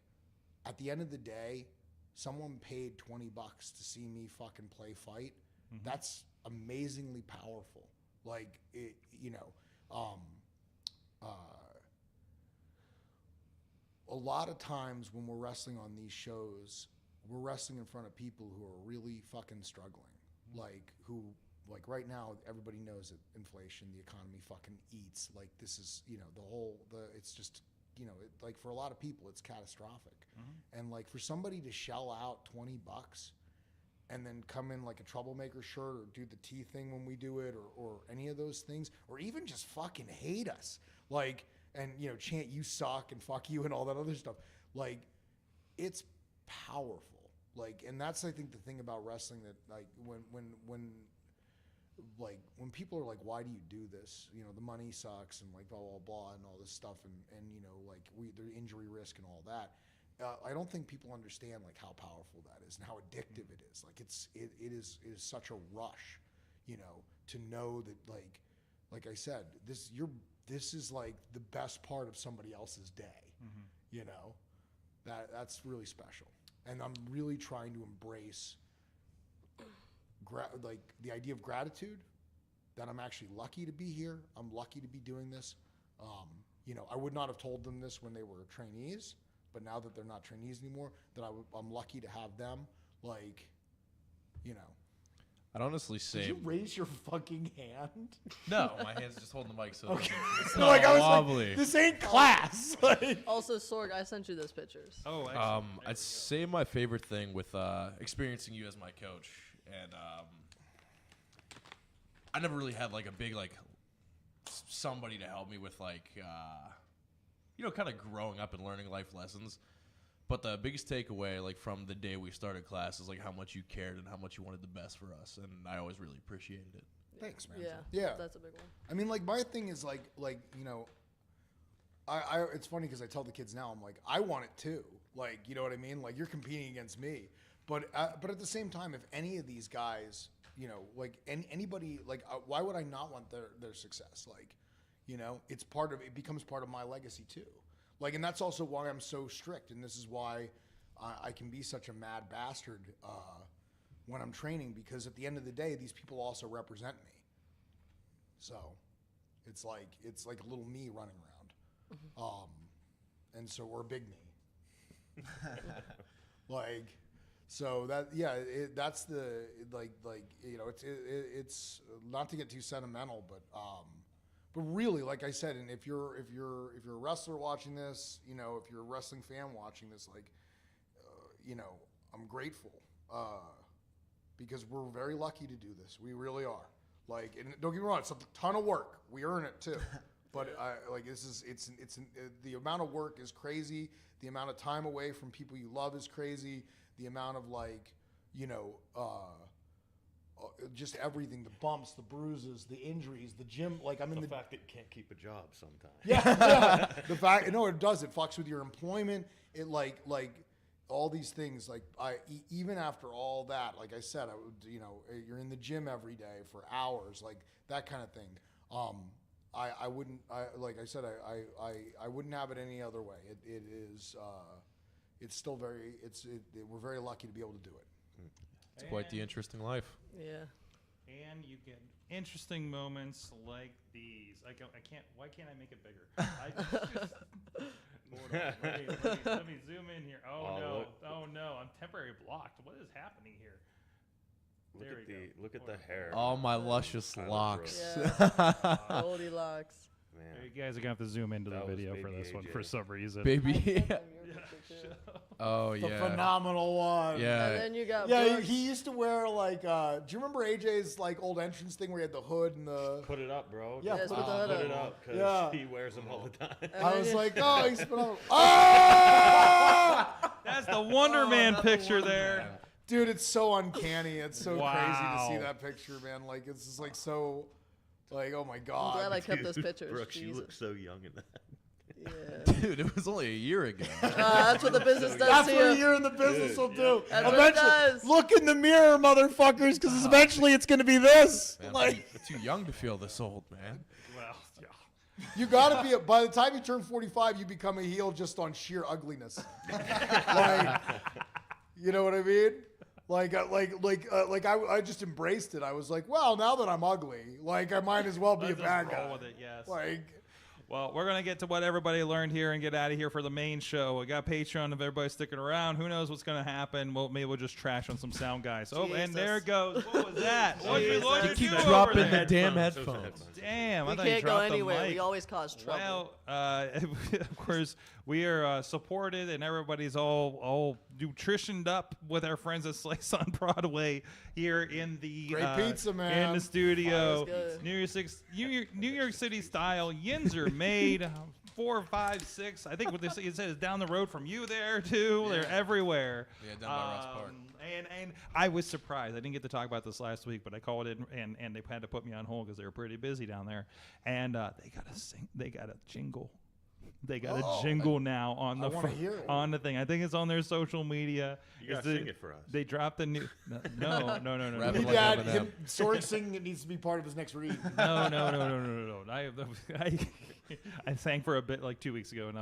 at the end of the day, someone paid $20 to see me fucking fight. That's amazingly powerful. Like it, a lot of times when we're wrestling on these shows, we're wrestling in front of people who are really fucking struggling. Like right now, everybody knows that inflation, the economy fucking eats. Like this is, it's just, like for a lot of people, it's catastrophic. And like for somebody to shell out $20 and then come in like a Troublemaker shirt or do the T thing when we do it or any of those things, or even just fucking hate us. Like, and chant you suck and fuck you and all that other stuff. Like, it's powerful. Like, and that's, I think, the thing about wrestling that, like, when people are like, why do you do this? The money sucks and like blah, blah, blah and all this stuff and like the injury risk and all that. I don't think people understand like how powerful that is and how addictive it is. Like it is such a rush, to know that like I said, this is like the best part of somebody else's day, that's really special. And I'm really trying to embrace like the idea of gratitude, that I'm actually lucky to be here. I'm lucky to be doing this. I would not have told them this when they were trainees, but now that they're not trainees anymore, that I'm lucky to have them. Like, I'd honestly say. Did you raise your fucking hand? No, my hand's just holding the mic, so okay. It's I not was wobbly. Like, this ain't class. Also, Sorg, I sent you those pictures. Oh, excellent. I'd say my favorite thing with experiencing you as my coach, and I never really had like a big somebody to help me with kind of growing up and learning life lessons. But the biggest takeaway, like from the day we started class, is like how much you cared and how much you wanted the best for us, and I always really appreciated it. Thanks, man. Yeah, that's a big one. I mean, like my thing is I it's funny because I tell the kids now, I'm like, I want it too. Like, you know what I mean? Like you're competing against me, but at the same time, if any of these guys, like anybody, like why would I not want their success? Like, it becomes part of my legacy too. Like, and that's also why I'm so strict, and this is why I can be such a mad bastard when I'm training, because at the end of the day, these people also represent me. So, it's like a little me running around, and so we're a big me. So that that's the it's not to get too sentimental, but really, like I said, and if you're a wrestler watching this, if you're a wrestling fan watching this, I'm grateful because we're very lucky to do this. We really are. Like, and don't get me wrong, it's a ton of work. We earn it too, but the amount of work is crazy. The amount of time away from people you love is crazy. The amount of just everything, the bumps, the bruises, the injuries, the gym, the fact that you can't keep a job sometimes. Yeah. The fact, it does. It fucks with your employment. It like all these things. Like even after all that, like I said, you're in the gym every day for hours, like that kind of thing. I wouldn't, like I said, I wouldn't have it any other way. It is, it's still we're very lucky to be able to do it. It's quite the interesting life. Yeah. And you get interesting moments like these. I can't. Why can't I make it bigger? Hold on. Let me zoom in here. Oh no! I'm temporary blocked. What is happening here? Look at the hair. All my luscious locks. Yeah. Goldilocks. Man. You guys are gonna have to zoom into the video for this one for some reason. Baby. Oh The yeah. phenomenal one. Yeah. And then you got Brooks. He used to wear do you remember AJ's old entrance thing where he had the hood and the Put it up, bro. Yeah, Yes, put put the hood Put up. it up because he wears them all the time. I was like, oh, he's phenomenal. Oh! That's the Wonder Man picture there. Dude, it's so uncanny. It's so Wow. crazy to see that picture, man. Like, it's just so, oh my I'm God. glad I kept those pictures. Brooks, you Jesus. look so young in that. Yeah. Dude, it was only a year ago. That's what the business does That's to what a you. year in the business will do. That's what it does. Look in the mirror, motherfuckers, because eventually it's going to be this. Man, Like, I'm too young to feel this old, man. Well, yeah. you got to be, by the time you turn 45, you become a heel just on sheer ugliness. Like, you know what I mean? I just embraced it. I was like, well, now that I'm ugly, like I might as well be a Let's just bad roll guy. with it, yes. Like, Well, we're going to get to what everybody learned here and get out of here for the main show. We got Patreon if everybody's sticking around. Who knows what's going to happen? Well, maybe we'll just trash on some sound guys. Oh, and there it goes. What was that? What did you keep do dropping over the there? damn headphones. Damn, I We thought you can't go dropped the anywhere. mic. We always cause trouble. Well, of course, we are supported, and everybody's all nutritioned up with our friends at Slice on Broadway here in the Great pizza, man. in the studio. Oh, that's good. New York City style. Yins are made 4, 5, 6. I think what it says is down the road from you there too. Yeah. They're everywhere. Yeah, down by Ross Park. And I was surprised. I didn't get to talk about this last week, but I called in and they had to put me on hold because they were pretty busy down there. And they got a jingle. They got a jingle now on the wanna hear it. on the thing. I think it's on their social media. You gotta sing it for us. They dropped the new. No. Rap it he like got Eminem. him. Sorg singing it needs to be part of his next read. No. I sang for a bit like 2 weeks ago, and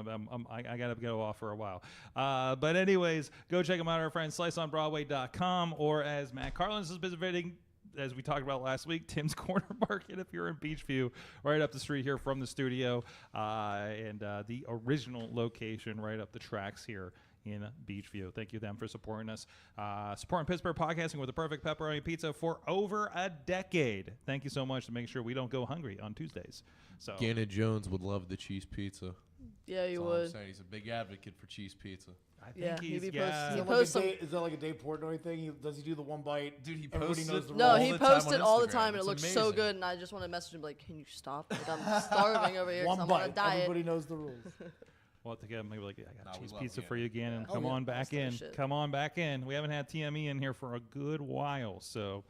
I gotta go off for a while. But anyways, go check them out. Our friends, SliceOnBroadway.com, or as Matt Carlins is visiting, as we talked about last week, Tim's Corner Market if you're in Beachview, right up the street here from the studio, and the original location right up the tracks here in Beachview. Thank you them for supporting us. Supporting Pittsburgh podcasting with the perfect pepperoni pizza for over a decade. Thank you so much to make sure we don't go hungry on Tuesdays. So Gannon Jones would love the cheese pizza. Yeah, you That's all I'm would. saying. He's a big advocate for cheese pizza. I think Yeah, he's he yeah. posts Is that like a Dave Portnoy thing? Does he do the one bite? Dude, he Everybody posts knows it. the No, all he the time posts on it all the Instagram. time, and it It's looks so amazing. good. And I just want to message him like, "Can you stop? Like, I'm starving over here. 'Cause One I'm on a bite. diet." Everybody knows the rules. We'll have to get maybe like, I got we cheese love pizza Gannon. for you, Gannon. Oh, Come yeah. on back in. Shit. Come on back in. We haven't had TME in here for a good while. So,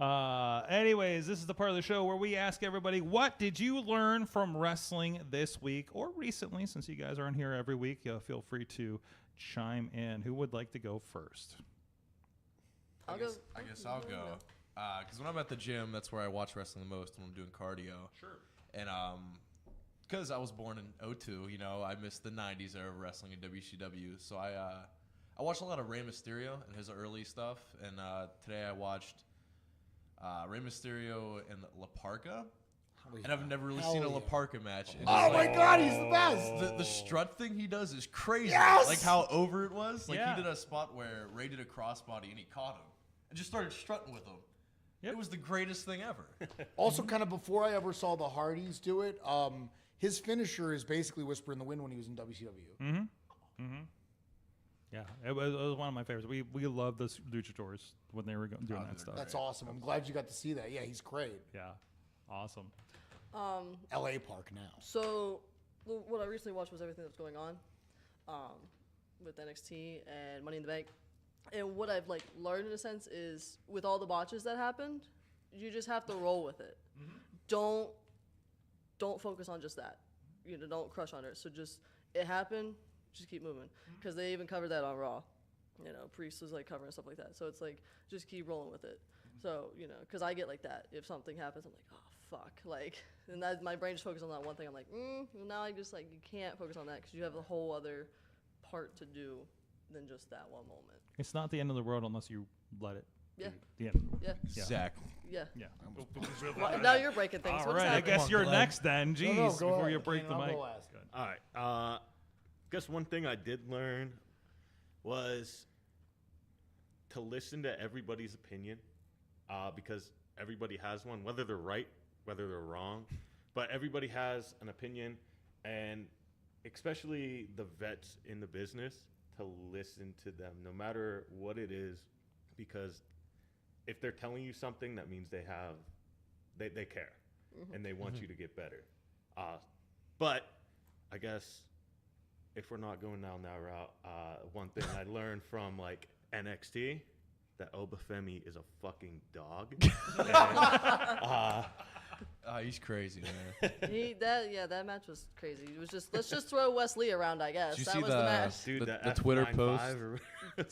anyways, this is the part of the show where we ask everybody, what did you learn from wrestling this week or recently? Since you guys aren't here every week, feel free to chime in. Who would like to go first? I'll I guess I'll go. Because when I'm at the gym, that's where I watch wrestling the most when I'm doing cardio. Sure. And because I was born in 2002, I missed the 90s era of wrestling in WCW. So I watched a lot of Rey Mysterio and his early stuff. And today I watched Rey Mysterio and La Parka. And I've never really seen a La Parka match. And Oh it's my like, God, he's the best. the strut thing he does is crazy. Yes! Like how over it was. Like Yeah. he did a spot where Ray did a crossbody and he caught him and just started strutting with him. Yep. It was the greatest thing ever. Also, kind of before I ever saw the Hardys do it, his finisher is basically Whisper in the Wind when he was in WCW. Yeah, it was one of my favorites. We loved the luchadors when they were doing that stuff. That's awesome. I'm glad you got to see that. Yeah, he's great. Yeah, awesome. LA Park now. So, what I recently watched was everything that's going on with NXT and Money in the Bank. And what I've learned in a sense is with all the botches that happened, you just have to roll with it. Don't focus on just that. Don't crush on it. So just it happened, just keep moving. Because they even covered that on Raw. Priest was covering stuff like that. So it's just keep rolling with it. So because I get like that. If something happens, I'm like, oh fuck, and that my brain just focuses on that one thing. I'm like, now I just you can't focus on that because you have a whole other part to do than just that one moment. It's not the end of the world unless you let it. Yeah. be the end of the world. Yeah. Exactly. Yeah. Yeah. Well, now you're breaking things. All What's right, I happening? guess you're next then. Jeez, go before ahead. you break the I'll mic. go last. All right. Guess one thing I did learn was to listen to everybody's opinion because everybody has one, whether they're right, whether they're wrong, but everybody has an opinion, and especially the vets in the business, to listen to them no matter what it is, because if they're telling you something, that means they care and they want you to get better. But I guess if we're not going down that route, one thing I learned from NXT, that Obafemi is a fucking dog. He's crazy, man. That match was crazy. It was just let's just throw Wesley around, I guess. Did you That see was the match. Dude, the Twitter F95 post?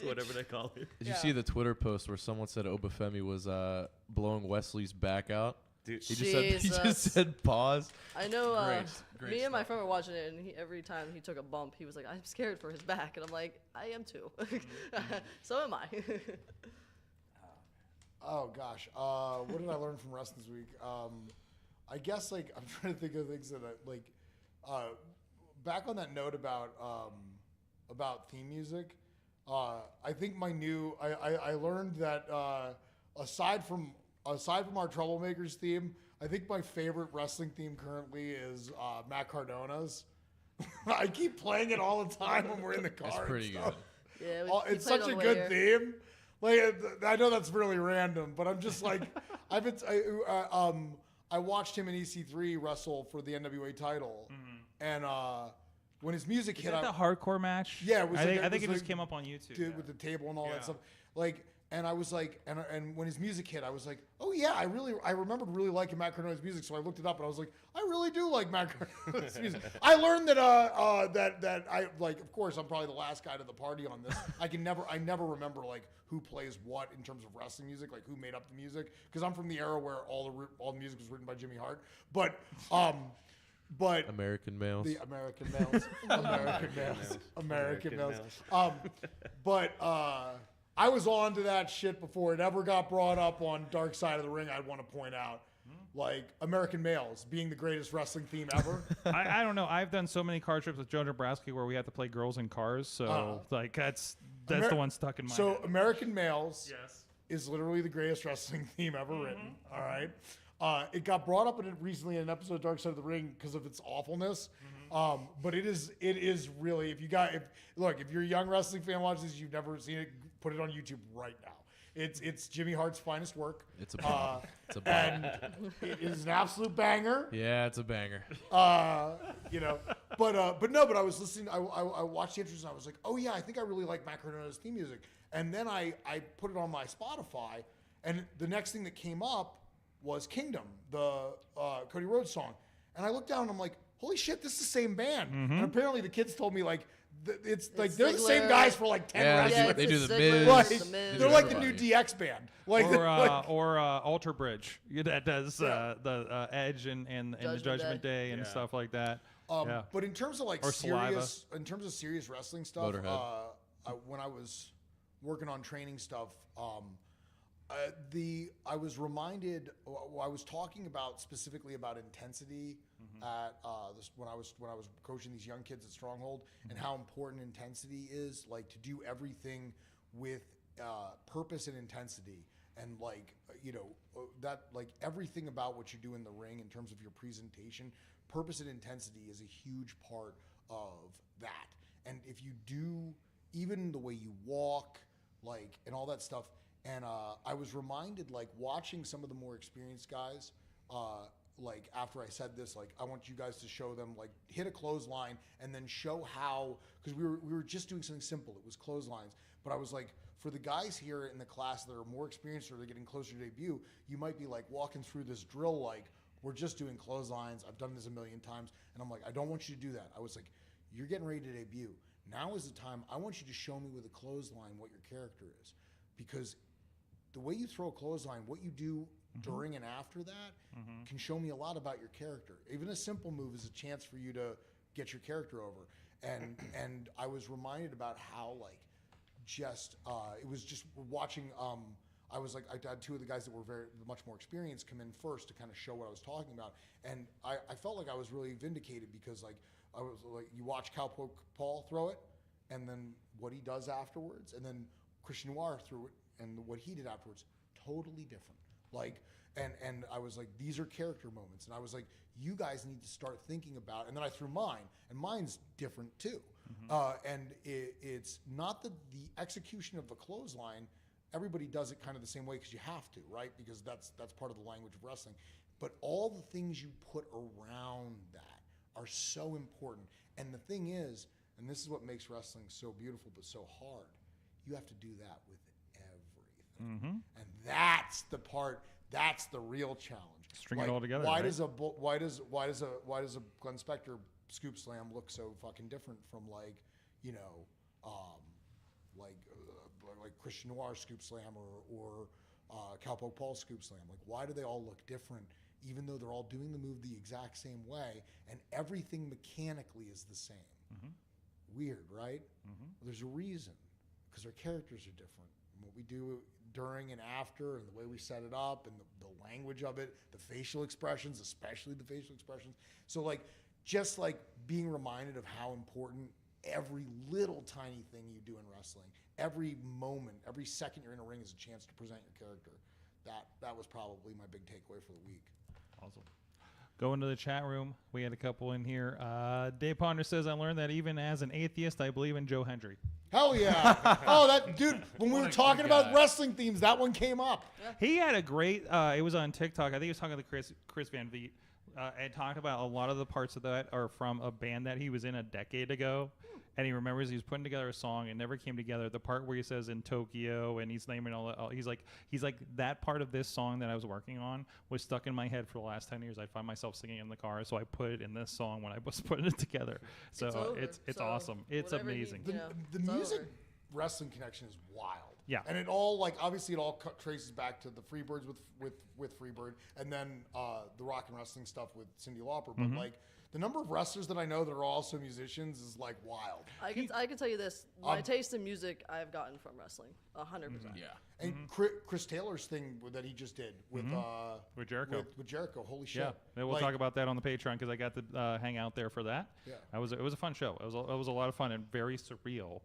or whatever they call it. Did you see the Twitter post where someone said Obafemi was blowing Wesley's back out? Dude, He just Jesus. said pause. I know. Great Me and my stuff. friend were watching it, and every time he took a bump, he was like, "I'm scared for his back," and I'm like, "I am too." So am I. Oh gosh, what did I learn from wrestling this week? I guess like I'm trying to think of things that back on that note about theme music. I think I learned that aside from our Troublemakers theme, I think my favorite wrestling theme currently is Matt Cardona's. I keep playing it all the time when we're in the car. It's pretty and stuff. good. Yeah, It's such a good theme. Like I know that's really random, but I'm just like I watched him in EC3 wrestle for the NWA title, and when his music Is hit, that the hardcore match? yeah, it was I like, think it was just came up on YouTube. dude, with the table and all Yeah. that stuff. Like, and I was like, and when his music hit, I was like, oh yeah, I remembered really liking Matt Cardona's music, so I looked it up and I was like, I really do like Matt Cardona's music. I learned that that I like. Of course, I'm probably the last guy to the party on this. I never remember like who plays what in terms of wrestling music, like who made up the music, because I'm from the era where all the music was written by Jimmy Hart. But American males. the American males, American males. But I was on to that shit before it ever got brought up on Dark Side of the Ring. I'd want to point out, like American males being the greatest wrestling theme ever. I don't know. I've done so many car trips with Joe Nebraska where we have to play girls in cars. So like that's the one stuck in my head. American males Yes. is literally the greatest wrestling theme ever written. All right. It got brought up recently in an episode of Dark Side of the Ring because of its awfulness. But it is really, if you're a young wrestling fan watching this, you've never seen it, put it on YouTube right now. It's Jimmy Hart's finest work. It's a bop. It's a bop. And it is an absolute banger. Yeah, it's a banger. But I was listening. I watched the intros and I was like, oh yeah, I think I really like Matt Cardona's theme music. And then I put it on my Spotify, and the next thing that came up was Kingdom, the Cody Rhodes song. And I looked down and I'm like, holy shit, this is the same band. And apparently the kids told me like, it's like they're the same guys for like 10 wrestlers. They do the Miz. Miz. They're like the new DX band. Like Or Alter Bridge that does the Edge and the Judgment Day and stuff like that. But in terms of like Or serious wrestling stuff, Motorhead. when I was working on training stuff, I was reminded. I was talking specifically about intensity at when I was coaching these young kids at Stronghold, and how important intensity is. Like to do everything with purpose and intensity, and that everything about what you do in the ring in terms of your presentation, purpose and intensity is a huge part of that. And if you do, even the way you walk, and all that stuff. And I was reminded, watching some of the more experienced guys, after I said this, I want you guys to show them, hit a clothesline and then show how, because we were just doing something simple. It was clotheslines. But I was like, for the guys here in the class that are more experienced or they're getting closer to debut, you might be walking through this drill, we're just doing clotheslines. I've done this a million times. And I'm like, I don't want you to do that. I was like, you're getting ready to debut. Now is the time. I want you to show me with a clothesline what your character is. Because the way you throw a clothesline, what you do during and after that can show me a lot about your character. Even a simple move is a chance for you to get your character over. And I was reminded about how it was just watching. I had two of the guys that were much more experienced come in first to kind of show what I was talking about, and I felt like I was really vindicated because I was you watch Cowpoke Paul throw it, and then what he does afterwards, and then Christian Noir threw it. And what he did afterwards, totally different. And I was like, these are character moments. And I was like, you guys need to start thinking about. And then I threw mine, and mine's different too. And it's not the execution of the clothesline. Everybody does it kind of the same way because you have to, right? Because that's part of the language of wrestling. But all the things you put around that are so important. And the thing is, and this is what makes wrestling so beautiful but so hard, you have to do that with everything. And that's the part. That's the real challenge. String it all together. Why right? does a Glenn Spectre scoop slam look so fucking different from like Christian Noir scoop slam or Cowpoke Paul scoop slam? Like, why do they all look different? even though they're all doing the move the exact same way, and everything mechanically is the same. Weird, right? Well, there's a reason, because our characters are different. And what we do during and after, and the way we set it up, and the language of it, the facial expressions, especially the facial expressions. So like, just like being reminded of how important every little tiny thing you do in wrestling, every moment, every second you're in a ring is a chance to present your character. That was probably my big takeaway for the week. Awesome. Go into the chat room. We had a couple in here. Dave Ponder says, I learned that even as an atheist, I believe in Joe Hendry. Hell yeah. Oh, that dude, when we were talking about wrestling themes, that one came up. He had a great, it was on TikTok. I think he was talking to Chris Van Vliet and talked about a lot of the parts of that are from a band that he was in a decade ago. And he remembers he was putting together a song and never came together. The part where he says in Tokyo and he's naming all that, he's like that part of this song that I was working on was stuck in my head for the last 10 years. I'd find myself singing in the car, so I put it in this song when I was putting it together. So it's awesome. It's amazing. The music wrestling connection is wild. Yeah. And it all, like, obviously it all traces back to the Freebirds with Freebird, and then the rock and wrestling stuff with Cyndi Lauper. But like, the number of wrestlers that I know that are also musicians is like wild. I can tell you this: my taste in music I've gotten from wrestling, 100%. Yeah. And Chris Taylor's thing that he just did with Jericho. With Jericho, holy shit! Yeah, we'll talk about that on the Patreon because I got to hang out there for that. Yeah, it was a fun show. It was a lot of fun and very surreal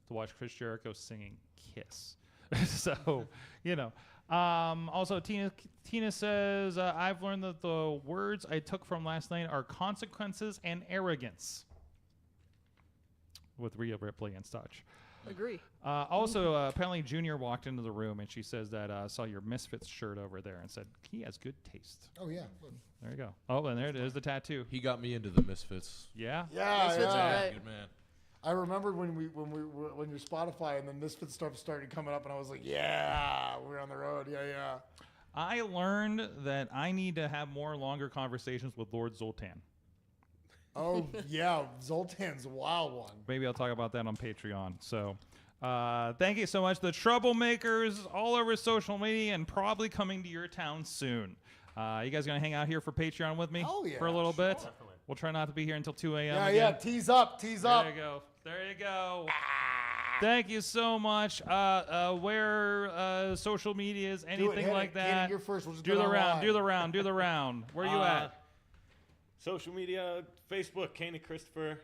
to watch Chris Jericho singing Kiss. So, you know. Also, Tina says, I've learned that the words I took from last night are consequences and arrogance. With Rhea Ripley and such. Agree. Also, apparently Junior walked into the room and she says that saw your Misfits shirt over there and said, he has good taste. Oh, yeah. There you go. Oh, and there it is, the tattoo. He got me into the Misfits. Yeah? Yeah, Misfits are great. Good man. I remember when you're Spotify and then Misfits stuff started coming up, and I was like, yeah, we're on the road. Yeah. I learned that I need to have more longer conversations with Lord Zoltan. Oh, yeah, Zoltan's a wild one. Maybe I'll talk about that on Patreon. So thank you so much. The Troublemakers all over social media and probably coming to your town soon. You guys going to hang out here for Patreon with me for a little bit? Definitely. We'll try not to be here until 2 a.m. Yeah, tease up. There you go. There you go. Thank you so much. Where social media is, anything like that. Canaan, you're first. We'll just Do the round. Where you at? Social media, Facebook, Canaan Kristopher.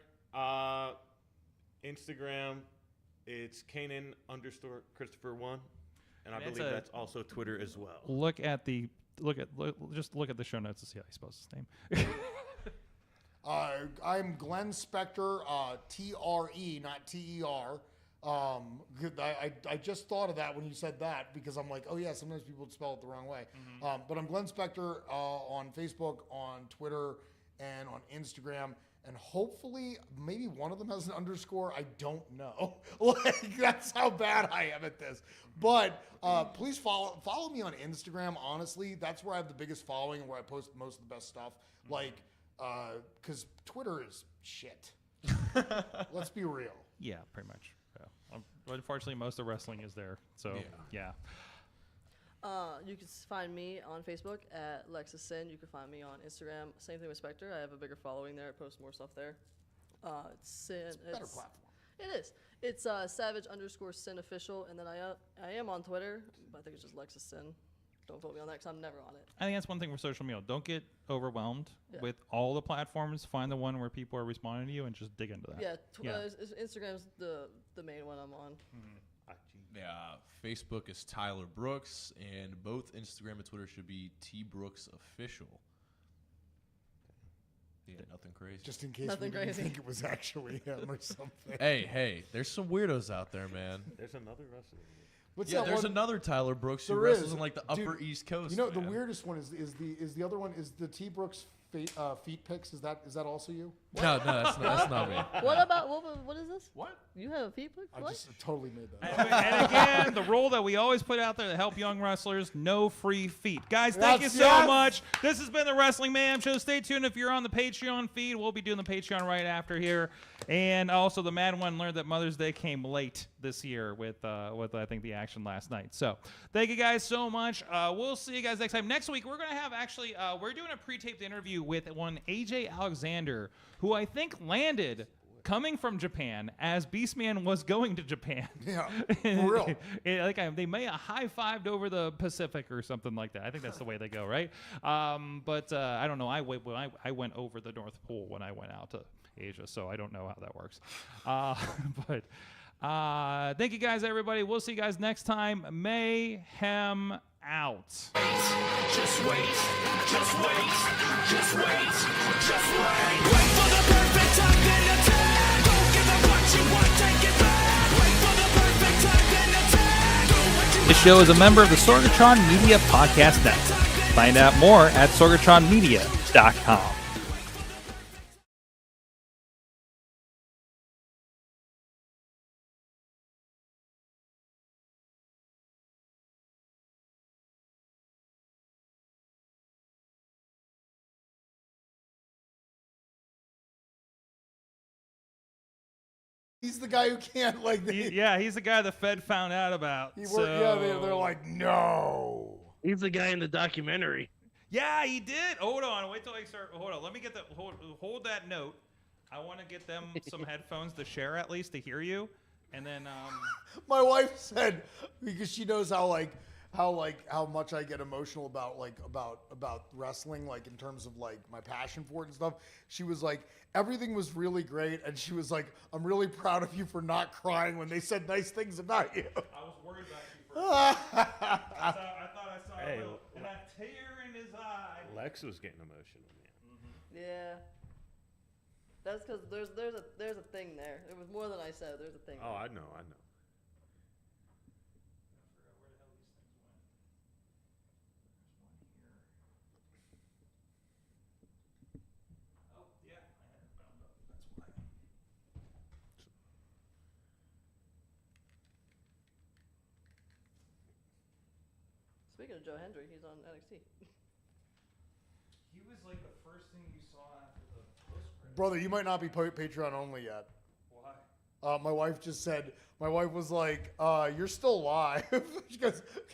Instagram, it's Canaan_Kristopher1. And I believe that's also Twitter as well. Look at the show notes to see how you spell his name. I'm Glenn Spectre, T-R-E, not T-E-R. I just thought of that when you said that because I'm like, oh yeah, sometimes people spell it the wrong way. But I'm Glenn Spectre on Facebook, on Twitter, and on Instagram. And hopefully, maybe one of them has an underscore. I don't know. Like, that's how bad I am at this. But please follow me on Instagram. Honestly, that's where I have the biggest following and where I post most of the best stuff. Like, because Twitter is shit. Let's be real. Yeah, pretty much. Yeah. Unfortunately, most of wrestling is there. So, yeah. You can find me on Facebook at Lexus Synn. You can find me on Instagram. Same thing with Spectre. I have a bigger following there. I post more stuff there. It's a better platform. It is. It's Savage_Sin official, and then I am on Twitter, but I think it's just Lexus Synn. Don't vote me on that because I'm never on it. I think that's one thing for social media. Don't get overwhelmed with all the platforms. Find the one where people are responding to you and just dig into that. Yeah, Instagram's the main one I'm on. Yeah, Facebook is Tyler Brooks, and both Instagram and Twitter should be T Brooks Official. Yeah, nothing crazy. Just in case we didn't think it was actually him or something. Hey, there's some weirdos out there, man. There's another wrestler. There's another Tyler Brooks who wrestles in like the Upper East Coast. You know, the weirdest one is the other one is the T Brooks feet pics. Is that also you? No, that's not me. What about what is this? What? You have a feet pic? I What? just totally made that. And again, the rule that we always put out there to help young wrestlers: no free feet. Guys, thank you so Yes. much. This has been the Wrestling Mayhem Show. Stay tuned if you're on the Patreon feed. We'll be doing the Patreon right after here. And also, the Mad One learned that Mother's Day came late this year with I think the action last night. So thank you guys so much. We'll see you guys next time. Next week, we're going to have we're doing a pre-taped interview with one AJ Alexander, who I think landed coming from Japan as Beastman was going to Japan. Yeah, for real. They may have high-fived over the Pacific or something like that. I think that's the way they go, right? But I don't know. I went over the North Pole when I went out to Asia, so I don't know how that works. But thank you guys, everybody. We'll see you guys next time. Mayhem out. Just wait, just wait, just wait, just wait. Wait for the perfect time, then attack. Don't give up what you want, take it back. Wait for the perfect time, then attack. Do what you This show is a member of the Sorgatron Media Podcast Network. Find out more at sorgatronmedia.com. He's the guy who can't like. He's the guy the Fed found out about. They're like, no. He's the guy in the documentary. Yeah, he did. Hold on. Wait till I start. Hold on. Let me get that. Hold that note. I want to get them some headphones to share at least to hear you, and then. My wife said, because she knows how much I get emotional about wrestling, like in terms of like my passion for it and stuff. She was like, everything was really great, and she was like, I'm really proud of you for not crying when they said nice things about you. I was worried about you for a second. I thought I saw a tear in his eye. Lex was getting emotional, man. Mm-hmm. Yeah. That's because there's a thing there. It was more than I said. There's a thing. Oh, there. I know. Speaking of Joe Hendry, he's on NXT. He was like the first thing you saw after the post-credits. Brother, you might not be Patreon only yet. Why? My wife just said, my wife was like, you're still live. She goes,